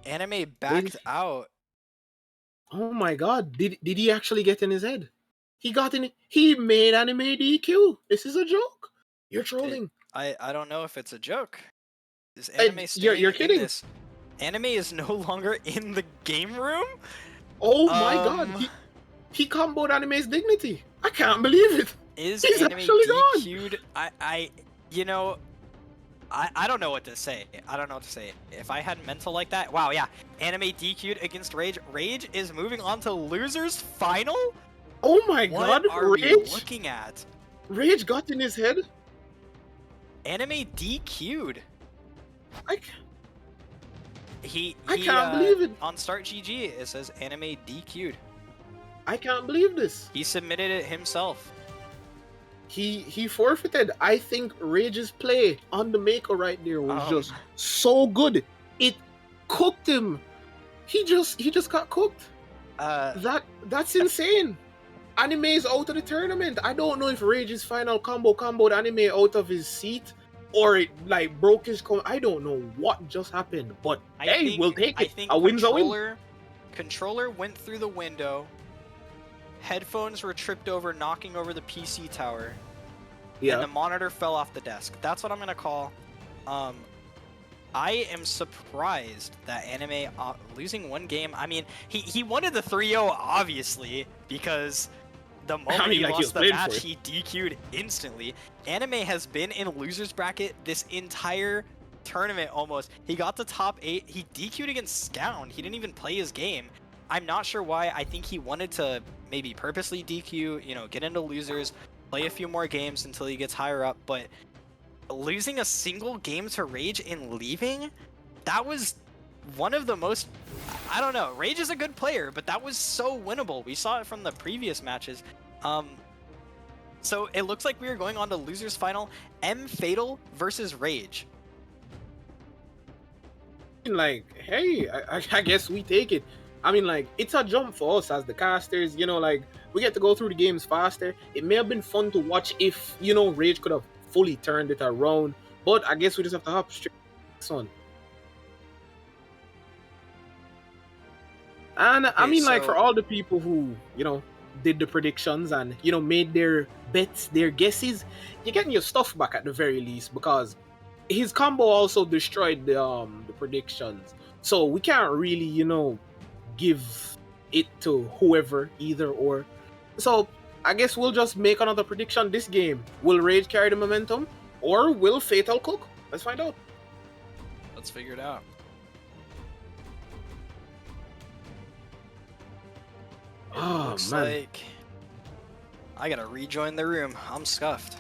Anime backed out. Oh my god, did he actually get in his head? He got in, he made Anime DQ. This is a joke. You're trolling. I don't know if it's a joke. Is Anime you're kidding. This? Anime is no longer in the game room? Oh my god, he comboed Anime's dignity. I can't believe it. Is He's Anime actually DQ'd? You know, I don't know what to say. I don't know what to say. If I had mental like that, wow, yeah. Anime DQ'd against Rage. Rage is moving on to losers final? Oh my god, what are we looking at? Rage got in his head? Anime DQ'd. I can't believe it. On Start GG, it says Anime DQ'd. I can't believe this. He submitted it himself. He forfeited. I think Rage's play on the Mako right there was just so good. It cooked him. He just got cooked. That's insane. Anime is out of the tournament. I don't know if Rage's final comboed Anime out of his seat, or it like broke his I don't know what just happened, but we'll take it. A win's a win. Controller went through the window. Headphones were tripped over, knocking over the PC tower. Yeah. And the monitor fell off the desk. That's what I'm gonna call. I am surprised that Anime losing one game. I mean, he wanted the 3-0 obviously, because the moment he lost the match, he DQ'd instantly. Anime has been in losers bracket this entire tournament almost. He got to top 8. He DQ'd against Scound. He didn't even play his game. I'm not sure why. I think he wanted to maybe purposely DQ, you know, get into losers, play a few more games until he gets higher up, but losing a single game to Rage and leaving, that was one of the most, I don't know, Rage is a good player, but that was so winnable. We saw it from the previous matches. So it looks like we are going on to losers final, Fatal versus Rage. Like, hey, I guess we take it. I mean, like, it's a jump for us as the casters, you know, like, we get to go through the games faster. It may have been fun to watch if, you know, Rage could have fully turned it around, but I guess we just have to hop straight to the next one. And I mean, like, for all the people who, you know, did the predictions and made their bets, their guesses, you're getting your stuff back at the very least, because his combo also destroyed the predictions. So we can't really give it to whoever, either or. So I guess we'll just make another prediction this game. Will Rage carry the momentum, or will Fatal cook? Let's find out. Let's figure it out. Oh, Looks man. like I gotta rejoin the room. I'm scuffed.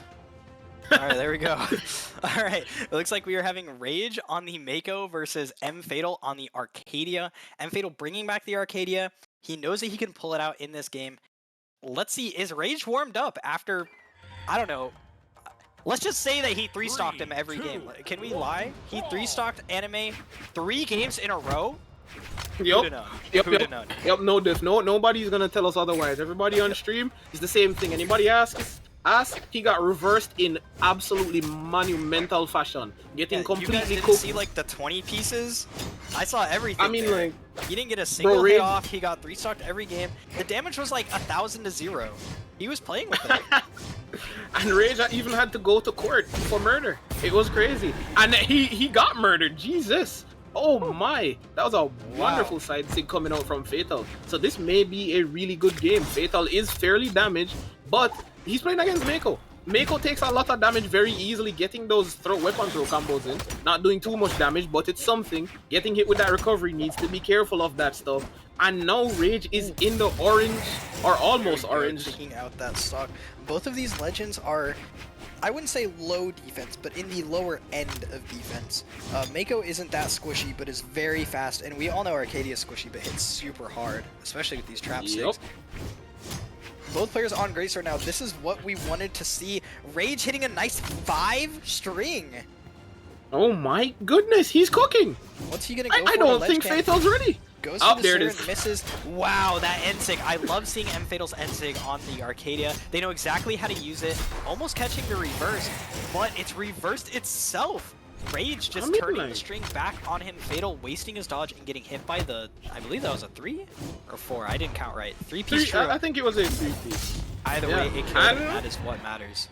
Alright, there we go. Alright, it looks like we are having Rage on the Mako versus M Fatal on the Arcadia. M Fatal bringing back the Arcadia. He knows that he can pull it out in this game. Let's see, is Rage warmed up after, I don't know, let's just say that he 3-stocked him every game. Can we lie? He 3-stocked Anime 3 games in a row? Yep. Yep. No diff. Nobody's gonna tell us otherwise. Everybody on stream is the same thing. Anybody ask, he got reversed in absolutely monumental fashion, getting completely you guys didn't cooked. see like the 20 pieces? I saw everything. I mean, there. like, he didn't get a single Rage- hit off. He got 3-stocked every game. The damage was like 1,000 to 0. He was playing with it. And Rage even had to go to court for murder. It was crazy, and he got murdered. Jesus. Oh my, that was a wonderful side sig coming out from Fatal. So this may be a really good game. Fatal is fairly damaged, but he's playing against Mako. Mako takes a lot of damage very easily, getting those weapon throw combos in. Not doing too much damage, but it's something. Getting hit with that recovery needs to be careful of that stuff. And now Rage is in the orange, or almost orange. Taking out that stock. Both of these legends are, I wouldn't say low defense, but in the lower end of defense. Mako isn't that squishy, but is very fast, and we all know Arcadia is squishy, but hits super hard, especially with these trap sticks. Both players on Greatsword now. This is what we wanted to see. Rage hitting a nice 5 string. Oh my goodness, he's cooking. What's he gonna go for? I don't think Fatal's ready. Goes Up for there the it sword, is. misses. Wow, that N-Sig. I love seeing M Fatal's N-Sig on the Arcadia. They know exactly how to use it. Almost catching the reverse, but it's reversed itself. Rage just turning the string back on him. Fatal wasting his dodge and getting hit by the, I believe that was a 3 or 4. I didn't count right. 3-piece true. I think it was a 3-piece. Either way, it killed him. That is what matters.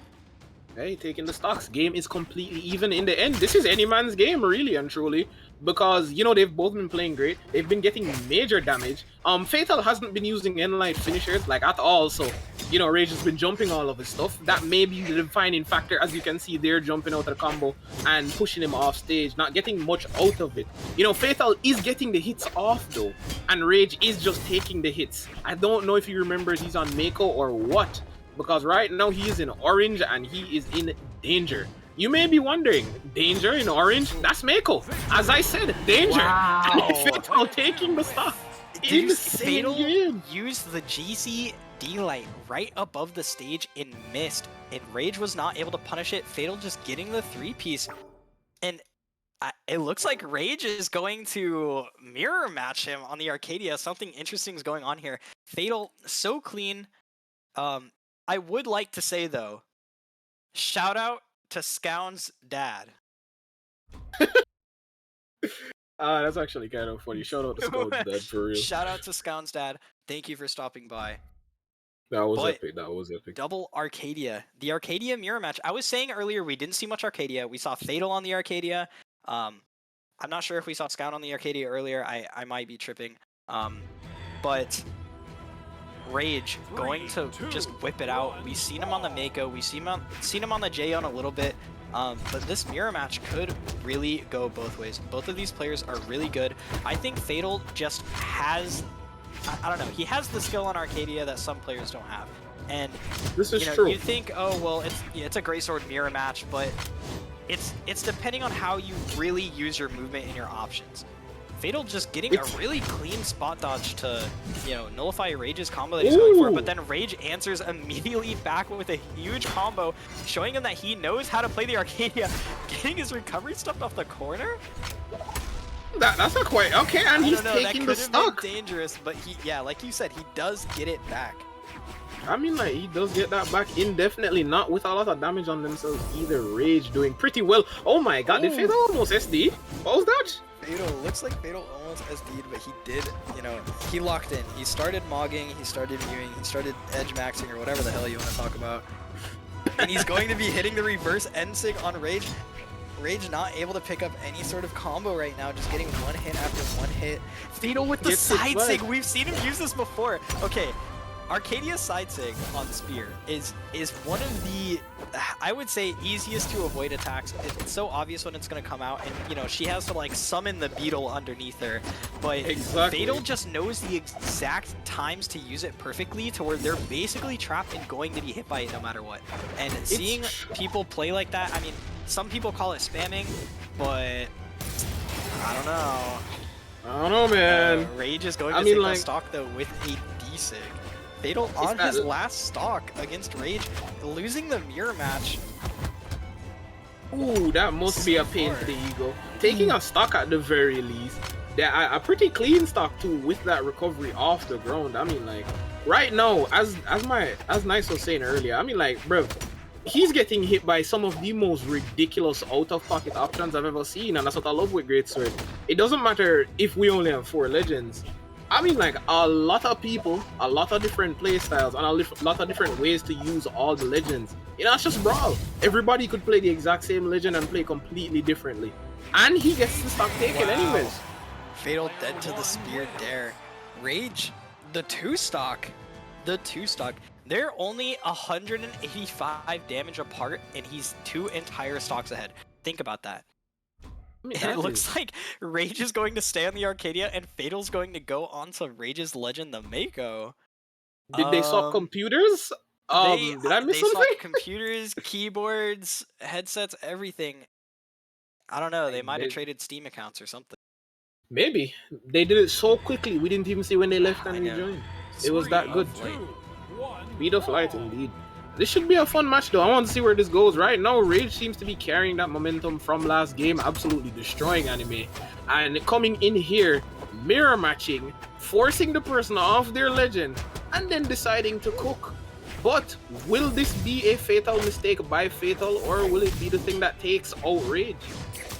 Hey, taking the stocks. Game is completely even in the end. This is any man's game, really and truly, because they've both been playing great. They've been getting major damage. Fatal hasn't been using N-Light finishers like at all, so Rage has been jumping all of his stuff. That may be the defining factor, as you can see there, jumping out of the combo and pushing him off stage, not getting much out of it. Fatal is getting the hits off though, and Rage is just taking the hits. I don't know if you remember he's on Mako or what, because right now he is in orange and he is in danger. You may be wondering, danger in orange? That's Mako. As I said, danger. Wow. Fatal taking the stuff. Fatal used the GC D-Light right above the stage and missed, and Rage was not able to punish it. Fatal just getting the 3-piece, and it looks like Rage is going to mirror match him on the Arcadia. Something interesting is going on here. Fatal, so clean. I would like to say though, shout out to Scound's dad. That's actually kind of funny. Shout out to Scound's dad, for real. Shout out to Scound's dad. Thank you for stopping by. That was epic. That was epic. Double Arcadia. The Arcadia mirror match. I was saying earlier we didn't see much Arcadia. We saw Fatal on the Arcadia. I'm not sure if we saw Scout on the Arcadia earlier. I might be tripping. But Rage going to just whip it out. We've seen him on the Mako. We've seen him on the Jaeon a little bit. But this mirror match could really go both ways. Both of these players are really good. I think Fatal just has, I don't know, he has the skill on Arcadia that some players don't have. And this is true. You think, oh well, it's a Greatsword mirror match, but it's depending on how you really use your movement and your options. Fatal just getting a really clean spot dodge to, nullify Rage's combo that he's going for, but then Rage answers immediately back with a huge combo, showing him that he knows how to play the Arcadia, getting his recovery stuffed off the corner? That's not quite okay, and he's taking the stock. Dangerous, but like you said, he does get it back. I mean, like, he does get that back indefinitely, not with a lot of damage on themselves either. Rage doing pretty well. Oh my god, did Fatal almost SD? What was that? Fatal looks like Fatal almost SD'd, but he did, you know, he locked in. He started mogging, he started viewing, he started edge maxing or whatever the hell you want to talk about. And he's going to be hitting the reverse N-Sig on Rage. Rage not able to pick up any sort of combo right now, just getting one hit after one hit. Fatal with the Gets it side right. sig. We've seen him use this before. Okay, Arcadia's side sig on Spear is one of the, I would say, easiest to avoid attacks. It's so obvious when it's going to come out, and you know, she has to like summon the beetle underneath her, but Exactly. Fatal just knows the exact times to use it perfectly to where they're basically trapped and going to be hit by it no matter what. And seeing people play like that, I mean, some people call it spamming, but I don't know. I don't know, man. Rage is going I to mean, take like- a stock though with a D-Sig. Fatal on not- his last stock against Rage, losing the mirror match. Ooh, that must be a pain to the ego. Taking a stock at the very least. A pretty clean stock too with that recovery off the ground. I mean, like, right now, as Nice was saying earlier, I mean, like, bro, he's getting hit by some of the most ridiculous out-of-pocket options I've ever seen, and that's what I love with Greatsword. It doesn't matter if we only have 4 legends. I mean, like, a lot of people, a lot of different playstyles, and a lot of different ways to use all the legends. You know, it's just Brawl. Everybody could play the exact same legend and play completely differently. And he gets the stock taken anyways. Fatal dead to the Spear Dare. Rage, the 2-stock. The 2-stock. They're only 185 damage apart, and he's 2 entire stocks ahead. Think about that. I mean, And it looks like Rage is going to stay on the Arcadia, and Fatal's going to go on to Rage's legend, the Mako. Did they swap computers? Did I miss they something? swapped computers, keyboards, headsets, everything. I don't know. They might have traded Steam accounts or something. Maybe. They did it so quickly, we didn't even see when they left I and know. rejoined. It was that good. 2, 1, Speed of light, indeed. This should be a fun match, though. I want to see where this goes. Right now, Rage seems to be carrying that momentum from last game, absolutely destroying Anime. And coming in here, mirror matching, forcing the person off their legend, and then deciding to cook. But will this be a fatal mistake by Fatal, or will it be the thing that takes out Rage?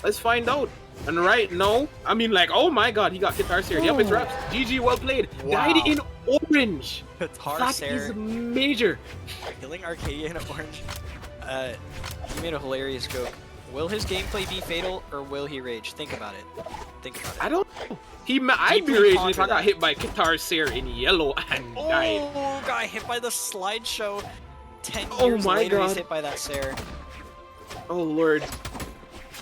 Let's find out. And right now, I mean, like, oh my god, he got Guitar Seared. Yep, it's wraps. GG, well played. Wow. Died in orange. Guitar That Seared. is major. Killing Arcadia in orange. He made a hilarious joke. Will his gameplay be Fatal, or will he Rage? Think about it. Think about it. I don't know. I'd be Deeply raging ponder if I got that. hit by Guitar Sear in yellow and died. Oh, got hit by the slideshow. 10 Oh years my later, he's God. hit by that Sarah. Oh lord.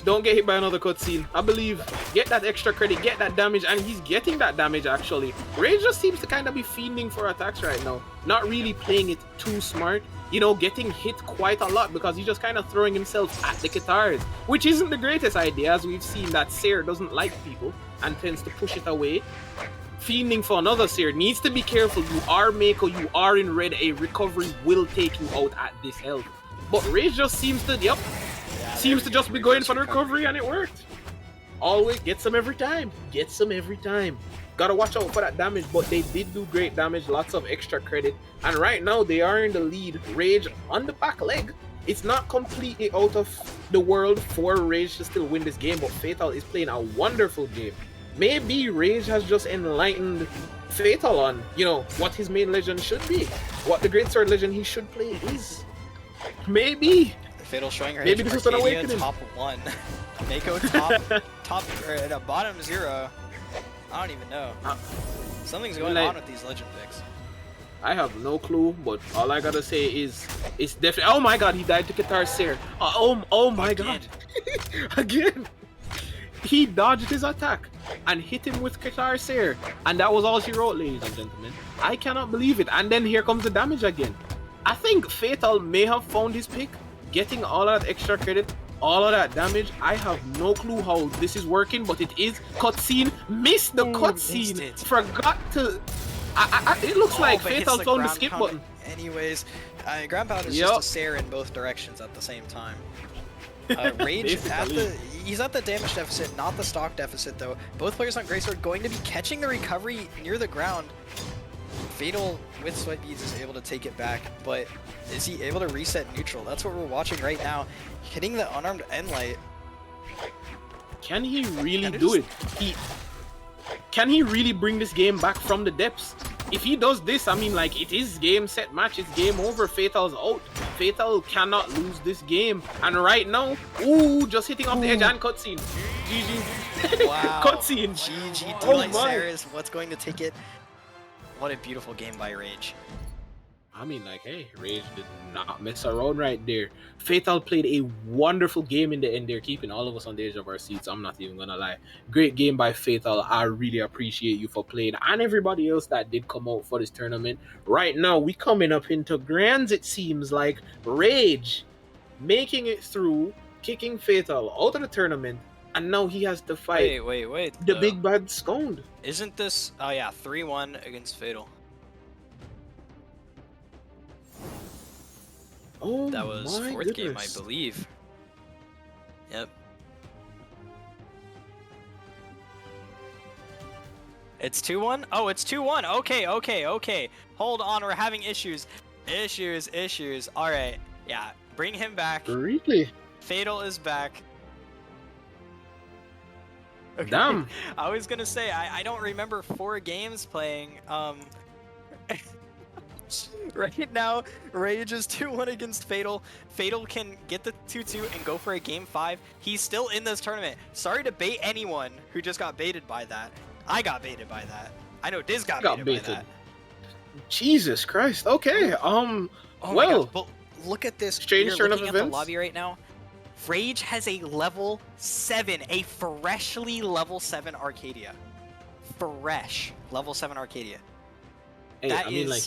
Don't get hit by another cutscene. I believe. Get that extra credit, get that damage, and he's getting that damage actually. Rage just seems to kind of be fiending for attacks right now. Not really playing it too smart. You know, getting hit quite a lot because he's just kind of throwing himself at the guitars, which isn't the greatest idea, as we've seen that Sear doesn't like people and tends to push it away. Fiending for another Sear. Needs to be careful. You are Mako, you are in red. A recovery will take you out at this health. But Rage just seems to, yep, seems to just be going for the recovery, and it worked. Always gets them every time. Gets them every time. Gotta watch out for that damage, but they did do great damage, lots of extra credit. And right now they are in the lead. Rage on the back leg. It's not completely out of the world for Rage to still win this game, but Fatal is playing a wonderful game. Maybe Rage has just enlightened Fatal on, you know, what his main legend should be. What the Greatsword legend he should play is. Maybe. Fatal showing her Maybe age. this was an Arcadia awakening. top 1. Mako top or bottom 0. I don't even know. Something's going like- on with these legend picks. I have no clue, but all I gotta say is it's definitely. Oh my god, he died to Guitar Sear. Oh my god. Again. He dodged his attack and hit him with Guitar Sear. And that was all she wrote, ladies and gentlemen. I cannot believe it. And then here comes the damage again. I think Fatal may have found his pick, getting all of that extra credit, all of that damage. I have no clue how this is working, but it is. Cutscene. Missed the cutscene. missed it. Forgot to. It looks like but hits Fatal found the ground skip pound button. Anyways, ground pound is Yup. just a Sarah in both directions at the same time. Rage Basically. he's at the damage deficit, not the stock deficit though. Both players on Greatsword going to be catching the recovery near the ground. Fatal with Sweat Beads is able to take it back, but is he able to reset neutral? That's what we're watching right now. Hitting the unarmed end light. can he really do it? Can he really bring this game back from the depths? If he does this, I mean, like, it is game, set, match. It's game over. Fatal's out. Fatal cannot lose this game. And right now, ooh, just hitting off the edge and cutscene. GG. Wow. Cutscene. GG. Oh Delight my. Saris, what's going to take it? What a beautiful game by Rage. I mean, like, hey, Rage did not mess around right there. Fatal played a wonderful game in the end there, keeping all of us on the edge of our seats. I'm not even gonna lie. Great game by Fatal. I really appreciate you for playing, and everybody else that did come out for this tournament. Right now, we coming up into grands, it seems like. Rage making it through, kicking Fatal out of the tournament, and now he has to fight Wait. the big bad Sconed. Isn't this... Oh yeah, 3-1 against Fatal. Oh, That was my fourth game, I goodness. believe. Yep. It's 2-1? Oh, it's 2-1. Okay. Hold on, we're having issues. Issues. Alright. Yeah, bring him back. Really? Fatal is back. Okay. Damn. I was gonna say, I don't remember 4 games playing. Right now, Rage is 2-1 against Fatal. Fatal can get the 2-2 and go for a game 5. He's still in this tournament. Sorry to bait anyone who just got baited by that. I got baited by that. I know Diz got baited by that. Jesus Christ. Okay. Oh well, my gosh, but look at this. strange We're turn of looking at the events. lobby right now. Rage has a level 7, a freshly level 7 Arcadia. Fresh level 7 Arcadia. hey, that I mean, is- like,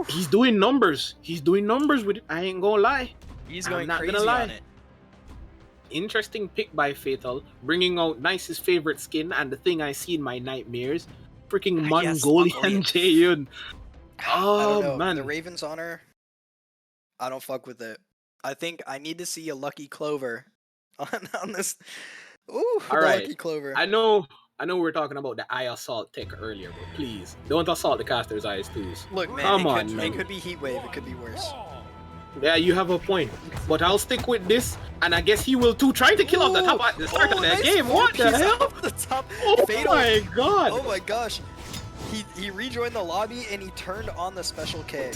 he's doing numbers. He's doing numbers with it. I ain't gonna lie. He's I'm going not crazy gonna lie. on it. Interesting pick by Fatal, bringing out Nice's favorite skin and the thing I see in my nightmares. Freaking Yes, Mongolian Mongolian. Jaehyun. I don't know. Oh man. The Raven's Honor, I don't fuck with it. I think I need to see a Lucky Clover on this. Ooh, All the right. Lucky Clover. I know we were talking about the eye assault tech earlier, but please don't assault the caster's eyes too. Look, man, Come it on, could, man. it could be Heat Wave. It could be worse. Yeah, you have a point. But I'll stick with this, and I guess he will too. Trying to kill off the top at the start of the nice game. What the four-piece hell? off the top. Oh Fatal. my god. Oh my gosh. He rejoined the lobby and he turned on the special K.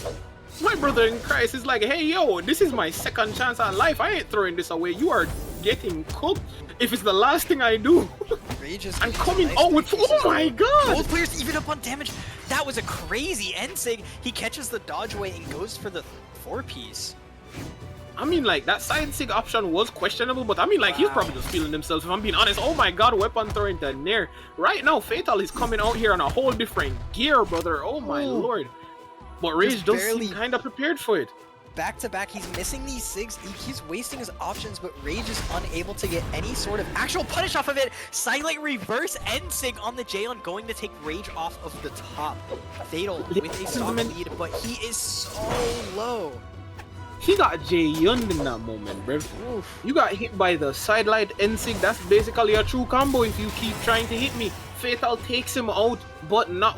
My brother in Christ is like, hey yo, this is my second chance at life. I ain't throwing this away. You are getting cooked if it's the last thing I do. Rage is I'm getting coming nice out with, pieces. oh my god. Both players even up on damage. That was a crazy Ensig. He catches the dodge away and goes for the 4-piece. I mean, like, that side sig option was questionable, but I mean, like, he's Wow. probably just feeling himself, if I'm being honest. Oh my god, weapon throwing to Nair. Right now, Fatal is coming out here on a whole different gear, brother. Oh my lord. But Rage Just does barely- seem kind of prepared for it. Back to back, he's missing these SIGs. He's wasting his options, but Rage is unable to get any sort of actual punish off of it. Silent reverse Ensig on the Jaylon, going to take Rage off of the top. Fatal with a stock lead, but he is so low. He got Jaehyun in that moment, bruv. You got hit by the sidelight Ensig. That's basically a true combo if you keep trying to hit me. Fatal takes him out, but not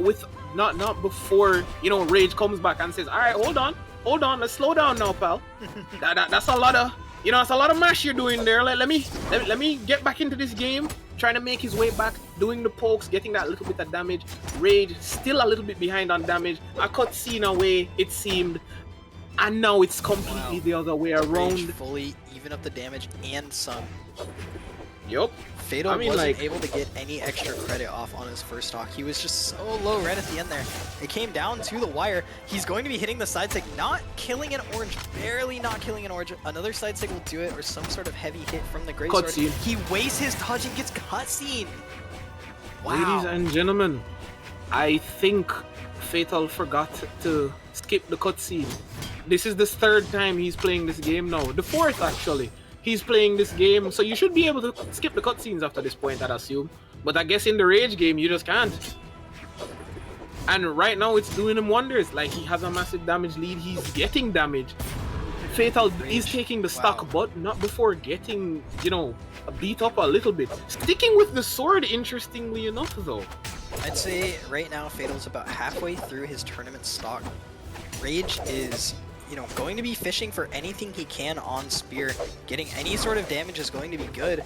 before, you know, Rage comes back and says, alright, hold on, let's slow down now, pal. That's a lot of, you know, that's a lot of mash you're doing there. Let me get back into this game. Trying to make his way back, doing the pokes, getting that little bit of damage. Rage still a little bit behind on damage. A cutscene away, it seemed. And now it's completely the other way Rage around. fully even up the damage and some. Yup. Fatal I mean, wasn't like- able to get any extra credit off on his first stock. He was just so low right at the end there. It came down to the wire. He's going to be hitting the side stick, not killing an orange, barely not killing an orange. Another side stick will do it, or some sort of heavy hit from the Greatsword. Cutscene. He wastes his dodge and gets cutscene. Wow. Ladies and gentlemen, I think Fatal forgot to skip the cutscene. This is the third time he's playing this game now. The fourth, actually. He's playing this game, so you should be able to skip the cutscenes after this point, I'd assume. But I guess in the Rage game, you just can't. And right now, it's doing him wonders. Like, he has a massive damage lead. He's getting damage. Fatal is taking the stock, but not before getting, you know, beat up a little bit. Sticking with the sword, interestingly enough, though. I'd say right now Fatal's about halfway through his tournament stock. Rage is, you know, going to be fishing for anything he can on Spear. Getting any sort of damage is going to be good.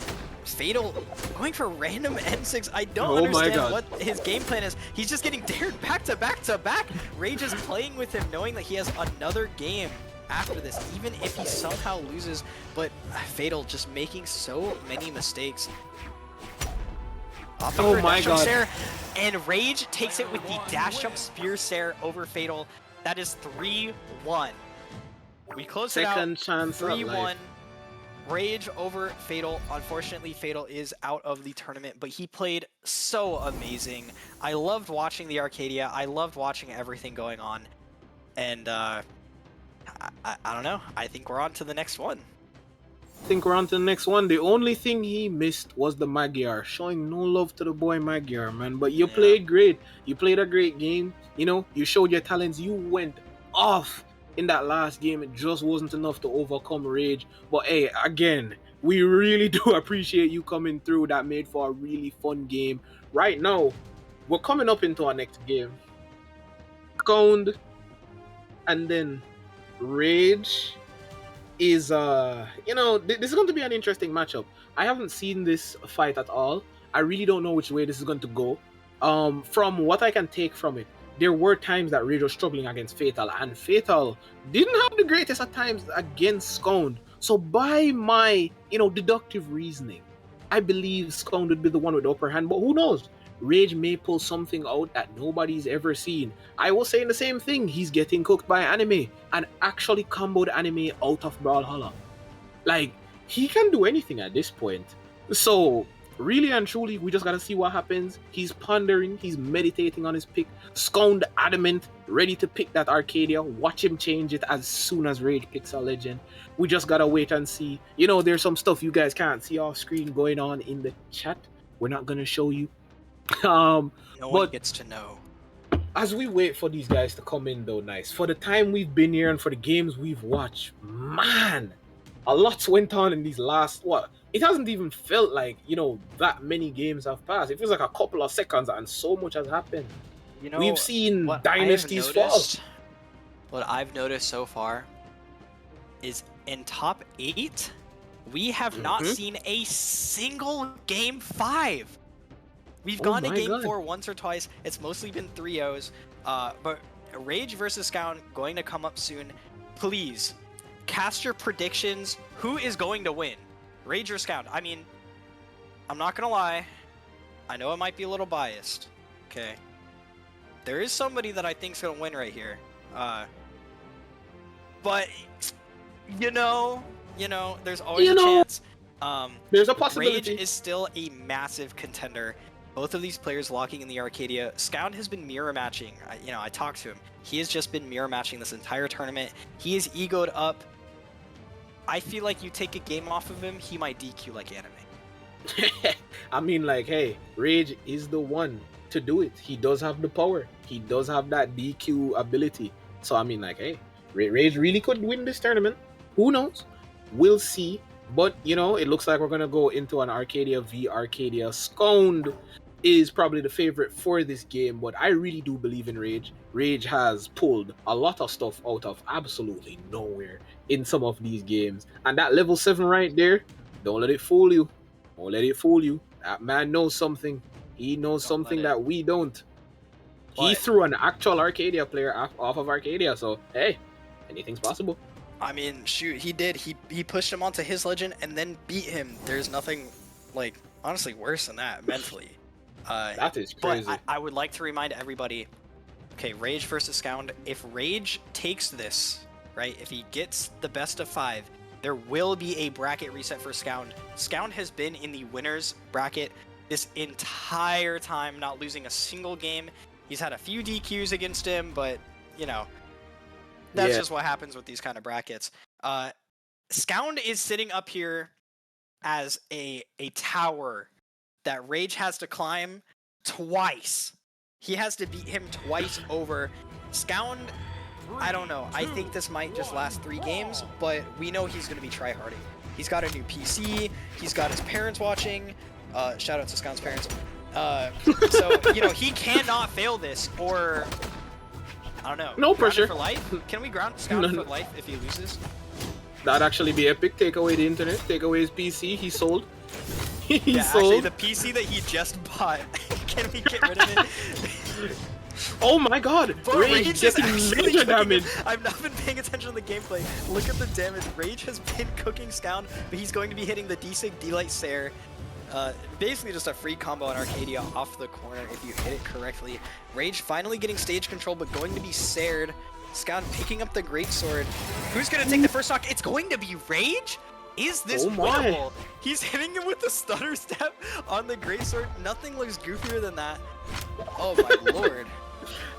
Fatal going for random N6. I don't Oh my understand God. what his game plan is. He's just getting dared back to back to back. Rage is playing with him, knowing that he has another game after this, even if he somehow loses. But Fatal just making so many mistakes. Oh my God. Sair, and Rage takes it with the dash jump spear Sair over Fatal. That is 3-1. We close Second it chance out. at 3-1. life. Rage over Fatal. Unfortunately, Fatal is out of the tournament, but he played so amazing. I loved watching the Arcadia. I loved watching everything going on. And I don't know. I think we're on to the next one. I think we're on to the next one. The only thing he missed was the Magyar, showing no love to the boy Magyar, man. But you played great. You played a great game. You know, you showed your talents. You went off in that last game. It just wasn't enough to overcome Rage. But hey, again, we really do appreciate you coming through. That made for a really fun game. Right now, we're coming up into our next game. Scound and then Rage is you know, this is going to be an interesting matchup. I haven't seen this fight at all. I really don't know which way this is going to go. From what I can take from it, there were times that Rage was struggling against Fatal, and Fatal didn't have the greatest at times against Scound. So by my, you know, deductive reasoning, I believe Scound would be the one with the upper hand, but who knows? Rage may pull something out that nobody's ever seen. I was saying the same thing. He's getting cooked by anime and actually comboed anime out of Brawlhalla. Like, he can do anything at this point. So, really and truly, we just gotta see what happens. He's pondering, he's meditating on his pick. Scound adamant, ready to pick that Arcadia. Watch him change it as soon as Rage picks a legend. We just gotta wait and see. You know, there's some stuff you guys can't see off screen going on in the chat. We're not gonna show you. No one gets to know. As we wait for these guys to come in though, nice. For the time we've been here and for the games we've watched, man, a lot's went on in these last, what? It hasn't even felt like, you know, that many games have passed. It feels like a couple of seconds and so much has happened. You know, we've seen what dynasties fall. What I've noticed so far is in top 8, we have not seen a single game 5. We've gone to game 4 once or twice. It's mostly been 3-0s. But Rage versus Scound going to come up soon. Please, cast your predictions. Who is going to win? Rage or Scound? I mean, I'm not going to lie. I know it might be a little biased. Okay. There is somebody that I think is going to win right here. But, you know, there's always a chance. There's a possibility. Rage is still a massive contender. Both of these players locking in the Arcadia. Scound has been mirror matching. I talked to him. He has just been mirror matching this entire tournament. He is egoed up. I feel like you take a game off of him, he might DQ like anime. I mean, like, hey, Rage is the one to do it. He does have the power. He does have that DQ ability. So, I mean, like, hey, Rage really could win this tournament. Who knows? We'll see. But, you know, it looks like we're going to go into an Arcadia v Arcadia. Scound is probably the favorite for this game, but I really do believe in Rage. Rage has pulled a lot of stuff out of absolutely nowhere in some of these games. And that level 7 right there, don't let it fool you. Don't let it fool you. That man knows something. He knows something that we don't. He threw an actual Arcadia player off of Arcadia, so hey, anything's possible. I mean, shoot, he did. He pushed him onto his legend and then beat him. There's nothing, like, honestly worse than that mentally. That is crazy. But I would like to remind everybody, okay, Rage versus Scound. If Rage takes this, right, if he gets the best of 5, there will be a bracket reset for Scound. Scound has been in the winners bracket this entire time, not losing a single game. He's had a few DQs against him, but, you know, that's just what happens with these kind of brackets. Scound is sitting up here as a tower that Rage has to climb twice. He has to beat him twice over. Scound, I don't know. I think this might just last 3 games, but we know he's going to be tryharding. He's got a new PC. He's got his parents watching. Shout out to Scound's parents. So, you know, he cannot fail this, or I don't know. No pressure. For life? Can we ground Scound for life if he loses? That'd actually be epic. Take away the internet. Take away his PC. He sold. He actually, sold. the PC that he just bought. Can we get rid of it? Oh my god! But Rage is getting actually major cooking damage. him. I've not been paying attention to the gameplay. Look at the damage. Rage has been cooking Scound, but he's going to be hitting the D-Sig D-Light Sair. Basically just a free combo on Arcadia off the corner if you hit it correctly. Rage finally getting stage control, but going to be Saired. Scound picking up the Greatsword. Who's going to take the first stock? It's going to be Rage? Is this winnable? He's hitting him with the stutter step on the Greatsword. Nothing looks goofier than that. Oh my lord.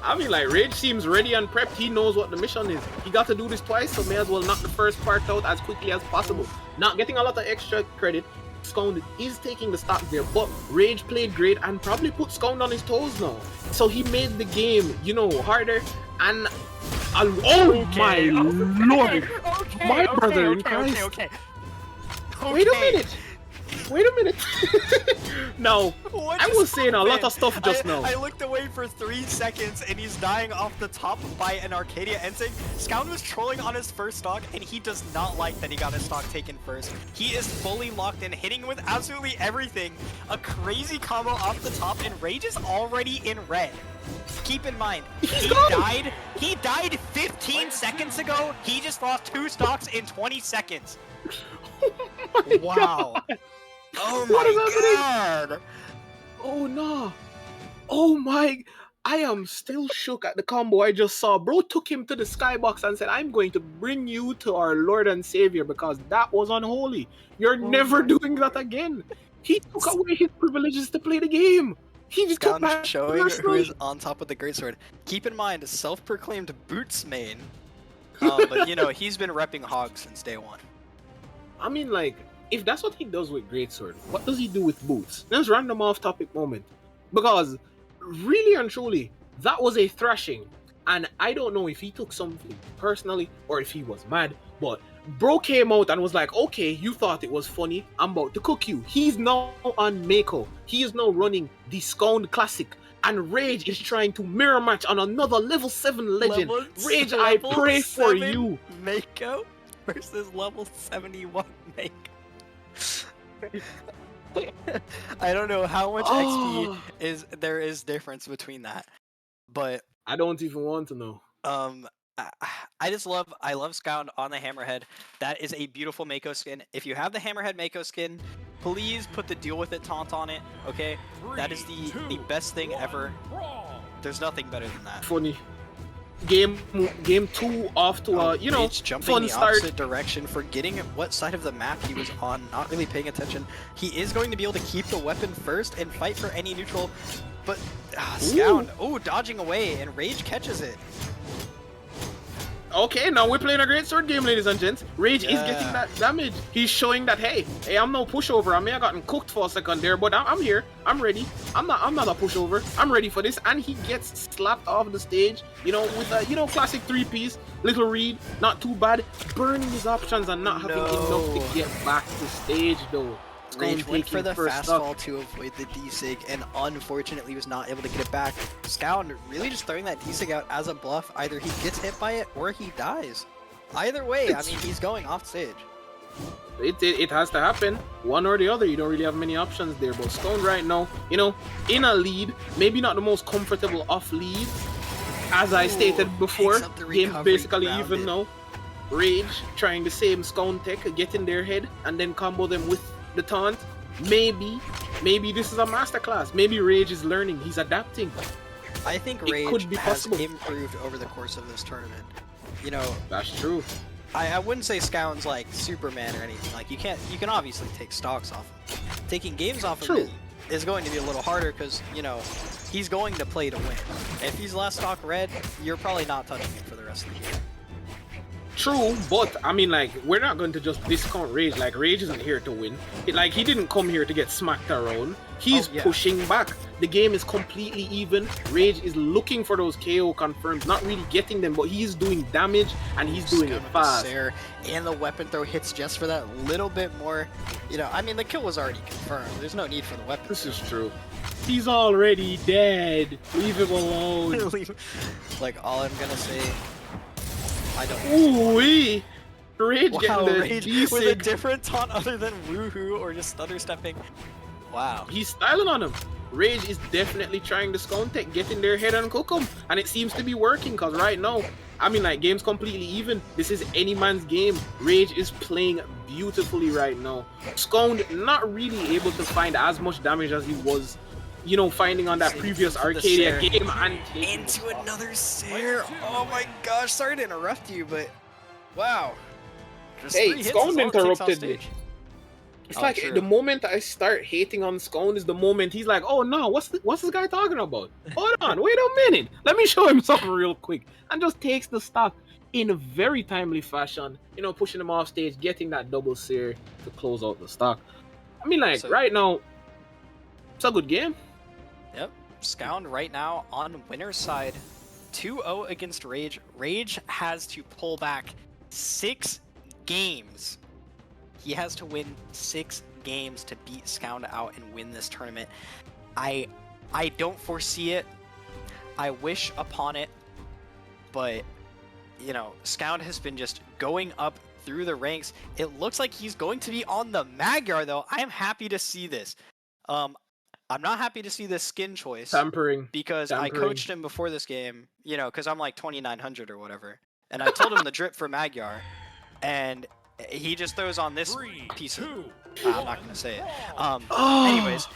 I mean, like, Rage seems ready and prepped. He knows what the mission is. He got to do this twice, so may as well knock the first part out as quickly as possible. Not getting a lot of extra credit. Scound is taking the stock there, but Rage played great and probably put Scound on his toes now. So he made the game, you know, harder and... oh my lord! My brother in Christ! Wait a minute! Wait a minute! No, What I just was saying a lot happened? of stuff just now. I looked away for 3 seconds and he's dying off the top by an Arcadia Ensing. Scound was trolling on his first stock and he does not like that he got his stock taken first. He is fully locked in, hitting with absolutely everything. A crazy combo off the top and Rage is already in red. Keep in mind, he died 15 seconds ago. He just lost 2 stocks in 20 seconds. Wow. Oh my god! Oh no! Oh my! I am still shook at the combo I just saw. Bro took him to the skybox and said, "I'm going to bring you to our Lord and Savior because that was unholy. You're never doing that again." He took away his privileges to play the game. He just took Scound back showing last who night. is on top of the Greatsword. Keep in mind, self-proclaimed Boots main. But you know, he's been repping Hog since day one. I mean, like, if that's what he does with Greatsword, what does he do with Boots? That's random off-topic moment. Because, really and truly, that was a thrashing. And I don't know if he took something personally or if he was mad, but bro came out and was like, okay, you thought it was funny, I'm about to cook you. He's now on Mako. He is now running the Scound Classic. And Rage is trying to mirror match on another level 7 legend. Rage, I pray for you. Mako versus level 71 Mako. I don't know how much XP there is difference between that, but I don't even want to know. I love Scound on the Hammerhead. That is a beautiful Mako skin. If you have the Hammerhead Mako skin, please put the deal with it taunt on it, okay? That is the best thing ever. There's nothing better than that. Funny. Game 2 off to a, you know, Rage jumping fun the start. opposite direction, forgetting what side of the map he was on, not really paying attention. He is going to be able to keep the weapon first and fight for any neutral, but Scound, dodging away, and Rage catches it. Okay, now we're playing a Greatsword game, ladies and gents. Rage is getting that damage. He's showing that, hey, I'm no pushover. I may have gotten cooked for a second there, but I'm here. I'm ready. I'm not a pushover. I'm ready for this. And he gets slapped off the stage, you know, with a, you know, classic 3-piece. Little read, not too bad. Burning his options and not having enough to get back to stage, though. Rage went for the fastfall to avoid the D-Sig and unfortunately was not able to get it back. Scound really just throwing that D-Sig out as a bluff. Either he gets hit by it or he dies. Either way, I mean, he's going off stage. It has to happen. One or the other. You don't really have many options there. But Scound right now, you know, in a lead, maybe not the most comfortable off lead. As I stated before, game basically even now. Rage trying the same Scound tech, get in their head and then combo them with the taunt. Maybe this is a masterclass. Maybe Rage is learning. He's adapting. I think Rage has improved over the course of this tournament. You know, that's true. I wouldn't say Scound's like Superman or anything. Like you can obviously take stocks off him. Taking games off of him is going to be a little harder because, you know, he's going to play to win. If he's last stock red, you're probably not touching him for the rest of the game. True, but I mean, like, we're not going to just discount Rage. Like, Rage isn't here to win. Like, he didn't come here to get smacked around. He's pushing back. The game is completely even. Rage is looking for those KO confirms, not really getting them, but he's doing damage and he's doing it fast. And the weapon throw hits just for that little bit more. You know, I mean, the kill was already confirmed. There's no need for the weapon. This is true. He's already dead. Leave him alone. Like, all I'm gonna say, I don't. Ooh-wee. Rage Wow, getting the Rage D with a sig. different taunt other than woohoo or just stutter stepping. Wow. He's styling on him. Rage is definitely trying the Scone tech, getting their head on Kokum, and it seems to be working. Cause right now, I mean, like, game's completely even. This is any man's game. Rage is playing beautifully right now. Scone not really able to find as much damage as he was, you know, finding on that previous Into the Arcadia Sair. game and taking Into the stock. another Sair. Oh my gosh, sorry to interrupt you, but wow. Just Hey, 3 hits Scone is all it takes off interrupted me. stage. It's Oh, like true. the moment I start hating on Scone is the moment he's like, "Oh no, what's this guy talking about? Hold on, wait a minute, let me show him something real quick," and just takes the stock in a very timely fashion. You know, pushing him off stage, getting that double sear to close out the stock. I mean, like So- right now, it's a good game. Yep. Scound right now on winner's side. 2-0 against Rage. Rage has to pull back 6 games. He has to win 6 games to beat Scound out and win this tournament. I don't foresee it. I wish upon it. But, you know, Scound has been just going up through the ranks. It looks like he's going to be on the Magyar, though. I am happy to see this. I'm not happy to see this skin choice Tampering. because I coached him before this game, you know, because I'm like 2,900 or whatever. And I told him the drip for Magyar, and he just throws on this 3, piece of... 2, I'm not going to say it. Oh. Anyways,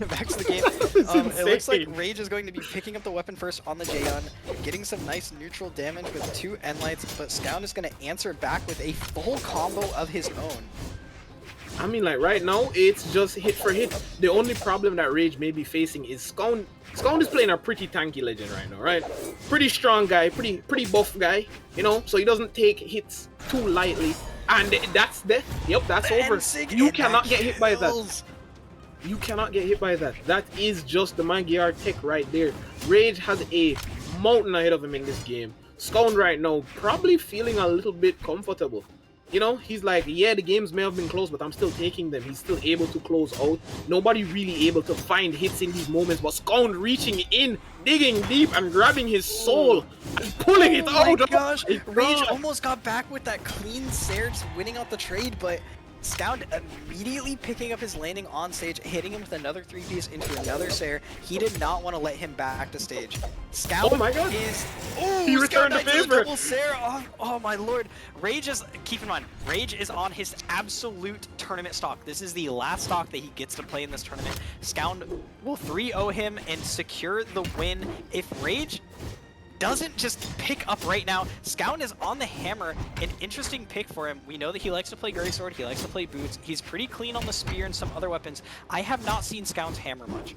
back to the game. It looks like Rage is going to be picking up the weapon first on the Jaeon, getting some nice neutral damage with 2 End-Lights, but Scound is going to answer back with a full combo of his own. I mean, like, right now, it's just hit for hit. The only problem that Rage may be facing is Scone. Scone is playing a pretty tanky legend right now, right? Pretty strong guy, pretty buff guy, you know? So he doesn't take hits too lightly. And that's death. Yep, that's over. You cannot get hit by that. You cannot get hit by that. That is just the Magyar tech right there. Rage has a mountain ahead of him in this game. Scone right now probably feeling a little bit comfortable. You know, he's like, yeah, the games may have been close, but I'm still taking them. He's still able to close out. Nobody really able to find hits in these moments, but Scone reaching in, digging deep, and grabbing his soul and pulling it out. Oh my gosh! my Rage God. almost got back with that clean Sair, winning out the trade, but Scound immediately picking up his landing on stage, hitting him with another 3-piece into another Sair. He did not want to let him back to stage. Scound Oh my God. is... Oh, He returned the Scound Knight to favor. double Sair. Oh my lord. Rage is... Keep in mind, Rage is on his absolute tournament stock. This is the last stock that he gets to play in this tournament. Scound will 3-0 him and secure the win. If Rage doesn't just pick up right now, Scound is on the hammer. An interesting pick for him. We know that he likes to play Greatsword, he likes to play boots. He's pretty clean on the spear and some other weapons. I have not seen Scound's hammer much.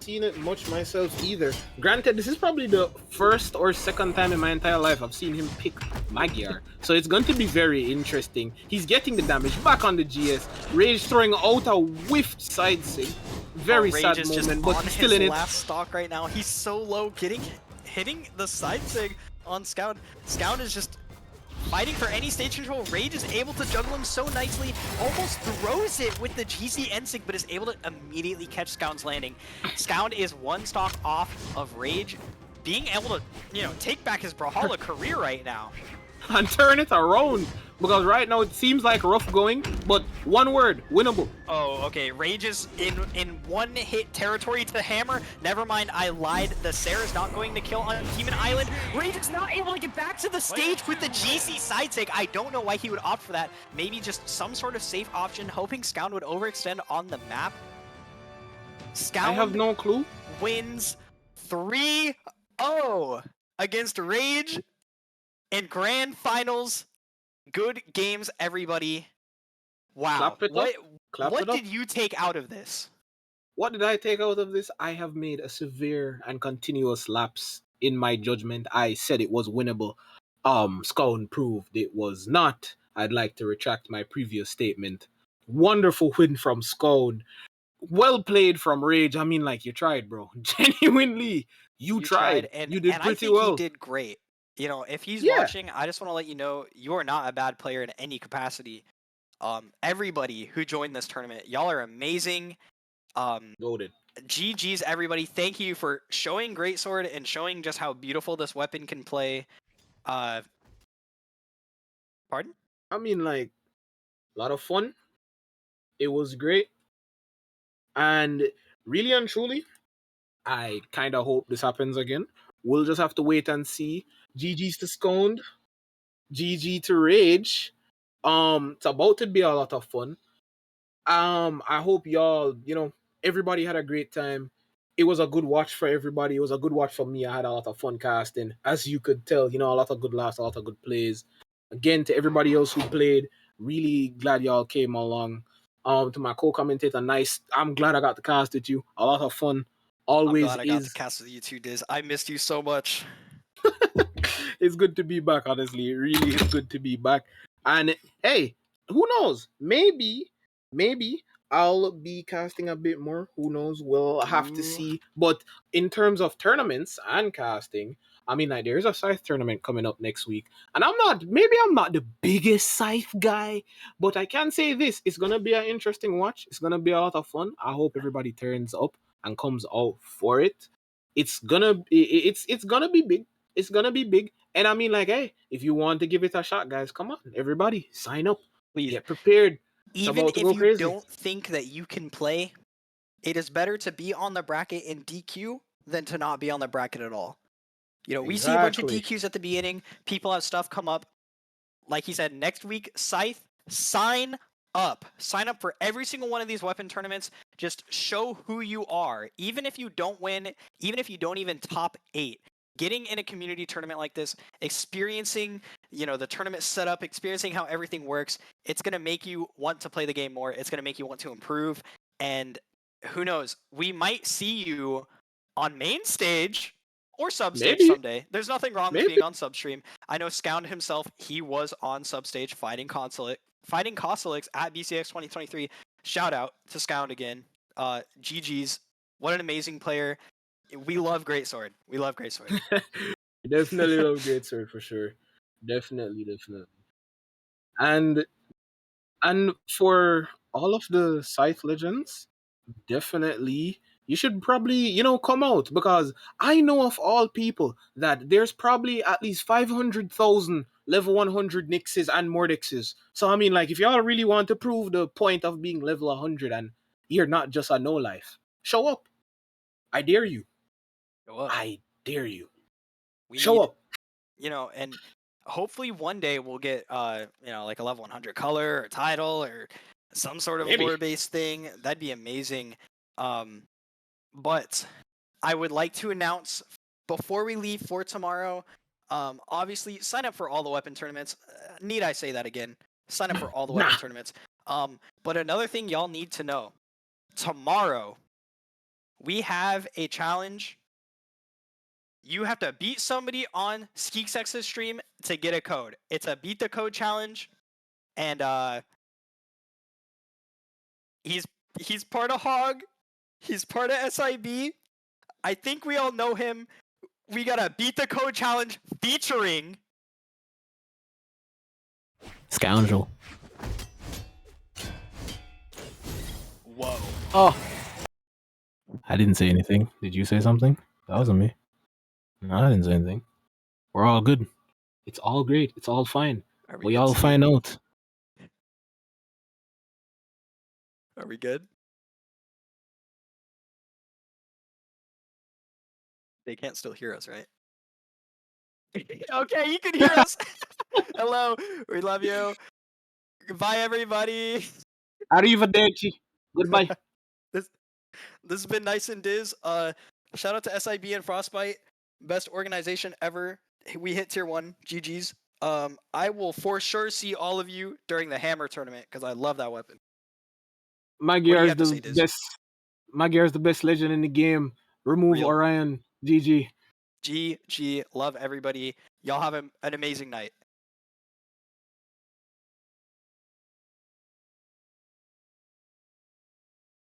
Seen it much myself either. Granted, this is probably the first or second time in my entire life I've seen him pick Magyar. So it's going to be very interesting. He's getting the damage back on the GS. Rage throwing out a whiffed side sig. Very Rage sad is moment, just but on he's still his in it. last stock right now. He's so low, hitting the side sig on Scound. Scound is just fighting for any stage control. Rage is able to juggle him so nicely, almost throws it with the GC Ensig, but is able to immediately catch Scound's landing. Scound is 1 stock off of Rage being able to, you know, take back his Brawlhalla career right now. And turn it around. Because right now it seems like rough going, but one word, winnable. Oh, okay. Rage is in 1-hit territory to hammer. Never mind, I lied. The Sair is not going to kill on Demon Island. Rage is not able to get back to the stage with the GC side take. I don't know why he would opt for that. Maybe just some sort of safe option, hoping Scound would overextend on the map. Scound I have no clue. wins 3-0 against Rage in grand finals. Good games, everybody. Wow. Clap it up. Clap What it up. did you take out of this? What did I take out of this? I have made a severe and continuous lapse in my judgment. I said it was winnable. Scone proved it was not. I'd like to retract my previous statement. Wonderful win from Scone. Well played from Rage. I mean, like, you tried, bro. Genuinely, you tried. And You did and pretty I think well. he did great. You know, if he's Yeah. watching, I just want to let you know you are not a bad player in any capacity. Everybody who joined this tournament, y'all are amazing. Goated. GG's everybody. Thank you for showing Greatsword and showing just how beautiful this weapon can play. Pardon? I mean, like, a lot of fun. It was great. And really and truly, I kind of hope this happens again. We'll just have to wait and see. GG's to Sconed, GG to Rage. It's about to be a lot of fun. I hope y'all, everybody had a great time. It was a good watch for everybody. It was a good watch for me. I had a lot of fun casting. As you could tell, a lot of good laughs, a lot of good plays. Again, to everybody else who played, really glad y'all came along. To my co-commentator, nice. I'm glad I got to cast with you. A lot of fun. I'm Always glad I got to is. cast with you too, Diz. I missed you so much. It's good to be back, honestly. It really is good to be back. And hey, who knows? Maybe I'll be casting a bit more. Who knows? We'll have to Ooh. see. But in terms of tournaments and casting, I mean, like, there's a Scythe tournament coming up next week. And maybe I'm not the biggest Scythe guy, but I can say this. It's going to be an interesting watch. It's going to be a lot of fun. I hope everybody turns up and comes out for it. It's gonna be big. It's gonna be big. And I mean, like, hey, if you want to give it a shot, guys, come on, everybody, sign up, Please. get prepared. It's Even about to if go you crazy. don't think that you can play, it is better to be on the bracket in DQ than to not be on the bracket at all. We see a bunch of Exactly. DQs at the beginning. People have stuff come up. Like he said, next week, Scythe, sign up. Sign up for every single one of these weapon tournaments. Just show who you are. Even if you don't win, even if you don't even top 8, getting in a community tournament like this, experiencing, the tournament setup, experiencing how everything works, it's going to make you want to play the game more. It's going to make you want to improve. And who knows, we might see you on main stage or substage Maybe. someday. There's nothing wrong with Maybe. being on substream. I know Scound himself, he was on substage fighting Kostelix at BCX 2023. Shout out to Scound again. GG's. What an amazing player. We love Greatsword. We love Greatsword. Definitely love Greatsword for sure. Definitely. And for all of the Scythe legends, definitely you should probably come out, because I know of all people that there's probably at least 500,000 level 100 Nixes and Mordexes. So I mean, like, if y'all really want to prove the point of being level 100 and you're not just a no life, show up. I dare you. Go up. I dare you. We Show need, up. and hopefully one day we'll get like a level 100 color or title or some sort of Maybe. lore-based thing. That'd be amazing. But I would like to announce before we leave for tomorrow, obviously sign up for all the weapon tournaments. Need I say that again? Sign up for all the weapon Nah. tournaments. But another thing y'all need to know, tomorrow we have a challenge. You have to beat somebody on Skeeksex's stream to get a code. It's a beat the code challenge, and he's part of Hog. He's part of SIB. I think we all know him. We got a beat the code challenge featuring Scoundrel. Whoa. Oh. I didn't say anything. Did you say something? That wasn't me. No, I didn't say anything. We're all good. It's all great. It's all fine. Are we We good, all T? find out. Are we good? They can't still hear us, right? Okay, you can hear us. Hello, we love you. Goodbye, everybody. Arrivederci. Goodbye. This has been Nice and Diz. Shout out to SIB and Frostbite, best organization ever. We hit tier 1. GG's. I will for sure see all of you during the Hammer tournament because I love that weapon. Magyar is have to the say, Diz? best. Magyar is the best legend in the game. Remove Real. Orion. GG. GG. Love everybody. Y'all have an amazing night.